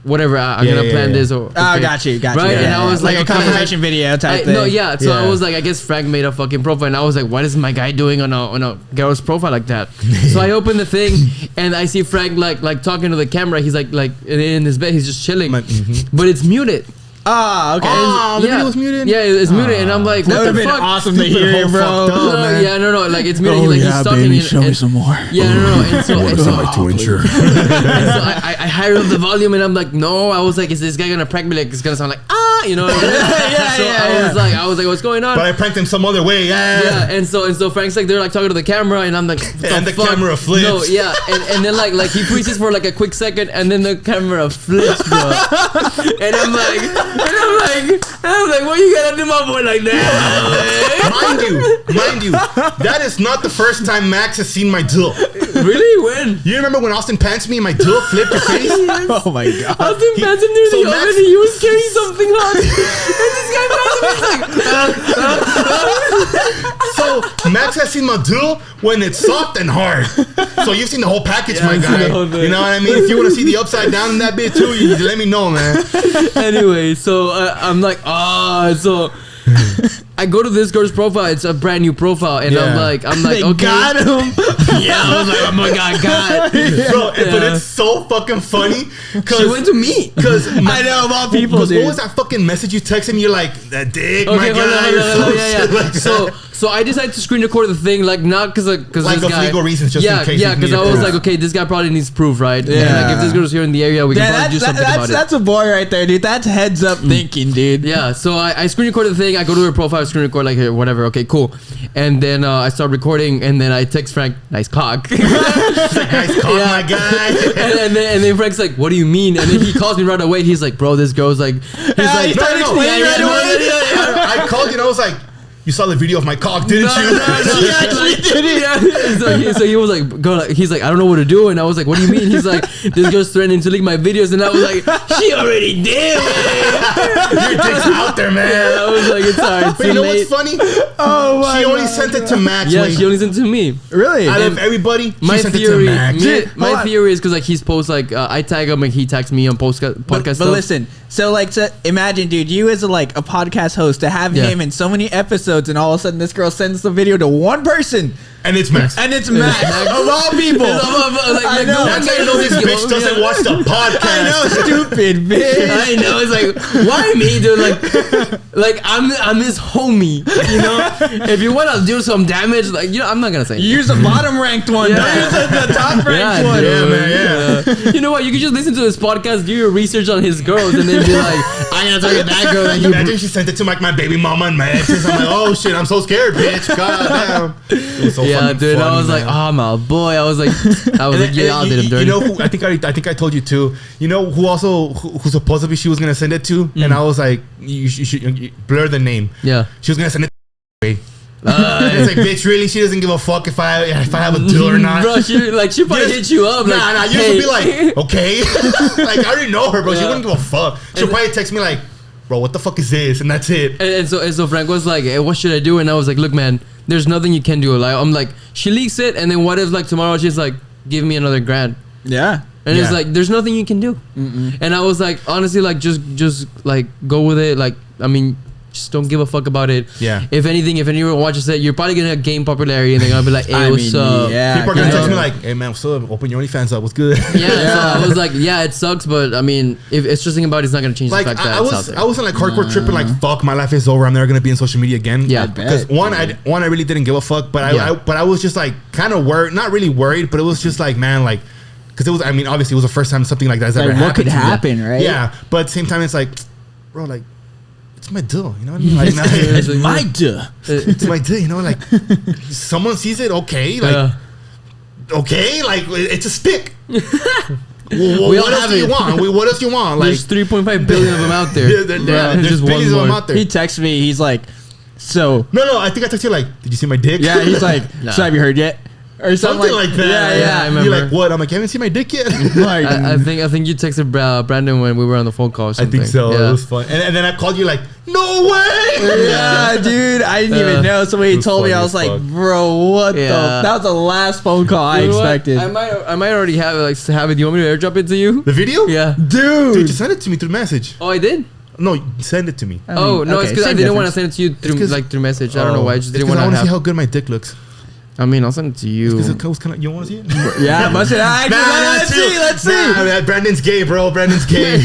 whatever, I'm gonna plan this or got you right. And I was like a confirmation video type thing. No, so I was like, I guess Frank made a fucking profile, and I was like, what is my guy doing on a girl's profile like that? So I open the thing, and I see Frank like talking to the camera. He's like in his bed, he's just chilling, but it's muted. Okay. The video was muted? Yeah, it's muted, and I'm like, what the fuck? Awesome to hear, bro. No, like it's muted. He's talking. Baby, show me some more. Yeah, no. And so to ensure. I higher up the volume, and I'm like, no. I was like, is this guy gonna prank me? Like, it's gonna sound like I was like, what's going on? But I pranked him some other way. Yeah. And so Frank's like, they're like talking to the camera, and I'm like, and the camera flips. No, yeah. And then like he freezes for like a quick second, and then the camera flips, bro. And I'm like, what you gotta do my boy like that? Mind you, that is not the first time Max has seen my dill. Really? When? You remember when Austin pants me and my dill flipped your face? Oh my god. Austin pants him near the oven, and he was carrying something hot. And this guy passes me, he's like, So Max has seen my dill when it's soft and hard. So you've seen the whole package, my guy. You know what I mean? If you want to see the upside down in that bit too, you let me know, man. Anyway, so I'm like, so I go to this girl's profile. It's a brand new profile, and I'm like, they okay, got him. Yeah, I was like, oh my god, bro. But it's so fucking funny because she went to me. Because I know of all people, dude. What was that fucking message you texted me? You're like, that dick, my guy. So I decided to screen record the thing, like not because like this guy, legal reasons, just in case. Yeah, because I was like, okay, this guy probably needs proof, right? Yeah. And like if this girl's here in the area, we can probably do something about it. That's a boy right there, dude. That's heads up thinking, dude. Yeah. So I screen record the thing. I go to her profile, screen record like here, whatever. Okay, cool. And then I start recording, and then I text Frank, nice cock. Nice cock, my guy. and then Frank's like, what do you mean? And then he calls me right away. He's like, bro, this girl's like, I called you and I was like, you saw the video of my cock, didn't you? No, he actually did it. Yeah. So he was like, he's like, I don't know what to do. And I was like, what do you mean? He's like, this girl's threatening to leak my videos. And I was like, she already did, man. Your dick's out there, man. Yeah, I was like, it's alright. But you know what's funny? Oh my She only sent it to Max. Yeah, she only sent it to me. Really? Out of everybody, my sent theory, it to Max. my theory is because like he's posts like I tag him and he tags me on podcast stuff. But listen, so like imagine, dude, you as a podcast host to have him in so many episodes, and all of a sudden this girl sends the video to one person. And it's Max. And it's Max. Of all people. I know. That's how you know this bitch doesn't watch the podcast. I know, stupid bitch. I know. It's like, why me, dude? Like I'm his homie. You know, if you want to do some damage, like I'm not gonna say. You use the bottom ranked one. Don't use the top ranked one. Yeah, man. Yeah. You know what? You can just listen to this podcast, do your research on his girls, and then be like, I'm gonna talk to that girl. That Imagine she sent it to my baby mama and my exes. I'm like, oh shit, I'm so scared, bitch. God damn. So yeah, dude. I was like, oh my boy. I was like, yeah, I did him dirty. You know who? I think I told you too. You know who supposedly she was gonna send it to, and I was like, you should blur the name. Yeah. She was gonna send it. It's like, bitch, really? She doesn't give a fuck if I have a deal or not. Bro, she probably hit you up. Nah, you should be like, okay. Like, I already know her, bro. She wouldn't give a fuck. She'll probably text me like, bro, what the fuck is this? And that's it. And so Frank was like, hey, what should I do? And I was like, look, man, there's nothing you can do. Like, I'm like, she leaks it, and then what if like tomorrow she's like, give me another $1,000? Yeah. And it's like, there's nothing you can do. And I was like, honestly, like, just like, go with it. Like, I mean, just don't give a fuck about it. Yeah. If anything, if anyone watches it, you're probably gonna gain popularity, and they're gonna be like, "Hey, what's up?" Yeah, people are gonna text me like, "Hey man, what's up? Open your OnlyFans up. What's good?" Yeah. So I was like, "Yeah, it sucks, but I mean, if it's just thinking about it, it's not gonna change Like the fact that it's out there." I wasn't like hardcore tripping. Like, fuck, my life is over. I'm never gonna be in social media again. Yeah, because I really didn't give a fuck. But I was just like kind of worried, not really worried, but it was just like, man, like, because it was. I mean, obviously, it was the first time something like that has ever happened. What could happen, right? Yeah, but at the same time, it's like, bro, like, it's my deal, you know what I mean? Like, It's my duh. it's my deal, you know? Like, someone sees it, okay, like, okay, like, it's a stick. What else do you want? What else do you want? Like, there's 3.5 billion of them out there. There's just billions one of them more. out there. He texts me. He's like, so. No, I think I texted you like, did you see my dick? Yeah, he's like, so have you heard yet? Or something like that. Yeah, I remember. You're like, what? I'm like, you haven't seen my dick yet? Like, I think you texted Brandon when we were on the phone call or I something. think so. Yeah. It was fun. And then I called you like, no way! yeah, dude, I didn't even know. So when he told me, I was like, bro, what the? That was the last phone call I expected. I might already have it. Do you want me to airdrop it to you? The video? Yeah. Dude, just send it to me through message. Oh, I did? No, send it to me. Oh, no, it's because I didn't want to send it to you through message. I don't know why. I just didn't want to see how good my dick looks. I mean, I'll send it to you. Because it was kind of, you want to see it? Yeah, must it? Let's see. Nah, Brandon's gay, bro. Brandon's gay.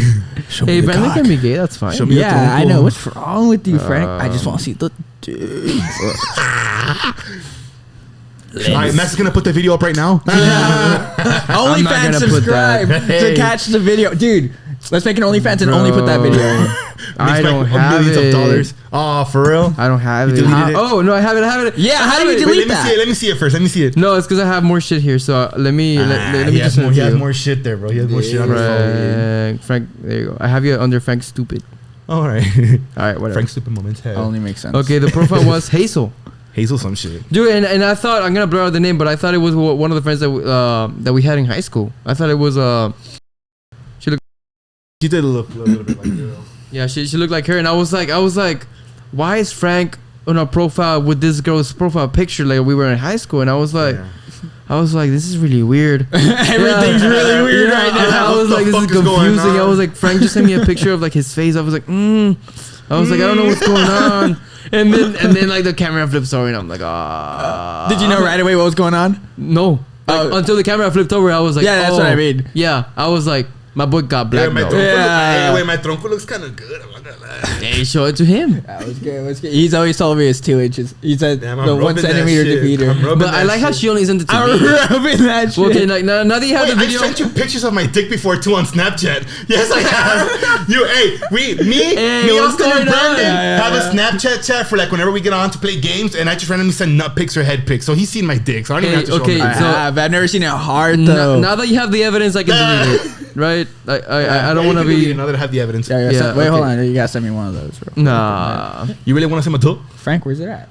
Hey, Brandon can be gay. That's fine. Show me Yeah, I know. What's wrong with you, Frank? I just want to see the dude. Alright, Matt's gonna put the video up right now. OnlyFans subscribe to catch the video. Dude, let's make an OnlyFans and only put that video in. I don't have millions it. of dollars. Oh, for real? I don't have You it. deleted it? Oh, no, I have it. Yeah, how do you Wait, delete let me see it. Let me see it first. Let me see it. No, it's because I have more shit here. So let me He just has send it to you. more shit there, bro. He has more shit on his phone. Frank, there you go. I have you under Frank Stupid. All right. All right, whatever. Frank Stupid Moments. Hey. Only makes sense. Okay, the profile was Hazel. Hazel some shit. Dude, and I thought, I'm gonna blur out the name, but I thought it was one of the friends that we had in high school. I thought it was She did look a little bit like a girl. yeah, she looked like her, and I was like, why is Frank on a profile with this girl's profile picture like we were in high school? And I was like, this is really weird. Everything's really weird right now. I was like, this is confusing. I was like, Frank just sent me a picture of like his face. I was like, I was like, I don't know what's going on. And then like the camera flips over, and I'm like, ah. Did you know right away what was going on? No. Like, until the camera flipped over, I was like, yeah, that's what I mean. Yeah, I was like, my boy got black belt. My tronco looks kind of good. I'm not gonna lie. Hey, show it to him. That was good. Was good. He's always told me it's 2 inches. He said the 1 centimeter defeater. But I like how she only sent it to me. I'm rubbing that shit. Well, okay, like now that you have the video. I sent you pictures of my dick before too on Snapchat. Yes, I have. Me, Austin, and Brandon have a Snapchat chat for like whenever we get on to play games, and I just randomly send nut pics or head pics. So he's seen my dick. So I don't even have to show him. I've never seen it hard though. Now that you have the evidence, I can delete it. Right? I don't want to be. Now that I have the evidence. Yeah, wait, hold on. You gotta send me one of those, bro. Nah. You really want to see my dick? Frank, where's it at?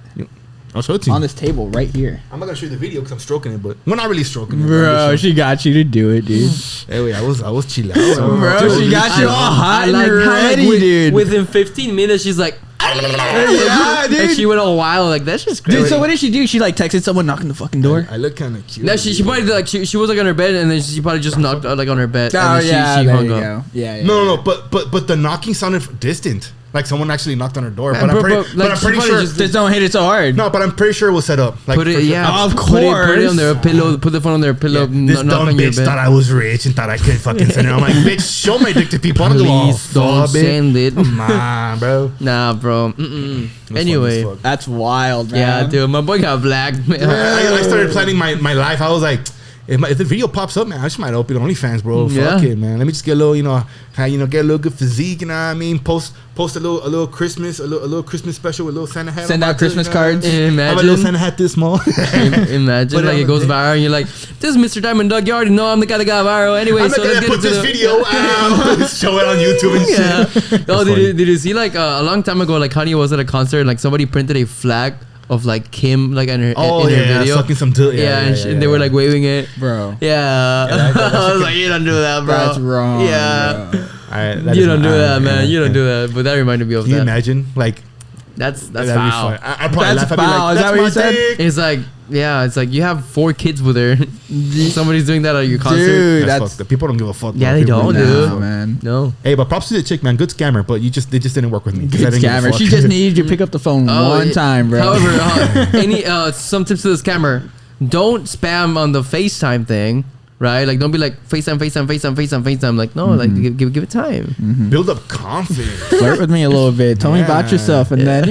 I'll show it to you. On this table right here. I'm not gonna show you the video because I'm stroking it, but we're not really stroking it. Bro, she got you to do it, dude. Hey, I was chilling. Bro, she got you all hot and ready, dude. Within 15 minutes, she's like, yeah, dude. Like she went a while. Like that's just crazy. Dude, so what did she do? She like texted someone knocking the fucking door. I look kind of cute. No, she probably did, like she was like on her bed, and then she probably just knocked like on her bed. Oh and then yeah, she there hung you up. go. Yeah. No, but the knocking sounded distant. Like someone actually knocked on her door. Man, But I'm like, pretty sure. Just don't hit it so hard. No, but I'm pretty sure it was set up. Like, Put it, for sure. yeah, Of put it on their course. pillow. Put the phone on their pillow. This Knock dumb on your bitch bed. thought I was rich and thought I could fucking send it. I'm like, bitch, show my dick to people. I don't give a Please don't fuck, bitch. send it. Come on, bro. Nah, bro. Anyway, That's wild, man. yeah, dude, my boy got black. Man. I started planning my life. I was like, if the video pops up, man, I just might open OnlyFans, bro. Fuck it, man. Let me just get a little, get a little good physique. You know what I mean? Post a little Christmas, a little Christmas special with a little Santa hat. Send out Christmas cards. I have a little Imagine, Santa hat this small. imagine like it goes viral, and you're like, "This is Mr. Diamond Dog. You already know I'm the guy that got viral." Anyway, I'm so not let's gonna get put into this the video out. Show it on YouTube and shit. Oh, did you see like a long time ago? Like Kanye was at a concert, and like somebody printed a flag of like Kim, like in her video, sucking some dick. And they were like waving it, Bro. Yeah, I was like, you don't do that, bro. That's wrong. Yeah, Bro. you don't do that, man. You don't do that. But that reminded me of Can you that. imagine? Like, That's that'd be foul. fun. I probably That's laugh. I'd be foul. like, Is that that's what my you said? dick. It's like Yeah, it's like you have 4 kids with her. Somebody's doing that at your concert. Dude, That's that's fucked up. People don't give a fuck. Yeah, bro. they People don't, really dude. don't. man. No. Hey, but props to the chick, man. Good scammer, but they just didn't work with me. 'Cause I Good didn't give a scammer. fuck. She just needed you to pick up the phone one time, bro. However, some tips to the scammer: don't spam on the FaceTime thing, right? Like, don't be like FaceTime. Like, no, like give it time. Build up confidence. Flirt with me a little bit. Tell me about Yeah. yourself, and then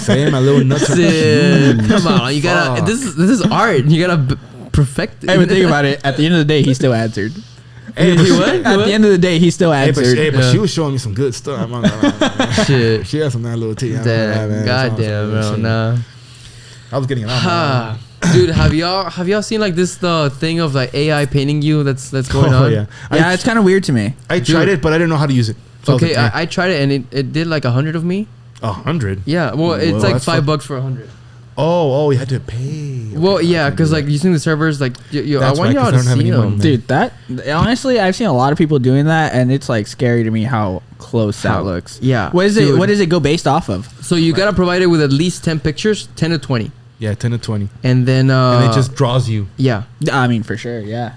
Saying my little nuts. are Dude, cute. come on, you gotta. Fuck. This is art. You gotta perfect it. Hey, but think about it. At the end of the day, he still answered. Hey, but she- At the end of the day, he still answered. but she was showing me some good stuff. I'm not gonna lie. Shit. She had some nice little tea. Damn, goddamn, bro. Nah. I was getting it on. Ha. Dude, have y'all seen like this thing of like AI painting you that's going Oh on? yeah. Yeah, it's kind of weird to me. I tried it, but I didn't know how to use it. So Okay, I was like, I tried it and it did like 100 of me. 100. Yeah, well, it's Whoa, like that's $5 for 100. Oh, you had to pay. Okay, Well, yeah, I can because do like that. using the servers, like I That's want right, y'all 'cause I to don't have see any money, them. man. Dude, that honestly, I've seen a lot of people doing that, and it's like scary to me how close that looks. Yeah. What is it? Dude. What does it go based off of? So you gotta provide it with at least 10 pictures, 10 to 20, Yeah, 10 to 20. and then And it just draws you. yeah. I mean, for sure, yeah.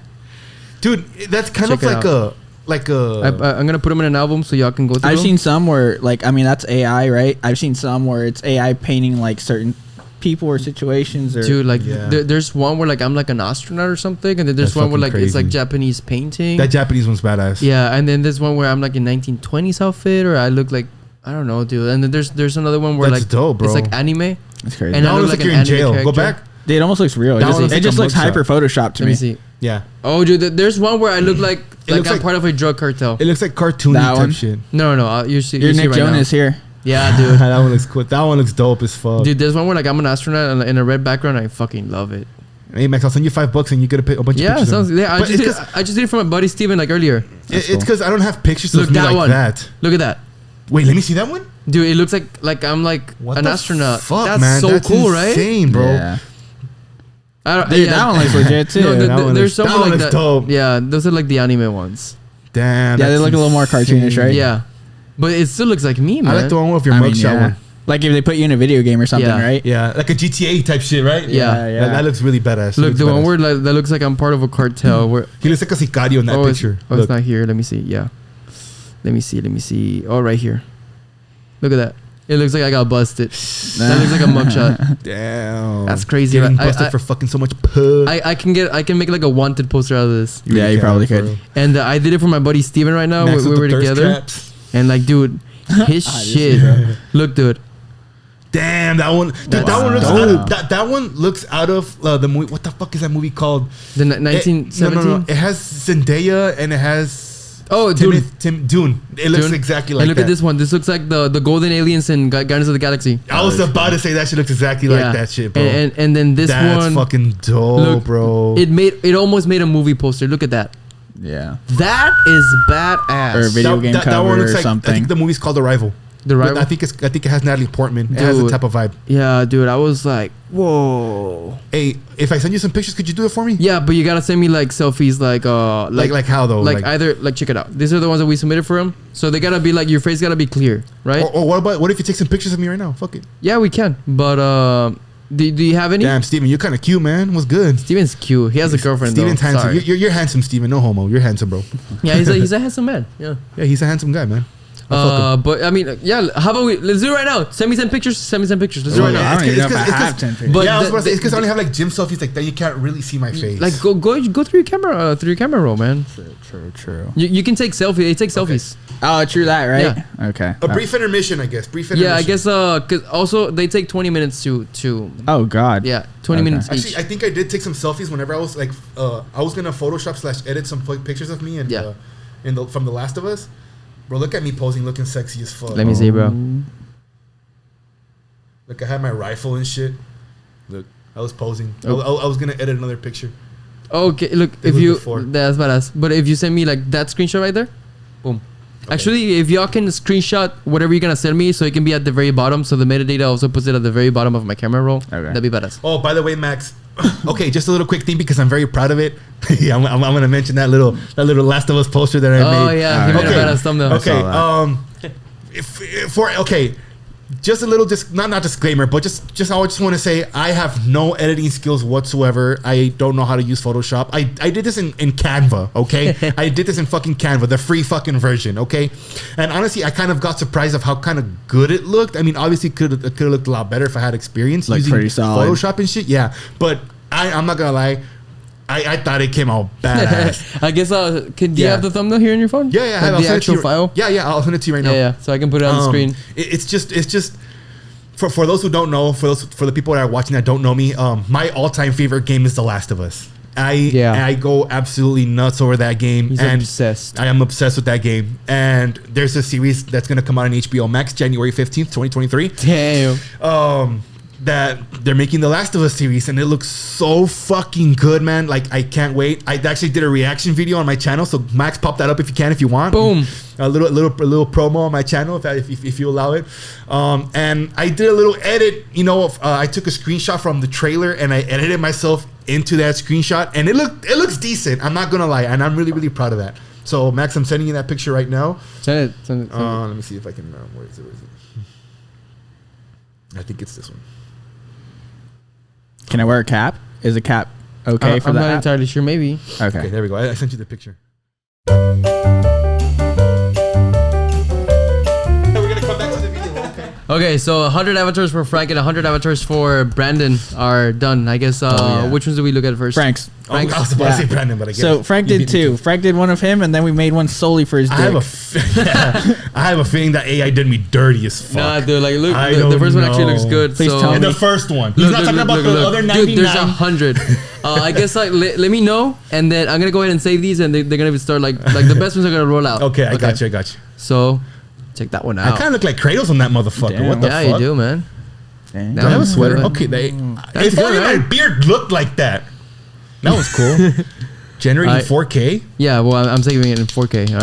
Dude, that's kind Check of it like a I'm gonna put them in an album so y'all can go through. I've them. seen some where, like, I mean, that's AI, right? I've seen some where it's AI painting like certain people or situations, or Dude, like Yeah. there's one where like I'm like an astronaut or something, and then there's That's one where like fucking it's like crazy. Japanese painting. that Japanese one's badass. Yeah, and then there's one where I'm like in 1920s outfit, or I look like I don't know, dude. And then there's another one where That's like dope, bro. it's like anime. it's crazy. And That I one look looks like like you're an in jail. anime Go character. back. Dude, it almost looks real. It That just, one looks it like just a looks mugshot. hyper photoshopped to Let me. me see. Yeah. Oh, dude, there's one where I look like looks I'm like- part of a drug cartel. It looks like cartoony That type one? shit. No, you see, You're you see Nick right Jonas now. here. Yeah, dude. that one looks cool. That one looks dope as fuck. Dude, there's one where like I'm an astronaut and in a red background. I fucking love it. Hey Max, I'll send you $5 and you get a bunch of Yeah, pictures. sounds. of them. Yeah, But I just did it from my buddy Steven like earlier. it's because I don't have pictures Look of me that like one. that. Look at that, Wait, let me see that one. dude. It looks like I'm like What an the astronaut. Fuck, That's man. so That's cool, right? insane, bro. Yeah. I don't, Dude, that one looks legit too. No, that one there's looks- some that one like looks that. dope. Yeah, those are like the anime ones. Damn. Yeah, they that's look a little more insane. cartoonish, right? Yeah, but it still looks like me, man. I like the one with your I mean, mugshot yeah. one. Like if they put you in a video game or something, Yeah. right? Yeah, like a GTA type shit, right? Yeah. That looks really badass. Look, Looks the one badass. where like, that looks like I'm part of a cartel. Where He looks like a sicario in that oh, picture. it's Look. not here. Let me see. Yeah, let me see. Oh, right here. Look at that. It looks like I got busted. That looks like a mugshot. Damn. That's crazy. Getting I- busted I- for fucking so much pud. I can make like a wanted poster out of this. Yeah, you probably could. And I did it for my buddy Steven right now. Max We with were the thirst together. traps. And like, dude, his shit. Look, dude. Damn, that one. Dude, That's that one looks dope. out of, that one looks out of the movie. What the fuck is that movie called? The 1917. No. It has Zendaya and it has Oh, Dune. Dune. It looks Dune. exactly like And look that. at this one. This looks like the golden aliens in Guardians of the Galaxy. I was about to say that shit looks exactly like that shit, bro. And then this That's one. fucking dope, Look, bro. It almost made a movie poster. Look at that. Yeah. That is badass. Or video game cover or something. I think the movie's called Arrival. The Arrival? I think it has Natalie Portman. It has a Dude. type of vibe. Yeah, dude. I was like, whoa. Hey, if I send you some pictures, could you do it for me? Yeah, but you gotta send me like selfies, Like how though? like either like check it out. These are the ones that we submitted for him. So they gotta be like your face gotta be clear, right? or what if you take some pictures of me right now? Fuck it. Yeah, we can. But do you have any? Damn, Steven, you're kind of cute, man. What's good? Steven's cute. He has a girlfriend. Steven's though. handsome. Sorry. You're handsome, Steven. No homo. You're handsome, bro. Yeah, he's a handsome man. Yeah. Yeah, he's a handsome guy, man. I fuck him. But I mean, yeah. How about let's do it right now. Send me 10 pictures. Let's do it right I now. don't even know if I It's 'cause- have 10 pictures. But yeah, I was the- about to say, the- it's because I only have like gym selfies like that. You can't really see my face. Like go through your camera roll, man. True. You can take selfies. They take selfies. Oh, true that, right? Yeah. Okay. a brief intermission, I guess. Brief Yeah, intermission. I guess. Cause also they take 20 minutes to. Oh God. Yeah, 20 Okay. minutes Actually, each. I think I did take some selfies whenever I was like, I was gonna Photoshop / edit some pictures of me and Yeah. from The Last of Us. Bro, look at me posing, looking sexy as fuck. Let me see, bro. Look, I had my rifle and shit. Look, I was posing. Oh. I was gonna edit another picture. Okay, look, It if was you before. that's badass. But if you send me like that screenshot right there, boom. Actually, if y'all can screenshot whatever you're gonna send me, so it can be at the very bottom, so the metadata also puts it at the very bottom of my camera roll. Okay. That'd be badass. Oh, by the way, Max. Okay, just a little quick thing because I'm very proud of it. Yeah, I'm gonna mention that little Last of Us poster that I made. Oh yeah, he made a badass thumbnail. Okay. saw that. just a little not disclaimer, but just I just want to say I have no editing skills whatsoever. I don't know how to use Photoshop. I did this in Canva, okay? I did this in fucking Canva, the free fucking version, okay? And honestly, I kind of got surprised of how kind of good it looked. I mean, obviously it could have looked a lot better if I had experience using Photoshop and shit. Yeah, but I'm not gonna lie. I thought it came out badass. I guess do you have the thumbbnail here in your phone? Yeah, I have the actual file. Yeah, I'll send it to you right now. Yeah, so I can put it on the screen. It's just for those who don't know, for the people that are watching that don't know me, my all-time favorite game is The Last of Us. I go absolutely nuts over that game. He's obsessed. I am obsessed with that game. And there's a series that's gonna come out on HBO Max January 15th, 2023. Damn. That they're making the Last of Us series, and it looks so fucking good, man. Like, I can't wait. I actually did a reaction video on my channel, so Max, pop that up if you want. Boom. A little promo on my channel if you allow it. And I did a little edit. I took a screenshot from the trailer and I edited myself into that screenshot, and it looks decent. I'm not gonna lie, and I'm really, really proud of that. So Max, I'm sending you that picture right now. Send it. Let me see if I can. Where is it? I think it's this one. Can I wear a cap? Is a cap okay for that? I'm not entirely sure. Maybe. Okay, there we go. I sent you the picture. Okay, so 100 avatars for Frank and 100 avatars for Brandon are done. I guess. Which ones do we look at first? Frank's. I was about to say Brandon, but I guess. So Frank did two. Frank did one of him, and then we made one solely for his dick. I have a feeling that AI did me dirty as fuck. Nah, dude, like, look, the first one actually looks good. Please tell me. And the first one. He's not talking about the other 99. Dude, there's 100. I guess, like, let me know, and then I'm gonna go ahead and save these, and they're gonna start like the best ones are gonna roll out. Okay, I got you. So, check that one out. I kind of look like Kratos on that motherfucker. Damn. What the fuck? Yeah, you do, man. Do I have a sweater? Okay, if only my beard looked like that. That was cool. Generating 4K. Yeah, well, I'm saving it in 4K. All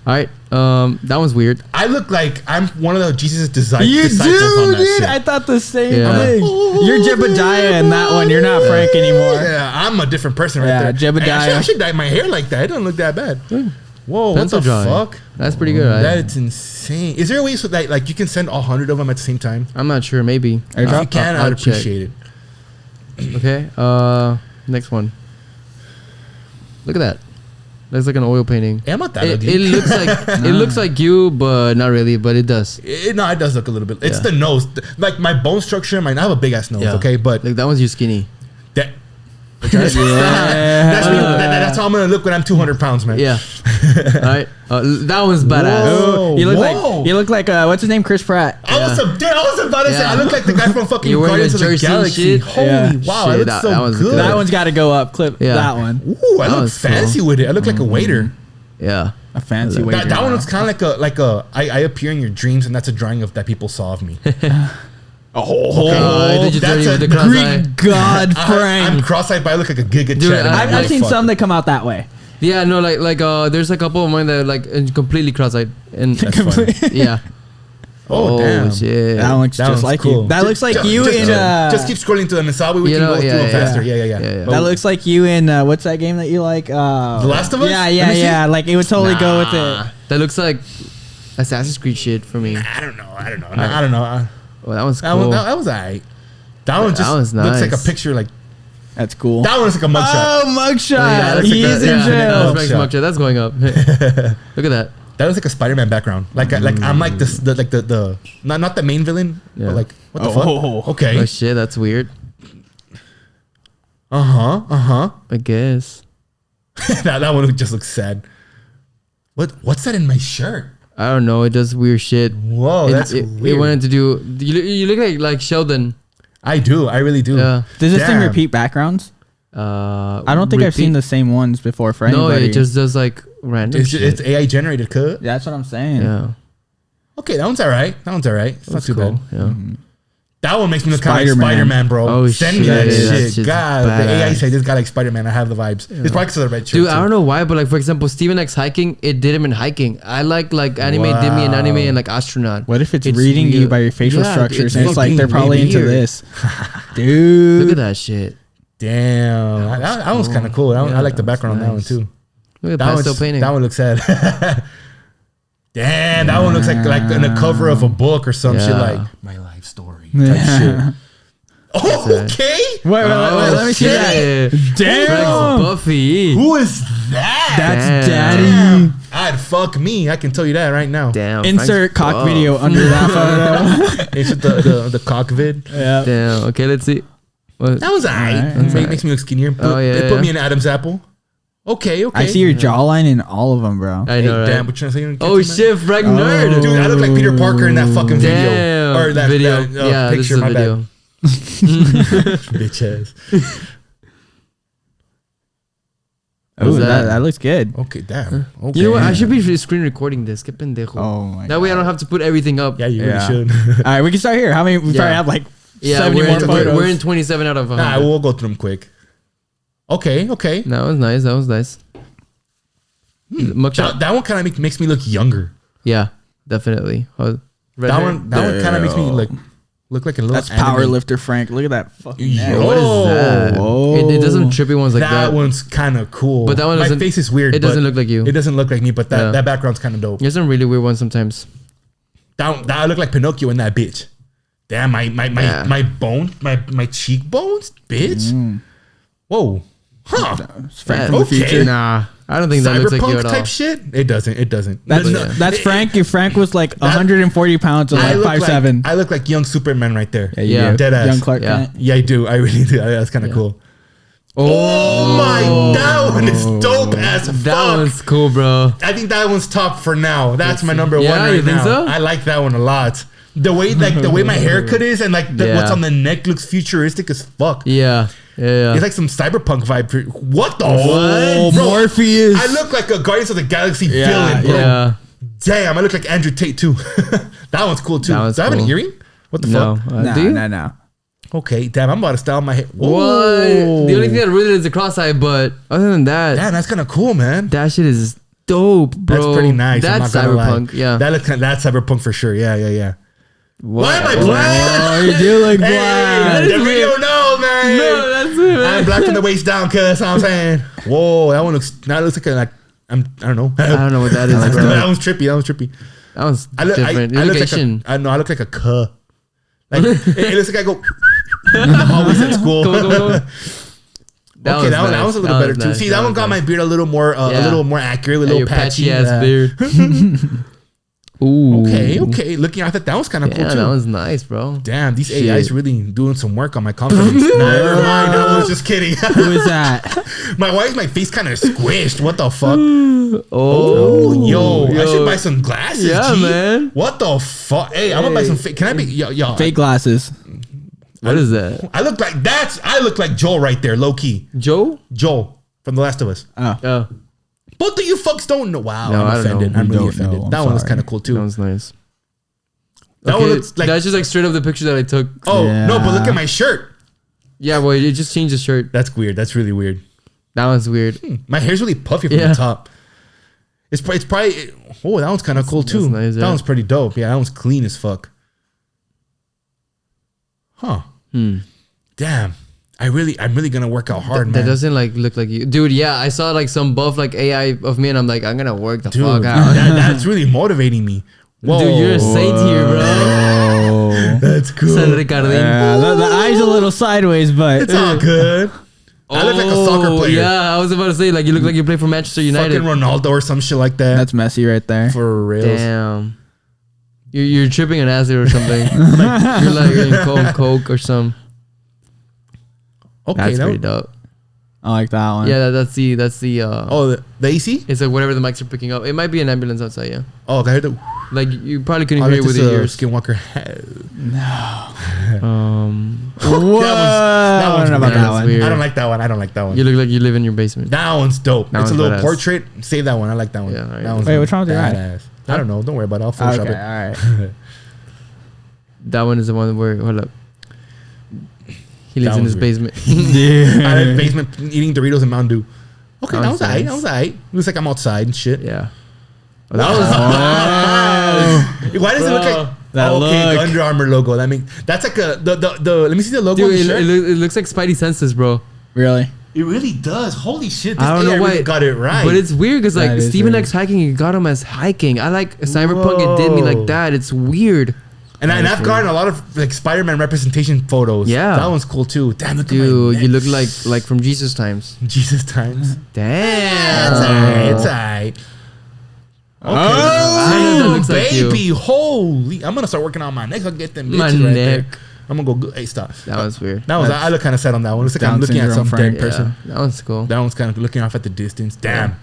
right. That one's weird. I look like I'm one of the Jesus disciples. You on do, that dude. shit. I thought the same Yeah. thing. You're Jebediah in that one. You're not Frank anymore. Yeah, I'm a different person right there. Jebediah. Actually, I should dye my hair like that. It doesn't look that bad. Whoa, Pencil what the drawing. fuck? That's pretty good. Right? That's insane. Is there a way so that like you can send all 100 of them at the same time? I'm not sure. Maybe. If you can, I'll I'd appreciate it. Okay. Next one. Look at that. Looks like an oil painting. Yeah, I'm not that ugly. It looks like it looks like you, but not really. But it does. It does look a little bit. It's the nose. Like my bone structure, I have a big ass nose, okay? But like that one's you skinny. that that's how I'm gonna look when I'm 200 pounds, man. Yeah. All right. That one's badass. Whoa, You look like what's his name? Chris Pratt. I was about to say I look like the guy from fucking You're wearing Guardians a of the jersey and Galaxy. shit. Holy wow, Shit, I look that so was good. good. That one's got to go up. Clip that one. Ooh, I look was fancy with it. I look like a waiter. Yeah. A fancy waiter. That one looks kind of like a I appear in your dreams, and that's a drawing of that people saw of me. Did you that's dirty with a the cross-eye? Greek god Frank. I'm cross-eyed, but I look like a giga Dude, Chad. I've seen some that come out that way. Yeah, no, like there's a couple of mine that are like completely cross-eyed and That's funny. yeah. Oh, damn. Shit. That looks just like cool. you. That looks like you in. Just keep scrolling to them, and so we can go through them faster. Yeah. That looks like you in what's that game that you like? The Last of Us? Yeah. Like it would totally go with it. That looks like Assassin's Creed shit for me. I don't know. Well, that was cool. That was alright. That one just was looks like nice. a picture. Like That's cool. that one looks like a mugshot. Oh, mugshot. Yeah, that looks He's like in jail. That's mugshot. That's going up. Look at that. That looks like a Spider-Man background. Like I'm like this. The not the main villain. Yeah. But like what the fuck? Okay. Oh shit, that's weird. I guess. that one just looks sad. What's that in my shirt? I don't know. It does weird shit. Whoa, that's weird. It wanted to do. You look like Sheldon. I do. I really do. Yeah. Does this thing Damn. repeat backgrounds? I I don't think I've seen the same ones before for No, anybody. it just does like random shit. It's AI generated. Cut. That's what I'm saying. Yeah. Okay, that one's alright. It's not too bad. Yeah. That one makes me look kind of like Spider-Man. Spider-man, bro. Oh, Send me shit. that Yeah, that shit. shit's God, the AI badass. say this guy like Spider-Man. I have the vibes. It's probably because of the red shirt. Dude, too. I don't know why, but like for example, Steven X hiking, it did him in hiking. I like anime did me in anime and like astronaut. What if it's reading you weird. by your facial Yeah, structures and it's like fucking they're probably into weird. this? Dude. Look at that shit. Damn, that one's kind of cool. I like the background on that one nice. too. Look at pastel painting. That one looks sad. Damn, that one looks like in the cover of a book or some shit like my life story type shit. Oh, okay. Wait, let me see that. Damn. Frank's Buffy. Who is that? That's Daddy. Damn. I'd fuck me. I can tell you that right now. Damn. Insert Frank's cock video under that photo. It's the cock vid. Yeah. Damn. Okay, let's see. What? That was alright. Makes me look skinnier. It put me in Adam's apple. Okay. I see your jawline in all of them, bro. I know, right? Damn, what you trying to say? Oh shit, Frank nerd. Dude, I look like Peter Parker in that fucking video. Damn. Or that video. that, picture. This is a My video. bad. Bitch ass. Oh, that looks good. Okay, damn. Okay. You know what? I should be screen recording this. Que pendejo. Oh my That way I don't have to put everything up. Yeah, you really should. All right, we can start here. How many? We probably have like 71 photos. we're in 27 out of 100. Nah, we'll go through them quick. Okay. That was nice. Mugshot. That one kind of makes me look younger. Yeah, definitely. That one kind of makes me look like a little. That's powerlifter Frank. Look at that fucking neck. Yo. What is that? Whoa. It doesn't trippy ones like that. That one's kind of cool. But that one my doesn't- face is weird. It doesn't look like you. It doesn't look like me, but that background's kind of dope. There's some really weird ones sometimes. That I look like Pinocchio in that bitch. Damn, my bone, my cheekbones, bitch. Whoa. Huh. Frank from the future. Nah, I don't think that looks like you Cyberpunk at all. type shit? It doesn't. That's Frank. If Frank was like 140 pounds or I like look 5'7". I look like young Superman right there. Yeah. You do. Dead ass. Young Clark Yeah. Kent. Yeah, I do. I really do. That's kind of cool. Oh my, that one is dope as fuck. That one's cool, bro. I think that one's top for now. That's my number Yeah, one right you think now. so? I like that one a lot. The way my haircut is and like what's on the neck looks futuristic as fuck. Yeah. It's like some cyberpunk vibe. What the Oh, fuck? Bro, Morpheus. I look like a Guardians of the Galaxy villain, bro. Yeah. Damn, I look like Andrew Tate too. That one's cool too. That one's Do I have an cool. earring? What the No. fuck? Do you? No. Okay, damn, I'm about to style my hair. What? Whoa. The only thing that really is the cross eye, but other than that, Damn, that's kind of cool, man. that shit is dope, bro. That's pretty nice. I'm That's not gonna lie. cyberpunk. Yeah. That's cyberpunk for sure. Yeah. Why am I What? black? Oh, you do look Hey, black. the video knows, man. No, that's it, man. I'm black from the waist down, cuz. I'm saying. Whoa, that one looks. That looks like I don't know. I don't know what that is, bro. That one's trippy. That was I look different. like Education. I know. I look like a cuh. Like it looks like I go always at school. Go. Okay, that one's a little better too. See, that one got my beard a little more accurate, a little your patchy. patchy ass beard. Ooh. Okay. Looking, I thought that was kind of cool Yeah, too. that was nice, bro. Damn, these Shit. AIs really doing some work on my confidence. Never mind, I was just kidding. Who is that? Why is my face kind of squished? What the fuck? Oh, Yo, I should buy some glasses. Yeah, G. man. What the fuck? Hey, I'm gonna buy some. Can I be yo? Fake glasses. What is that? I look like Joel right there, low key. Joe? Joel from The Last of Us. Oh. Both of you fucks don't know. Wow, No, I I'm don't offended. know. I'm We really don't offended. know. I'm That one was sorry. kind of cool That too. was nice. That Okay, one looks like. that's just like straight up the picture that I took. Oh no, but Yeah. look at my shirt. Yeah, well, it just changed the shirt. That's weird. That's really weird. That one's weird. My hair's really puffy from Yeah. the top. It's probably. Oh, that one's kind of cool too. nice, yeah. That one's pretty dope. Yeah, that one's clean as fuck. Huh. Damn. I'm really gonna work out hard, That man. doesn't like look like you, dude. Yeah, I saw like some buff like AI of me, and I'm like, I'm gonna work the Dude, fuck out. that's really motivating me. Whoa. Dude, you're a saint here, bro. Oh. That's cool. San Ricardín. Yeah, the eye's a little sideways, but It's all good. I look like a soccer player. Yeah, I was about to say like you look like you play for Manchester United. Fucking Ronaldo or some shit like that. that's messy right there. for real. Damn. You're tripping on acid or something. You're like in coke or some. Okay, That's that pretty one- dope. I like that one. Yeah, that's the. Oh, the AC? It's like whatever the mics are picking up. It might be an ambulance outside. Yeah. Oh, I heard the. Like you probably couldn't I hear like it with this your ears. Skinwalker. Whoa. That one's I don't know about weird. that one. weird. I don't like that one. I don't like that one. You look like you live in your basement. That one's dope. That It's a one's little badass. portrait. Save that one. I like that one. Yeah, alright. That one's Wait, what's wrong with your eye? badass. I don't know. Don't worry about it. I'll Photoshop Okay, it. all right. That one is the one where hold up. He lives That in his one's basement. Out of the basement eating Doritos and Mountain Dew. Okay, that was Sounds alright. nice. That was alright. Looks like I'm outside and shit. Yeah. That was. Why does it look like That okay? look. The Under Armour logo. That makes that's like a the. Let me see the logo. Dude, on the shirt. it looks like Spidey senses, bro. Really? It really does. Holy shit! This I don't know AI why really got it right. But it's weird because like That is Steven weird. X hiking, you got him as hiking. I like Cyberpunk. It did me Whoa. like that. It's weird. and I've gotten a lot of like Spider-Man representation photos. Yeah. that one's cool too. Damn, look at Dude, my you neck. look like from Jesus times. Jesus times. Damn. It's alright. It's alright. Okay. Oh, that looks like you. baby, holy! I'm gonna start working on my neck. I'll get them bitches My right neck. there. I'm gonna go. Hey, stop. That was weird. That was. I look kind of sad on that one. Looks like I'm Down looking at some syndrome, dead Frank. person. Yeah, that one's cool. That one's kind of looking off at the distance. Damn.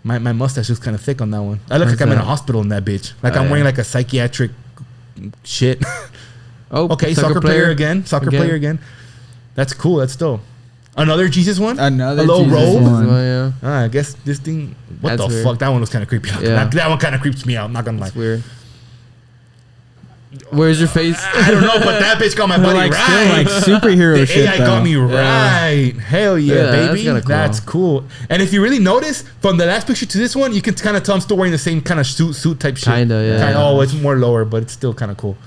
My mustache is kind of thick on that one. I look What's like I'm in a that? hospital in that bitch. Like Oh, I'm yeah. wearing like a psychiatric shit. Oh, Okay, soccer player again. Soccer player again. That's cool. That's dope. Another Jesus one. Another a little Jesus roll. one. Yeah, I guess this thing. What That's the weird. fuck? That one was kind of creepy. Yeah. That one kind of creeps me out. I'm not gonna lie. it's weird. Where's your face? I don't know, but that bitch got my But buddy like right. still like superhero The shit. AI though. got me right. Hell yeah, Yeah, that's baby. kinda cool. That's cool. And if you really notice, from the last picture to this one, you can kind of tell I'm still wearing the same kind of suit type shit. Kinda, yeah. Oh, it's more lower, but it's still kind of cool.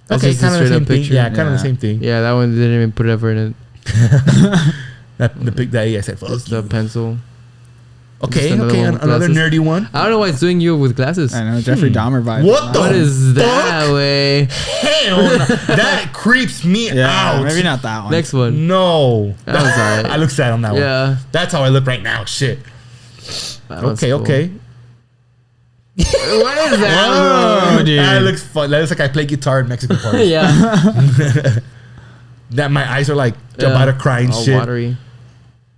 That's Okay, just a kind of the straight same up thing. picture. Yeah, kind of Yeah. the same thing. Yeah, that one didn't even put ever in it. That AI said, fuck Just you. a pencil. Okay, just another okay, one with another glasses. nerdy one. I don't know why it's doing you with glasses. I know Jeffrey Dahmer vibe. What the What is that fuck? way? Hell, no. That creeps me Yeah, out. maybe not that one. Next one. No, That was alright. I look sad on that one. Yeah. That's how I look right now. Shit. That one's Okay, cool. okay. What is that? Oh, dude. That looks fun. That looks like I play guitar in Mexican bro? parties. Yeah. That my eyes are like Yeah. about to cry and All shit. watery.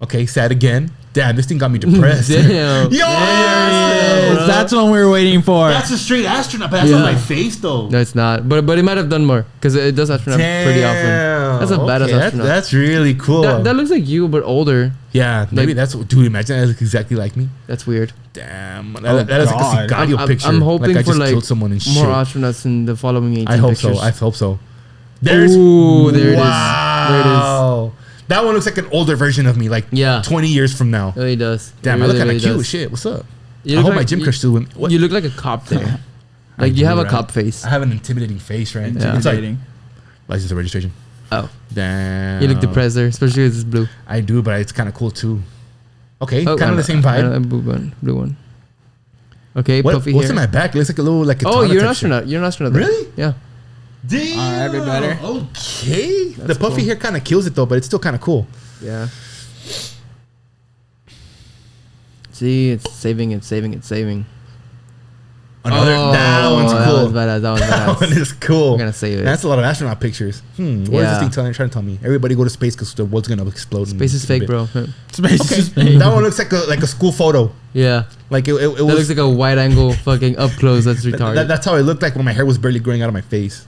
Okay, sad again. Damn, this thing got me depressed. Damn. Yo, Yes, that's what we were waiting for. that's a straight astronaut, but that's Yeah. on my face though. No, it's not. But it might have done more because it does astronaut pretty often. That's a badass astronaut. That's really cool. That looks like you, but older. Yeah, maybe like- that's what. Dude, imagine that looks exactly like me. That's weird. Damn, Oh, that is like a God. Sicario picture. I'm hoping like I for just like killed someone and more shit. astronauts in the following 18 I hope pictures. so. I hope so. There's Ooh, there it is. wow. There it is. That one looks like an older version of me, like Yeah. 20 years from now. It really does. Damn, It I look really, kind of really cute. does. Shit, what's up? You I look hope my like- gym crush still with me. What? You look like a cop there. I Like you do, have a right? cop face. I have an intimidating face, right? Yeah. It's like Intimidating. license and registration. Oh, Damn. you look depressed there, especially with this blue. I do, but it's kind of cool too. Okay, Oh, kind of the same vibe. Blue one. Okay, puffy What's hair. in my back? It looks like a little like. Oh, katana you're an type shit. astronaut. You're an astronaut. there. Really? Yeah. Damn. All right, a bit better. Okay. The That's puffy cool. hair kind of kills it though, but it's still kind of cool. Yeah. See, it's saving. Another. That one's That cool. was badass. That was That one badass. is cool. I'm gonna say it. That's a lot of astronaut pictures. What is Yeah. this thing trying to tell me? Everybody go to space because the world's gonna explode. in Space is a fake, bit. bro. Space Okay, is fake. that one looks like a school photo. Yeah. Like it That was. looks like a wide angle, fucking up close. That's retarded. That's how it looked like when my hair was barely growing out of my face.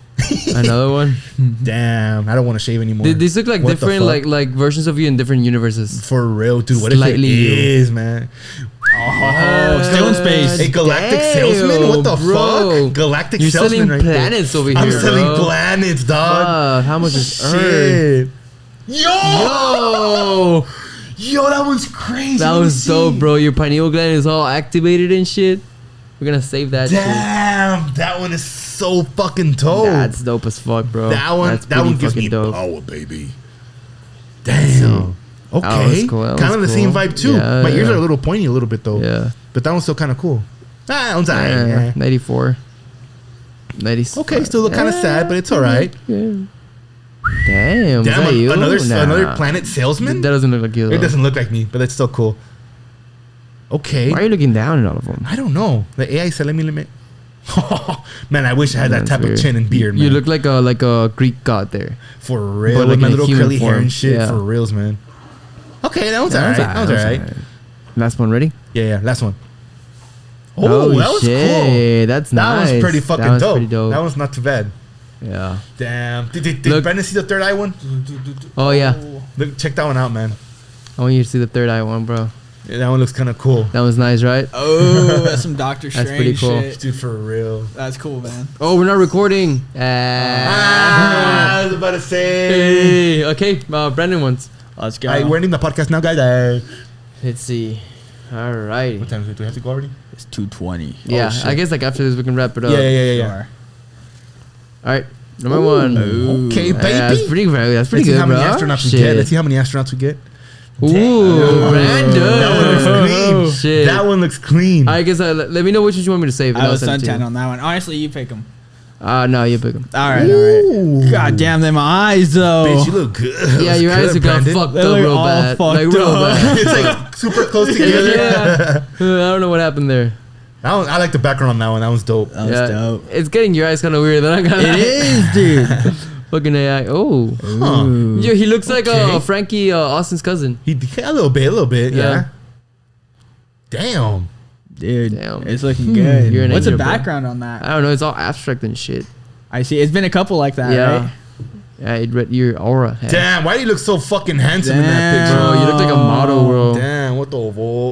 Another one. Damn, I don't want to shave anymore. These look like What the different, fuck? like versions of you in different universes. For real, dude. What if it Slightly you. is, man? Oh, still in space. A galactic Damn, salesman? What the bro. fuck? Galactic You're salesman selling right there. planets over I'm here, selling bro. planets, dog. How much is earned? Shit. Yo! Yo, that one's crazy. That Let me was dope, see. bro. Your pineal gland is all activated and shit. We're gonna save that shit. Damn, that one is so fucking dope. That's dope as fuck, bro. that one, That's that pretty one gives me fucking dope. power, baby. Damn. was Okay, cool, that kind of was the same cool. vibe too. Yeah, My ears yeah. are a little pointy, a little bit though. Yeah. But that one's still kind of cool. That one's alright. Yeah, Yeah. 94. 96. Okay, still look kind of sad, but it's alright. Yeah. Damn, was Damn, that you? another Nah. planet salesman. That doesn't look like you. It Though. doesn't look like me, but it's still cool. Okay. Why are you looking down at all of them? I don't know. The AI said, "Let me limit." Man, I wish I had that That's type weird. of chin and beard, man. You look like a Greek god there. for real but with like my in a little human curly hair form. and shit. Yeah. For reals, man. Okay, that one's Yeah, alright. That one's alright. alright. Last one, ready? Yeah, last one. Oh, that was shit. cool. That's That nice. was pretty fucking That was dope. pretty dope. That one's not too bad. Yeah. Damn. Did Look. Brendan see the third eye one? Oh yeah. Look, check that one out, man. I want you to see the third eye one, bro. Yeah, that one looks kind of cool. That was nice, right? Oh, that's some Doctor That's Strange pretty cool. shit. Dude, for real. That's cool, man. Oh, we're not recording. I was about to say. Hey, okay. Brandon wants. Let's go. Alright, we're ending the podcast now, guys. Let's see. All right. What time is it? Do we have to go already? It's 2:20. Yeah, shit. I guess like after this we can wrap it up. Yeah. Sure. All right. Number one. Okay, baby. Yeah, that's pretty good. That's pretty Let's see good, how bro. many astronauts we Shit. get. Let's see how many astronauts we get. Ooh, Brandon. That one looks clean. Shit. That one looks clean. I guess let me know which one you want me to save. And I I'll was send it to suntan you. on that one. Honestly, you pick them. No, you pick them. All right. God damn them eyes though. Bitch, you look good. Yeah, your eyes are got fucked They up look real all bad. fucked Like real up. bad. It's like super close together. Yeah. I don't know what happened there. That one, I like the background on that one. That one's dope. That was dope. It's getting your eyes kind of weird. Then I got It is, dude. fucking AI. Oh, Huh. yeah, he looks like Okay. Frankie Austin's cousin. A little bit. Yeah. Yeah. Damn. Dude, Damn. it's looking good. You're an What's the angel, bro. background on that? I don't know. It's all abstract and shit. I see. It's been a couple like that, Yeah. right? Yeah, it read your aura. Hey. Damn. Why do you look so fucking handsome in that Damn. picture? Bro, you look like a model, bro. Damn. What the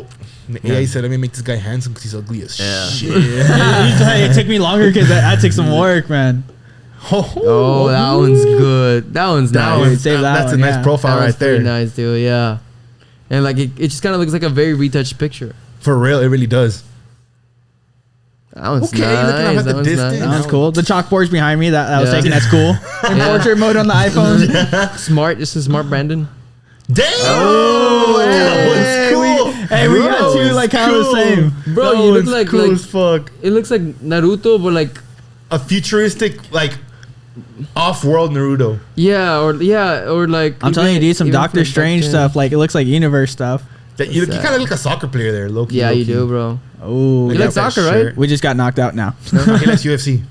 fuck? The AI said, let me make this guy handsome because he's ugly as shit. It took me longer because I took some work, man. Oh, that one's good. That one's That nice. one's, Save that that's one, a nice yeah. profile That right one's pretty there. nice, dude. Yeah, and like it just kind of looks like a very retouched picture. For real, it really does. That one's Okay, looking up nice. at the That one's distance. That nice. one's cool. The chalkboard's behind me. That was Yeah. taken at school. In Yeah. portrait mode on the iPhone. Smart. This is smart, Brandon. Damn! That one's cool. Hey, we got two That like one's kind of the cool. same. Bro, That you look one's like cool as fuck. it looks like Naruto, but like A futuristic, like, off-world Naruto. or like I'm telling you, dude, some even Doctor from Strange back stuff. Like it looks like universe stuff. That you What's kind of look like a soccer player there, Loki. then. Yeah, you do, bro. Oh, You like soccer, right? we just got knocked out now. He likes UFC.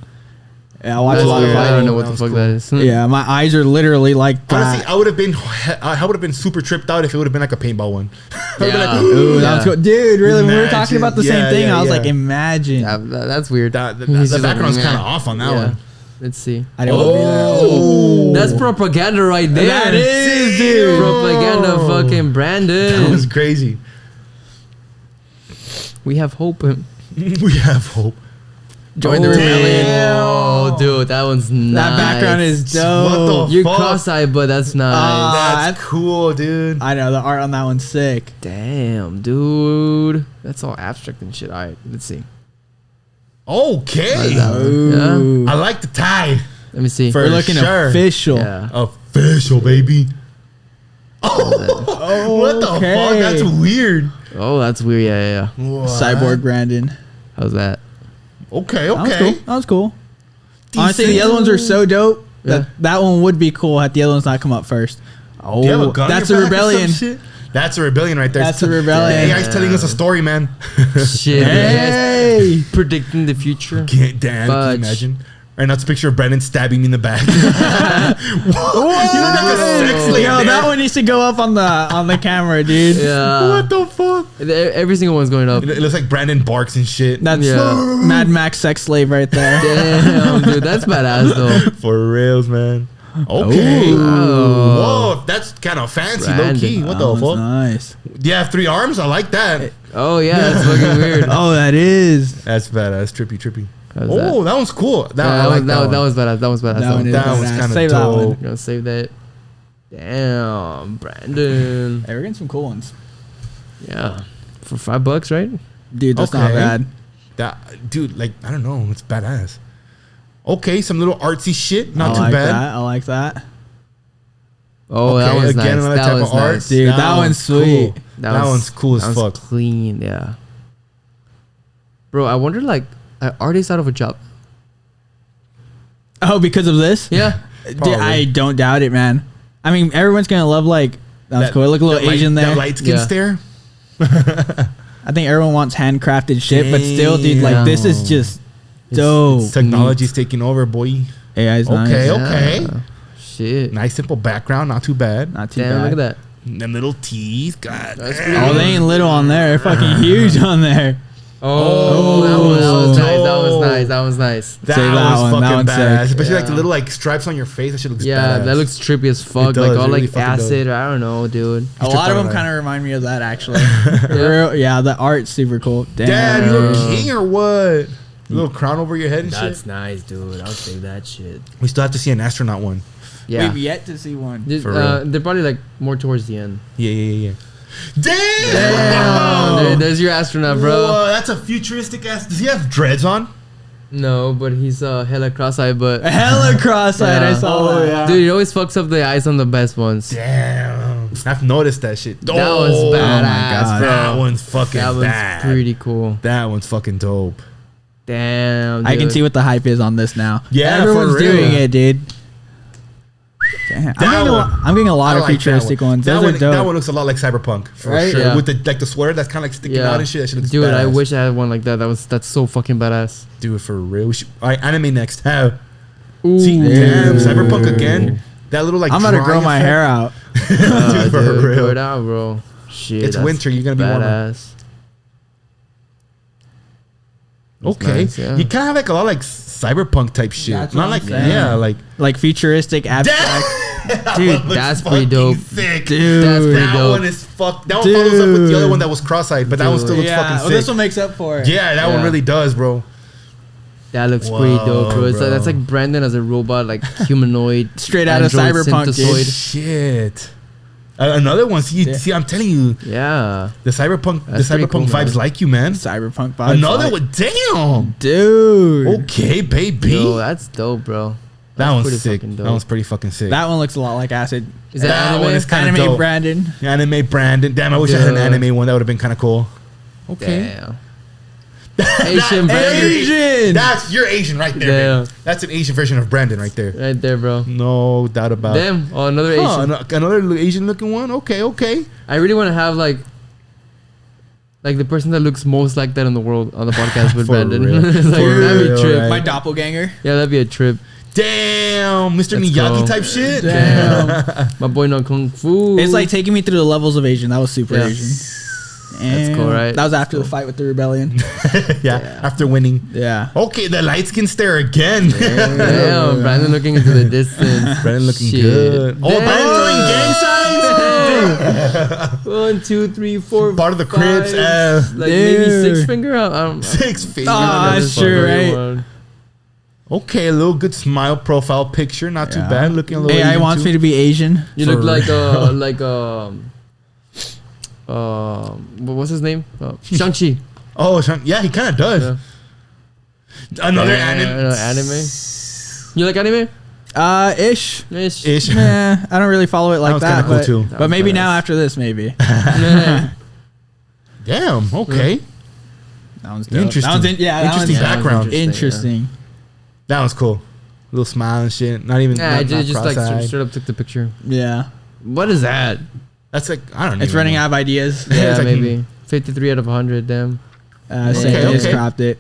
Yeah, I watch That's a lot of weird. I don't fighting. know what That the was fuck cool. that is. Yeah, my eyes are literally like Honestly, that. I would have been super tripped out if it would have been like a paintball one. I'd be Yeah. like, Ooh, that was cool. Dude, really, when we were talking Imagine. about the same Yeah, thing, yeah, I was yeah. like, imagine. That's weird. the He's just like, background's meh. kind of off on that Yeah. one. Let's see. I didn't want to be there. Oh, That's propaganda right there. That is, dude. Propaganda, fucking that Brandon. was crazy. We have hope. We have hope. Join the Oh, rebellion. Oh, dude, that one's nice. That background is dope. What the You're fuck? cross-eyed, but that's nice. That's cool, dude. I know the art on that one's sick. Damn, dude. That's all abstract and shit. All right, let's see. Okay. Yeah. Ooh. I like the tie. Let me see. For We're looking sure. official. Yeah. Official, baby. Oh, what the fuck? Okay. That's weird. Oh, that's weird. Yeah. What? Cyborg Brandon. How's that? Okay, That was okay. cool. That was cool. Honestly, the Decent. other ones are so dope Yeah. that one would be cool had the other ones not come up first. Oh, Do you have a gun in that's your a back or some rebellion. shit? That's a rebellion right there. That's a rebellion. The AI's telling us a story, man. Shit. Hey, Predicting the future. Can't damn. Can Fudge. you imagine? Right now, it's a picture of Brendan stabbing me in the back. You look like a sex slave yo, there. that one needs to go up on the camera, dude. Yeah. What the fuck? Every single one's going up. It looks like Brandon barks and shit. That's Yeah. Mad Max sex slave right there. Damn, dude, that's badass though. For reals, man. Okay. Oh. Whoa, that's kind of fancy, low Brandon. key. What That the one's fuck? nice. Do you have 3 arms? I like that. Oh yeah, that's fucking weird. Oh, that is. That's badass. Trippy. How's Oh, that one's cool. Yeah, that was badass. That was badass. That one is That was badass. kinda Save that dope. one. Gonna save that. Damn, Brandon. Hey, we're getting some cool ones. Yeah, for $5, right? Dude, that's not Okay. bad. That dude, like, I don't know, it's badass. Okay, some little artsy shit, not I too like bad. that. I like that. Oh, that Okay, one's again, nice. another That type was of art. nice. Dude, that one's sweet. Cool. That one's cool as that fuck. was clean, yeah. Bro, I wonder, like, are artists out of a job? Oh, because of this? Yeah. Dude, Probably. I don't doubt it, man. I mean, everyone's gonna love like that was cool. Look a little that Asian light, there. That light skin Yeah. stare. I think everyone wants handcrafted shit, but still, dude, like this is just dope. Technology's taking over, boy. AI's nice. Okay, Yeah. okay. Shit. Nice simple background, not too bad. Not too Damn, bad. look at that. Them little teeth, God. That's damn. Oh, they ain't little on there. They're fucking huge on there. Oh, that was nice. That was nice. That was nice. That Say that was one, that fucking one's badass. sick. Especially like the Yeah. little like stripes on your face. That shit looks Yeah, badass. that looks trippy as fuck. does, Like all it really like fucking does. acid. I don't know, dude. A lot of them on kind that. of remind me of that actually. Yeah, the art's super cool. Damn, you Yeah. little king or what? Little crown over your head and That's shit. nice, dude. I'll save that shit. We still have to see an astronaut one. Yeah. We've yet to see one. For real. They're probably like more towards the end. Yeah. Damn! Damn, there's your astronaut, bro. Whoa, that's a futuristic ass. Does he have dreads on? No, but he's hella cross-eyed. But Hella cross-eyed. Yeah. I saw that. dude, he always fucks up the eyes on the best ones. Damn. Damn. I've noticed that shit. That was badass, bro. That one's fucking That was bad. pretty cool. That one's fucking dope. Damn, I can dude. see what the hype is on this now. Yeah, everyone's for real. doing it, dude. Damn. I'm getting a lot I of like futuristic that one. ones. That Those one, are dope. that one looks a lot like Cyberpunk, for Right? sure. Yeah. With the sweater that's kind of like sticking out and shit. That shit looks Dude, I badass. wish I had one like that. That's so fucking badass. Dude, for real. All right, anime next. How? Ooh. See, damn, Cyberpunk again. That little like. I'm gonna grow drawing my effect. hair out. Dude, for Dude, real. grow it out, bro. Shit, It's that's winter. You're gonna be warmer. badass. That's Okay, nice, yeah. you kind of have like a lot of like cyberpunk type shit. That's Not what like I'm saying. yeah, like Like futuristic abstract. Dude, that's pretty dope. Sick. Dude. That's pretty That dope. one is fuck. That one follows up with the other one that was cross-eyed, but that one still looks fucking sick. this one makes up for it. Yeah, that one Yeah. really does, bro. That looks pretty dope, bro. It's bro. like, that's like Brandon as a robot, like humanoid, Straight out of android Cyberpunk, dude. synthesoid. Shit. Another one. See, I'm telling you, Yeah, the cyberpunk, That's the pretty cyberpunk cool, vibes man. like you, man. Cyberpunk vibes. Another like- one. Damn. Dude. Okay, baby. yo, that's dope, bro. that That's one's pretty sick. fucking That dope. one's pretty fucking sick. That one looks a lot like Acid. Is that That anime? one is kinda Anime dope. Brandon. Anime Brandon. Damn, I wish I had an Dude. anime one. That would have been kind of cool. Okay. Damn. Asian Brandon. Asian. That's you're Asian right there. Damn. Man. That's an Asian version of Brandon right there. Right there, bro. No doubt about it. Damn. Oh, another Huh, Asian. another Asian looking one. Okay. I really want to have like the person that looks most like that in the world on the podcast with For Brandon. real. It's like, For that'd be real, a trip. right. My doppelganger. Yeah, that'd be a trip. Damn, Mr. Let's Miyagi go. type shit. Damn. My boy no kung fu. It's like taking me through the levels of Asian. That was super Yeah. Asian. That's cool, right? That was after the fight with the rebellion. yeah, after winning. Yeah. Okay, the light skin stare again. Damn, Brandon looking into the distance. Brandon looking Shit. good. Oh, Brandon throwing gang signs. 1, 2, 3, 4. Part of the Crips. Like maybe Dude. 6 finger. I don't. 6 feet. Ah, that's true, right? Okay, a little good smile profile picture. Not too Yeah. bad. Looking a little AI Asian wants too. me to be Asian. You For look like real. what's his name? Shang-Chi. Oh, yeah, he kind of does. Yeah. Another anime. You like anime? Ish. Ish. Ish. Nah, I don't really follow it like was that. kinda cool But, too. That but was maybe badass. now after this, maybe. Damn. Okay. That one's dope. Interesting. That one's that Interesting one's background. interesting. That was cool. Little smile and shit. Not even. Yeah, not, I just like cross-eyed. straight up took the picture. Yeah. What is that? That's like I don't know. It's running out of ideas. Yeah, It's like- maybe 53 out of 100. Damn, Same Okay, just okay. cropped it.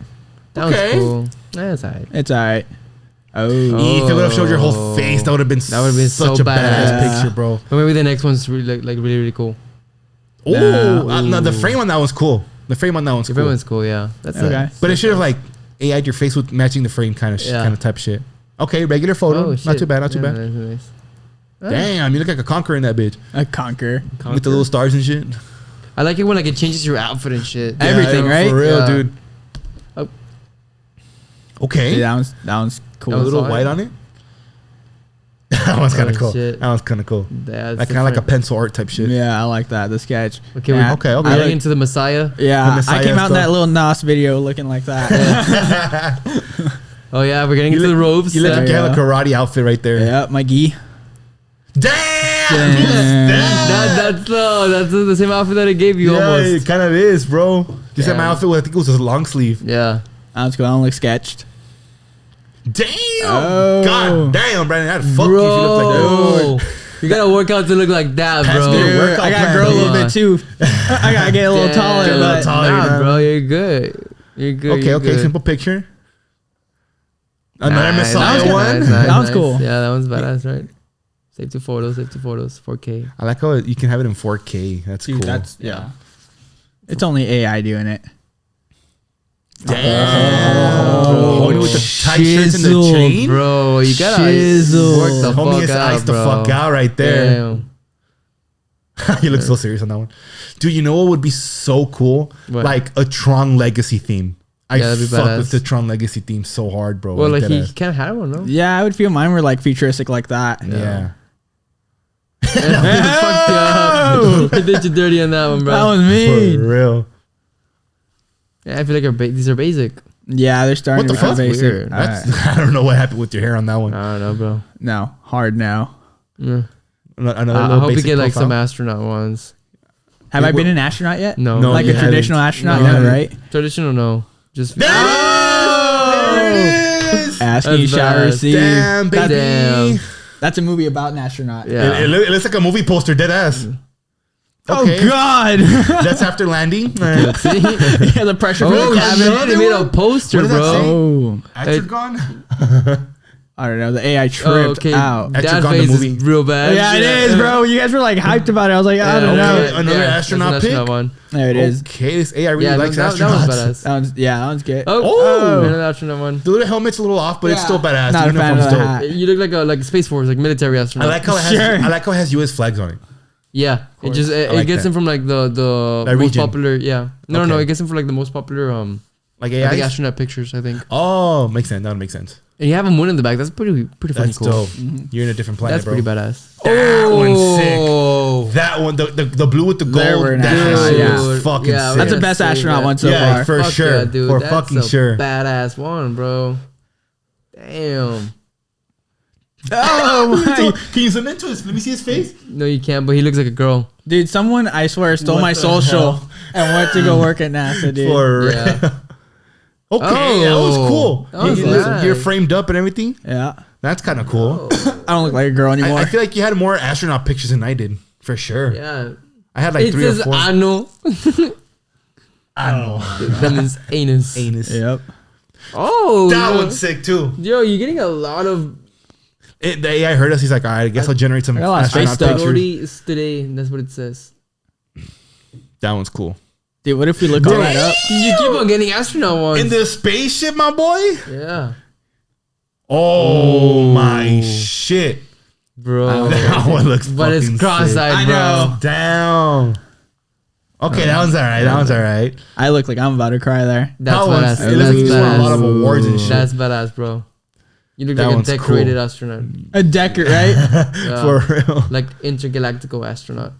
that Okay. was cool. That's alright. It's alright. Oh. If it would have showed your whole face, that would have been That would've been such so a badass badass. picture, bro. But maybe the next one's really like really cool. Oh, Nah. no, the frame on that one's cool. The frame on that one's If cool. everyone's cool, yeah. That's Okay. it. But it should have like AI'd your face with matching the frame kind of Yeah. kind of type shit. Okay, regular photo. Oh, Not shit. too bad. Not too Yeah, bad. nice. Damn, you look like a conqueror in that bitch A conquer. with the little stars and shit. I like it when like it changes your outfit and shit. Everything, Yeah, right? For real, Yeah. dude. Oh. Okay. Yeah, that one's cool. A That was little fire. white on it. That one's kind of Oh, cool. shit. That one's kind of cool. Yeah, Like kind of like a pencil art type shit. Yeah, I like that. The sketch. Okay, Yeah. Okay, okay. We're getting into the Messiah. Yeah, The Messiah I came out in that stuff. little Nas video looking like that. Oh yeah, we're getting You into look- the robes. You look like you Yeah. have a karate outfit right there. Yeah, my gi. Damn! Damn. That's the same outfit that I gave you Yeah, almost. it kind of is, bro. You said my Yeah. outfit was, I think it was a long sleeve. Yeah. That's cool. I don't look sketched. Damn! Oh. God damn, Brandon. I'd fuck you if you look like that. Bro, you gotta work out to look like that, Pass bro. me your workout I gotta plan, grow a little come on. bit too. I gotta get a little Damn. taller. Get a little But taller. Nah, man. bro, you're good. You're good. Okay, you're okay. good. Simple picture. Another Nice, Messiah nice, one. nice, That nice, one's cool. Yeah, that one's badass, right? Save to photos, 4K. I like how you can have it in 4K. That's Dude, cool. yeah. It's only AI doing it. Damn. Oh, Homie with the tight shirts and the Shizzle, chain. bro. You gotta Shizzle. work the Homie fuck is out, iced the bro. fuck out right there. Damn. You look so serious on that one. Dude, you know what would be so cool? What? Like a Tron Legacy theme. I Yeah, that'd be fuck badass. with the Tron Legacy theme so hard, bro. Well, like he deadass. can't have one, no? Yeah, I would feel mine were like futuristic like that. Yeah. Fuck you. I did you dirty on that one, bro. That was For me. real. Yeah, I feel like these are basic. Yeah, they're starting What to the become fuck? basic. Weird. That's, I don't know what happened with your hair on that one. I don't know, bro. No, hard now. Yeah. another I little hope you basic get like profile. some astronaut ones. Have I been an astronaut yet? No. No, Like you a traditional astronaut? No. No, right? Traditional, no. Just There it is. Asking, That's shall badass. receive. Damn, baby. Damn. That's a movie about an astronaut. Yeah. It looks like a movie poster, dead ass. Oh, Okay. God. That's after landing. See? Yeah, the pressure from Oh the cabin. shit! They made a poster, What does that bro. say? Oh, Actragon? I don't know. The AI Oh, tripped okay. out. That That took on the face movie. is real bad. Yeah, it is, bro. You guys were like hyped about it. I was like, I don't know. okay. Another astronaut that's an pick? one. There it is. Okay, this AI really Yeah, likes that one's astronauts. badass. That one's good. Oh, another astronaut one. The little helmet's a little off, but it's Yeah. still badass. Not The a fan uniform's of the dope. hat. You look like a Space Force, like military I astronaut. like how it has. Sure. I like how it has U.S. flags on it. Yeah, it just it like gets that. him from like the That most region. popular. Yeah, no, Okay. it gets him for like the most popular Like I think AI. astronaut pictures. I think, Oh, makes sense. That would make sense. and you have a moon in the back. That's pretty fucking That's cool. dope. You're in a different planet, That's bro. pretty badass. That one's sick. Oh, That one, the blue with the There gold. we're in That astronaut, shit yeah. is fucking Yeah, sick. That's the Yeah, best say astronaut that. one so Yeah, far. for Fuck sure. yeah, dude. For That's fucking a sure. Badass one, bro. Damn. Oh my. Can you zoom into this? Let me see his face. No, you can't. But he looks like a girl. Dude, someone, I swear, stole What my the social hell? and went to go work at NASA, dude. For Yeah. okay, that was cool. That was nice. You're framed up and everything. Yeah. That's kind of cool. I don't look like a girl anymore. I feel like you had more astronaut pictures than I did, for sure. Yeah. I had like It 3 or says 4. ano. I don't know. That means anus. Anus. Yep. Oh. That yo. one's sick too. Yo, you're getting a lot of The AI heard us. He's like, all right, I guess I'll generate some I got a lot of astronaut space stuff. pictures. stories today. That's what it says. That one's cool. Dude, what if we look all that up? You keep on getting astronaut ones. In the spaceship, my boy. Yeah. Oh my shit. Bro. That one looks But it's fucking cross-eyed, sick. bro. know. Damn. Okay, that one's alright. That one's alright. I look like I'm about to cry there. That's That one's- badass. it looks like he's won a lot of That's awards and shit. That's badass, bro. You look That like a one's decorated cool. astronaut. A Decker, right? Yeah. For real. Like intergalactical astronaut.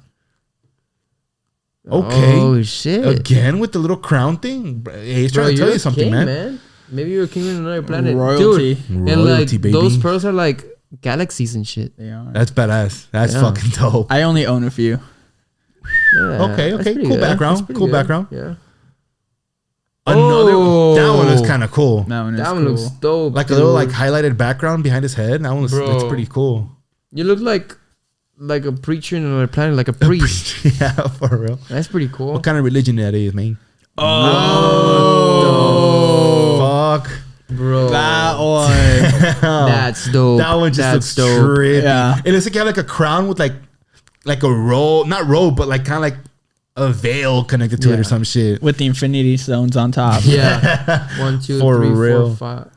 Okay. Oh shit. Again with the little crown thing. Hey, he's Bro, trying to tell you're you a something, king, man. Maybe you're a king on another planet. Royalty. Dude, and like Royalty, baby. those pearls are like galaxies and shit. They are. That's badass. That's Yeah. fucking dope. I only own a few. Yeah, Okay, that's okay, pretty cool good. background, That's pretty cool good. background. Yeah. Another Oh. that one is kind of cool. That one is That cool. one looks dope. Like a little dude. like highlighted background behind his head. That one looks Bro. that's pretty cool. You look like a preacher in another planet, like a priest. Yeah, for real. That's pretty cool. What kind of religion that is, man? Oh, Fuck. bro. That one. That's dope. That one just That's looks dope. trippy. Yeah. It looks like you have like a crown with like a robe, not robe, but like kind of like a veil connected to it Yeah. or some shit. With the infinity stones on top. Yeah. 1, 2, For 3, 4, real. 5.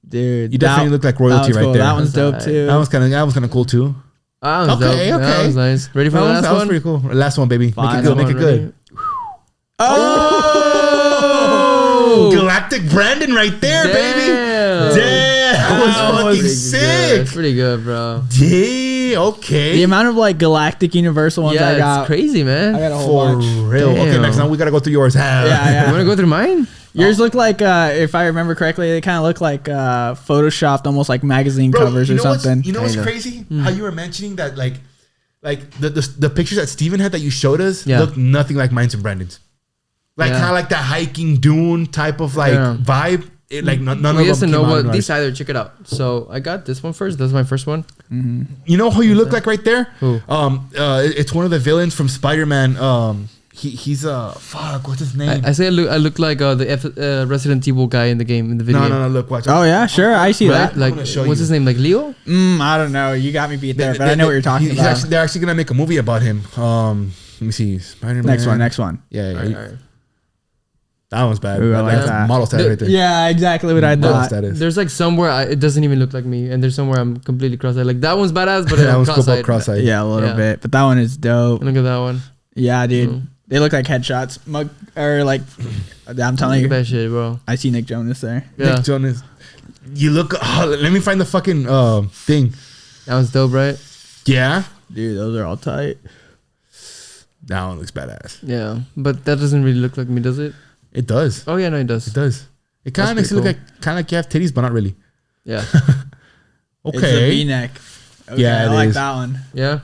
Dude. You definitely look like royalty that one's right cool. there. That one's dope That's too. That was kind of cool too. That was Okay, dope. okay. That was nice. Ready for the last That was one? pretty cool. Last one, baby. Make Fine. it good. Make it good. Oh! Galactic Brandon right there, baby. Damn. Damn. That was fucking Pretty good. sick. That's pretty good, bro. Yeah, okay. The amount of like galactic universal ones Yeah, I got. it's crazy, man. I got a whole For bunch. real. Okay, Damn. next time we gotta go through yours. Yeah, You yeah. want to go through mine? Yours look like, if I remember correctly, they kind of look like photoshopped, almost like magazine Bro, covers you or know what's- something. You know what's Kinda. crazy? How you were mentioning that like the pictures that Steven had that you showed us Yeah. look nothing like mine's and Brandon's. Like Yeah. kind of like that hiking dune type of like Yeah. vibe. It, like none of We them have to came know out what in these ours. either. Check it out. So I got this one first. That's my first one. You know who you look like right there? Who? It's one of the villains from Spider-Man. He's fuck. What's his name? I say I look like the Resident Evil guy in the game in the video. No. Look, watch. Oh yeah, sure, I see Right? that. Like gonna show what's you. his name? Like Leo? I don't know. You got me beat there, but I know what you're talking about. They're actually gonna make a movie about him. Let me see. Spider-Man. Next one. Yeah, Alright, alright. that one's bad. Ooh, I like That's that. model status right there. Yeah, exactly what I Model thought. status. There's like somewhere it doesn't even look like me, and there's somewhere I'm completely cross-eyed. Like that one's badass, but That I'm one's cool, cross-eyed. but cross-eyed. Yeah, a little Yeah. bit, but that one is dope. Look at that one. Yeah, dude, Mm. they look like headshots. Or like, I'm telling Look at you, that shit, bro. I see Nick Jonas there. Yeah, Nick Jonas. You look. Oh, let me find the fucking thing. that was dope, right? Yeah, Dude, those are all tight. that one looks badass. Yeah, but that doesn't really look like me, does it? It does. Oh yeah, no, it does. It does. It kind of That's makes it pretty look like you have titties, but not really. Yeah, It's a Okay. V-neck. Okay, Yeah, I it like is. that one. yeah.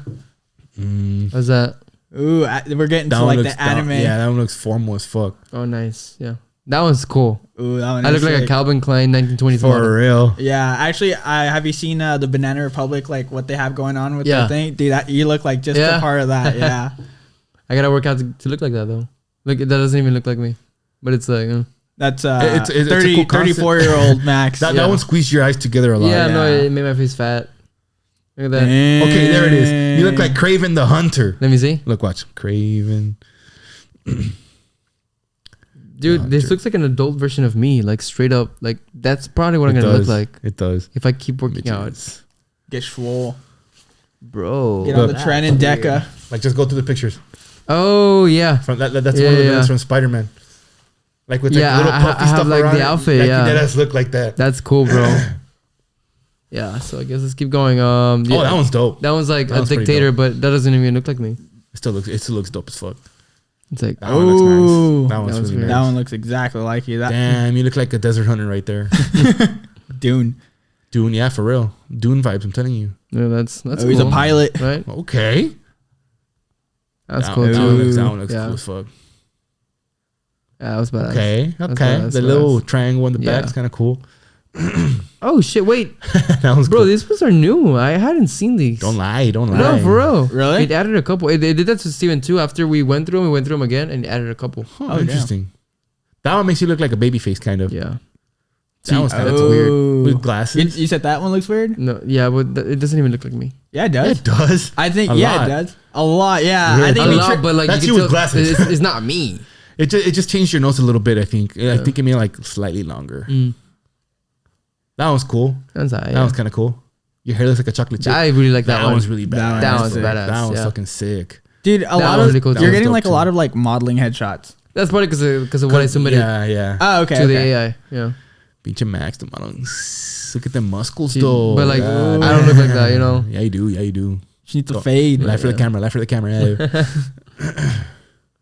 What's that? Ooh, we're getting to like the anime. Yeah, that one looks formal as fuck. Oh, nice. Yeah. That one's cool. Ooh, that one. I look like a sick. Calvin Klein 1920s For model. real. Yeah, actually, have you seen the Banana Republic? Like what they have going on with Yeah. the thing, dude. You look like just a part of that. Yeah. I gotta work out to look like that though. Like that doesn't even look like me, but it's like. That's it's a 30, cool concept. 34-year-old Max. That one squeezed your eyes together a lot. Yeah, no, Yeah. it made my face fat. Look at that. Okay, there it is. You look like Craven the Hunter. Let me see. Look, watch. Craven. Dude, this looks like an adult version of me. Like straight up. Like that's probably what I'm gonna look like It does. if I keep working out. Get swole. Bro. Get on the trend and Deca. Like, just go through the pictures. Oh yeah. From that's Yeah, one of the yeah. villains from Spider-Man. Like with like Yeah, little I puffy have, stuff like, around the it. outfit, Like, yeah. That does look like that. That's cool, bro. Yeah, so I guess let's keep going. Yeah, Oh, that one's dope. that one's like That a one's pretty dictator, dope. but that doesn't even look like me. It still looks dope as fuck. It's like That one looks Ooh. nice. That one's That was really weird. That nice. one looks exactly like you. That Damn, you look like a desert hunter right there. Dune. Dune, yeah, for real. Dune vibes, I'm telling you. yeah, that's Oh, cool. he's a pilot. right? Okay. That's that, cool that too. one looks Yeah. cool as fuck. Yeah, that was badass. Okay, That's okay. badass, The badass. little triangle in the Yeah. back is kind of cool. Oh shit! Wait, That was bro, cool. these ones are new. I hadn't seen these. Don't lie, don't lie. No, for real. Really? It added a couple. They did that to Steven too. After we went through them again, and it added a couple. Oh, damn. interesting. That one makes you look like a baby face, kind of. Yeah. That one's kind of Oh. weird. With glasses. You said that one looks weird? No. Yeah, but it doesn't even look like me. Yeah, it Yeah, does. it does. I think, A yeah, lot. it does. A lot, yeah. Yeah, I it think A does. lot, but like That's you you can with tell, glasses. it's not me. It just changed your nose a little bit, I think. I think it made like slightly longer. That one's cool. That's all right, That yeah. one's kind of cool. Your hair looks like a chocolate chip. I really like that, That one. one's really bad. That one's sick. badass, That one's yeah. fucking sick. dude, a That lot was of really cool too. you're That was getting dope like a too. lot of like modeling headshots. That's probably because of what I submitted Yeah, yeah. Oh, okay. to the okay. AI. Yeah. Pinche Max, the model. Look at the muscles, though. But like, Yeah. I don't look like that, you know. Yeah, you do. Yeah, you do. She needs to fade. Laugh for the camera. Laugh for the camera. Yeah.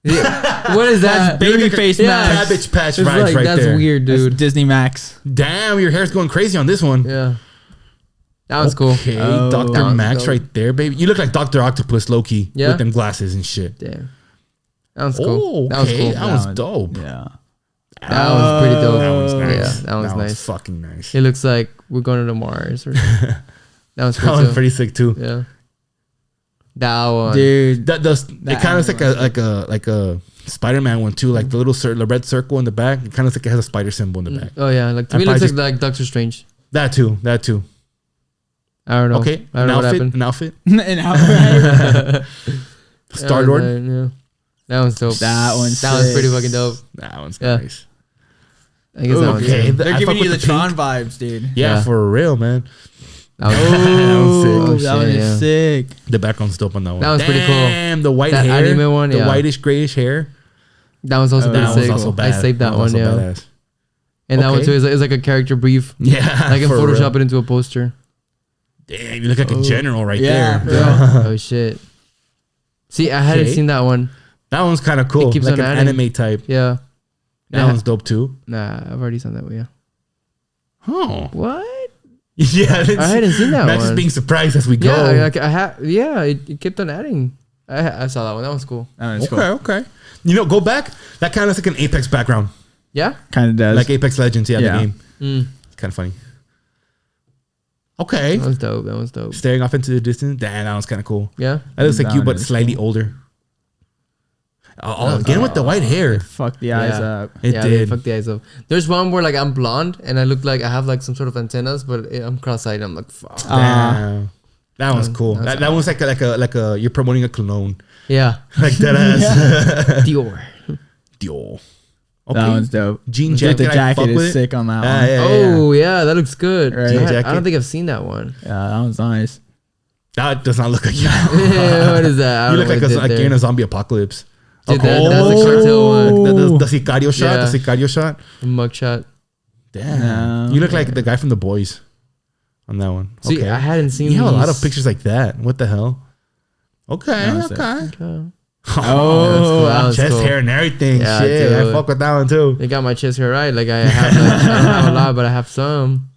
Yeah. What is that? Baby face Max. Cabbage Patch It's vibes like, right that's there. weird, That's dude. Disney Max. Damn, your hair's going crazy on this one. Yeah. That was cool. Okay, Oh. Dr. That was Max dope. right there, baby. You look like Dr. Octopus, low-key, Yeah? with them glasses and shit. Damn. That was cool. Oh, That was okay. cool. That was one- dope. Yeah. That was pretty dope. That was nice. Yeah, that was nice. fucking nice. It looks like we're going to Mars or something. That was That cool was too. pretty sick too. Yeah. That one. Dude. That does. It That kind of looks animal. like a Spider-Man one too. Like the little the red circle in the back. It kind of looks like it has a spider symbol in the back. Oh yeah, like to I me it looks probably like Doctor Strange. That too. That too. I don't know. Okay. I don't know what happened. An outfit. And how Star Lord. Yeah. That one's dope. That one's That was sick. pretty fucking dope. That one's Yeah. nice. I guess that one's Okay. dope. They're I giving fuck you the with Tron pink. vibes, dude. Yeah, Yeah. for real, man. That was, Oh, sick. that Oh, one shit, is yeah. sick. The background's dope on that one. That was pretty cool. Damn, the white That hair. anime one, the yeah. whitish grayish hair. that one's also Oh, pretty That was sick. also bad. I saved that was one, also yeah. badass. And that one Okay. too is like a character brief. Yeah. I can for Photoshop real. it into a poster. Damn, you look like a general right Yeah, there. bro. Oh shit. See, I hadn't Okay. seen that one. That one's kind of cool. It keeps like on an adding. anime type. Yeah. That Yeah. one's dope too. Nah, I've already seen that one. Yeah. Oh. What? Yeah, I hadn't seen that Max one. is being surprised as we go. Yeah, I have. Yeah, it kept on adding. I saw that one. That was cool. That one's Okay, cool. okay. You know, go back. That kind of looks like an Apex background, Yeah. Kind of does. like Apex Legends. Yeah, Yeah. the game. Mm, It's kind of funny. Okay, that was dope. That was dope. staring off into the distance. Damn, that was kind of cool. Yeah. That looks like That you, one but is slightly older. Oh, again with the white hair. Fuck the eyes Yeah. up. It yeah, did. Fuck the eyes up. There's one where like I'm blonde and I look like I have like some sort of antennas, but I'm cross-eyed. I'm like, fuck. Damn. That one's cool. that was That one's like a you're promoting a cologne. Yeah. Like that ass. Dior. Dior. That one's dope. Jean Dude, jacket. the I jacket fuck with is it. sick on that Ah, one. yeah, Oh yeah, that looks good. Right. I Jacket. don't think I've seen that one. Yeah, that one's nice. That does not look like you. Yeah, what is that? I You don't look know like, what it did you're in there. a zombie apocalypse. Dude, Okay. that's a cartel one. The Sicario shot. Yeah. The Sicario shot. A mugshot. Damn. No. You look like the guy from The Boys on that one. See, Okay. I hadn't seen. You have a lot of these. pictures like that. What the hell? Okay. No, it's okay. Okay. Oh, that was chest cool. hair and everything. Yeah, Shit. I dude. fuck with that one too. They got my chest hair right. Like I have, like, I don't have a lot, but I have some.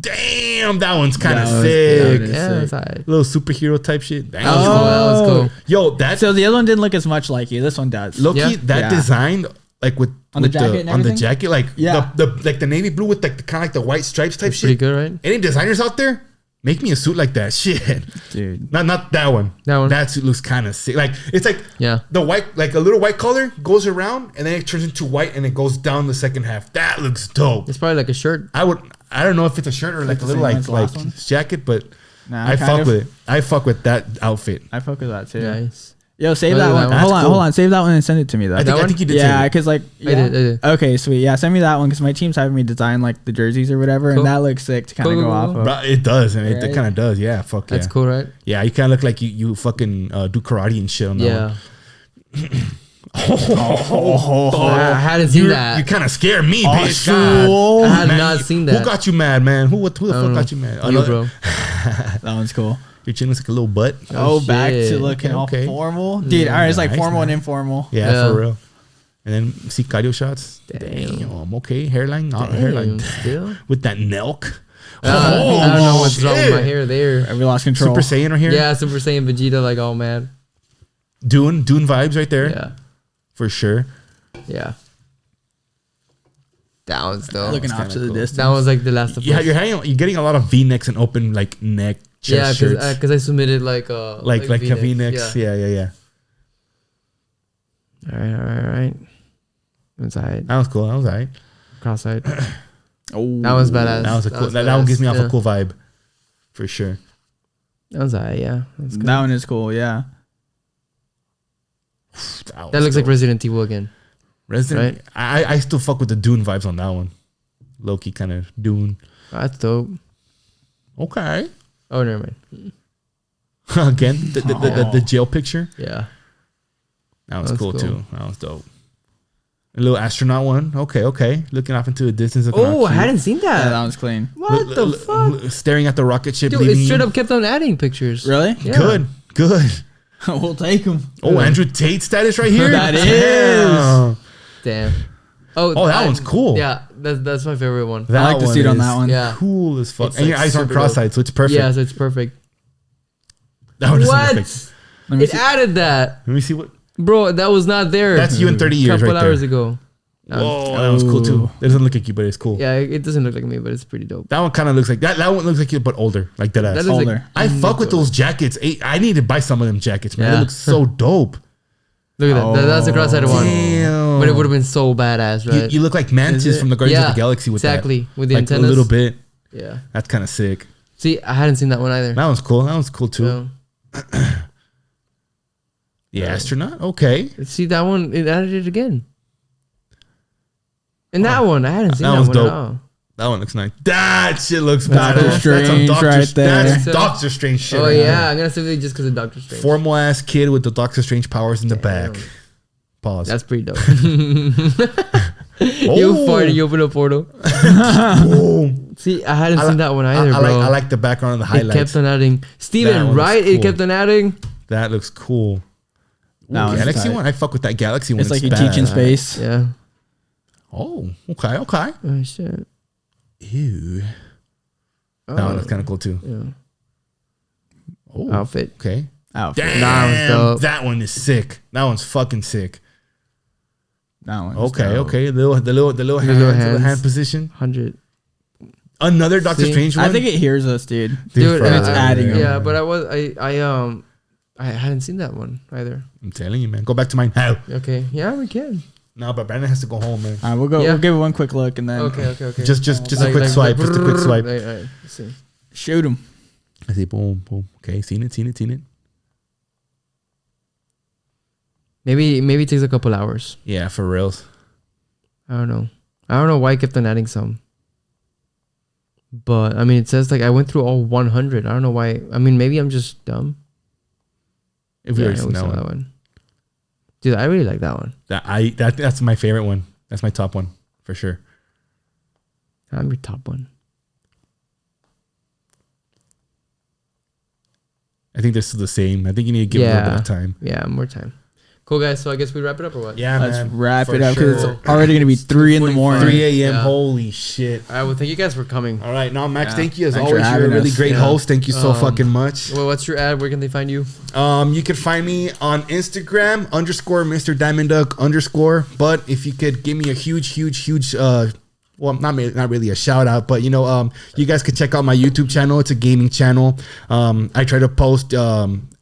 Damn, that one's kind of That was sick. good. Yeah, sick. that's alright. Little superhero type shit. Damn. That was cool. That was cool. Yo, that's So the other one didn't look as much like you. This one does. Loki. Yeah. That Yeah. design, like with On the jacket and on the everything? jacket, like Yeah. the like the navy blue with like the kind of like the white stripes type It's pretty shit. good, right? Any designers out there? Make me a suit like that. Shit. Dude. Not that one. That one. That suit looks kind of sick. Like it's like Yeah. the white, like a little white color goes around and then it turns into white and it goes down the second half. That looks dope. It's probably like a shirt. I don't know if it's a shirt or like a the little same as the last like one? jacket, but Nah, I kind fuck of. with it. I fuck with that outfit. I fuck with that too. Nice. Yo, save Oh, that that one. one. That's Hold cool. on. Save that one and send it to me though. I That think you did. Yeah, say because like I did. Okay, sweet. Yeah, send me that one because my team's having me design like the jerseys or whatever, Cool. and that looks sick to kind of Cool, go cool, off cool. of. Bro, it does, and it Right? kind of does. Yeah, fuck That's yeah. cool, right? Yeah, you kind of look like you fucking do karate and shit. On that Yeah. one. I hadn't seen You that. kind of scare me, Oh, bitch. sure. God. I had Man, not seen that. Who got you mad, man? Who the I fuck don't know. got you mad? You, bro. That one's cool. Your chin looks like a little butt. Oh, back to shit. looking all Okay. formal, dude. All right, it's like Nice, formal and nice. informal. Yeah, Yeah. for real. And then sicario shots. Damn. Damn. Okay, hairline, hairline Still? with that nelk. I don't know what's wrong with my shit. hair there. We lost control. Super Saiyan right here. Yeah, Super Saiyan Vegeta, like, oh man. Dune vibes right there. Yeah. For sure. Yeah. That one's dope. Looking That's off to kinda the cool. distance. That was like the last of Yeah, us. you're getting a lot of V-necks and open like neck Yeah, chest shirts. because I submitted like like a V-necks. Yeah. All right. Inside, That was cool. That was alright. cross-eyed. Oh, That was badass. That was a cool. That one gives me off a yeah. cool vibe, for sure. That was alright. Yeah, that's good. that one is cool. Yeah. That looks like Resident Evil again. Resident. I still fuck with the Dune vibes on that one. Loki kind of Dune. That's dope. Okay. Oh, never mind. Again, the jail picture. Yeah. That was That's cool, cool. too. That was dope. A little astronaut one. Okay. Looking off into the distance. looking all Oh, I cute. hadn't seen Yeah, that that. one's clean. What the fuck? Staring at the rocket ship. Dude, leaving it straight you. up kept on adding pictures. Really? Yeah. Good. We'll take them. Oh, Andrew Tate status right here. That is. Damn. Damn. Oh, That one's cool. Yeah, that's my favorite one. That I like the one suit on is that one. Yeah. Cool as fuck. It's And your like eyes aren't super dope. cross-eyed, so it's perfect. Yeah, so it's perfect. That one is What? perfect. Let me It see. added that, Let me see what. bro. That was not there. That's you in 30 years couple right there. hours ago. Whoa, that was cool too. It doesn't look like you, but it's cool. Yeah, it doesn't look like me, but it's pretty dope. That one kind of looks like that. That one looks like you, but older, like that ass. That is Older. like, I fuck with those jackets. I need to buy some of them jackets, man. It Yeah. looks so dope. look at that. That's the cross-eyed one. Damn. But it would have been so badass, right? You look like Mantis it? from the Guardians Yeah, of the Galaxy with exactly, that. with the like antennas. a little bit. Yeah. That's kind of sick. See, I hadn't seen that one either. That one's cool. That one's cool too. So, The astronaut. Okay. see that one? It added it again. And that one, I hadn't seen That that, one's one dope. at all. That one looks nice. That shit looks Doctor badass. Strange right there. That's So- Doctor Strange shit. Oh right yeah, there. I'm gonna say it just because of Doctor Strange. Formal ass kid with the Doctor Strange powers in the Damn. back. Pause. That's pretty dope. Oh. You farted, you open a portal. Boom. See, I hadn't seen that one either, I bro. like the background and the it highlights. kept on adding. That Steven, one right? looks It cool. kept on adding. That looks cool. Ooh, That one's Galaxy tight. one. I fuck with that Galaxy one. It's like you badass. teach in space. Yeah. Oh, okay. Oh shit. Ew. That one looks kind of cool too. Yeah. Oh, Outfit. okay. Outfit. Damn, That one's dope. that one is sick. That one's fucking sick. That one. Okay. The little hands. hand position. 100. Another Doctor See? Strange one. I think it hears us, dude. Dude, for it's real. adding them. Yeah, but I hadn't seen that one either. I'm telling you, man. Go back to mine now. Okay. Yeah, we can. No, but Brandon has to go home, man. All right, we'll go. Yeah. We'll give it one quick look and then Um, Okay. Just a Like- quick like swipe. the Just a quick swipe. Right. Let's see. shoot him. I say boom. Okay, seen it. Maybe it takes a couple hours. Yeah, for reals. I don't know why I kept on adding some. But I mean, it says like I went through all 100. I don't know why. I mean, maybe I'm just dumb. If we Yeah, already I seen always that saw one. that one. Dude, I really like that one. That's my favorite one. That's my top one for sure. I'm your top one. I think they're still the same. I think you need to give it a little bit of time. Yeah, more time. Cool, guys. So I guess we wrap it up or what? Yeah, Let's man. wrap For it up because sure. it's already gonna be 3 in the morning. 3 a.m. Yeah. Holy shit. All right. Well, thank you guys for coming. All right, now Max, Yeah. thank you as Thanks for always. You're a having really us. great Yeah. host. Thank you so fucking much. Well, what's your ad? Where can they find you? You can find me on Instagram _Mr. Diamond Duck _. But if you could give me a huge, well, not really a shout out, but you guys could check out my YouTube channel. It's a gaming channel. I try to post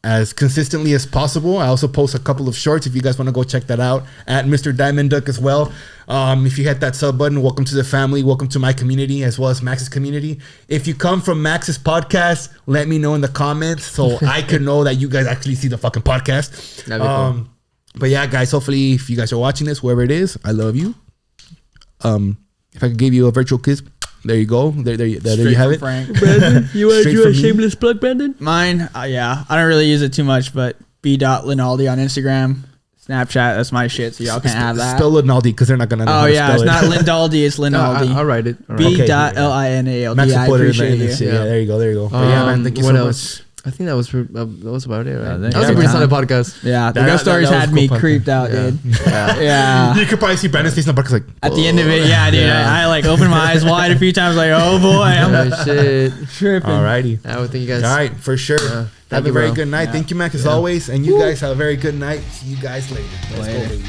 as consistently as possible. I also post a couple of shorts if you guys want to go check that out at Mr. Diamond Duck as well. If you hit that sub button, welcome to the family, welcome to my community as well as Max's community. If you come from Max's podcast, let me know in the comments so I can know that you guys actually see the fucking podcast. That'd be cool. But yeah, guys, hopefully if you guys are watching this, wherever it is, I love you. If I could give you a virtual kiss, there you go. There you have it. Frank. Brandon, you want to do a shameless plug, Brandon? Mine, yeah, I don't really use it too much, but b.linaldi on Instagram, Snapchat. That's my shit, so y'all can have that. Spell Linaldi because they're not gonna know. Oh how to yeah, spell it's it. not Lindaldi, it's Linaldi. I'll write it. All right. B.linaldi. Max will I put it appreciate in the you. shit. Yeah, there you go. But yeah, man, thank you what so else? much. I think that was about it, right? Yeah, That was a yeah. pretty solid podcast. Yeah, the That- ghost that- stories that was had cool me podcast. creeped out, Yeah. dude. Yeah. Yeah. You could probably see Brandon's face in the back. Like At the end of it, yeah, dude, Yeah. I like opened my eyes wide a few times, like, oh boy, I'm Oh, shit. tripping. alrighty. I would think you guys. All right, for sure. Thank Have a you, very bro. good night. Yeah. Thank you, Mac, as always. And you guys have a very good night. See you guys later. Let's go, Later. baby.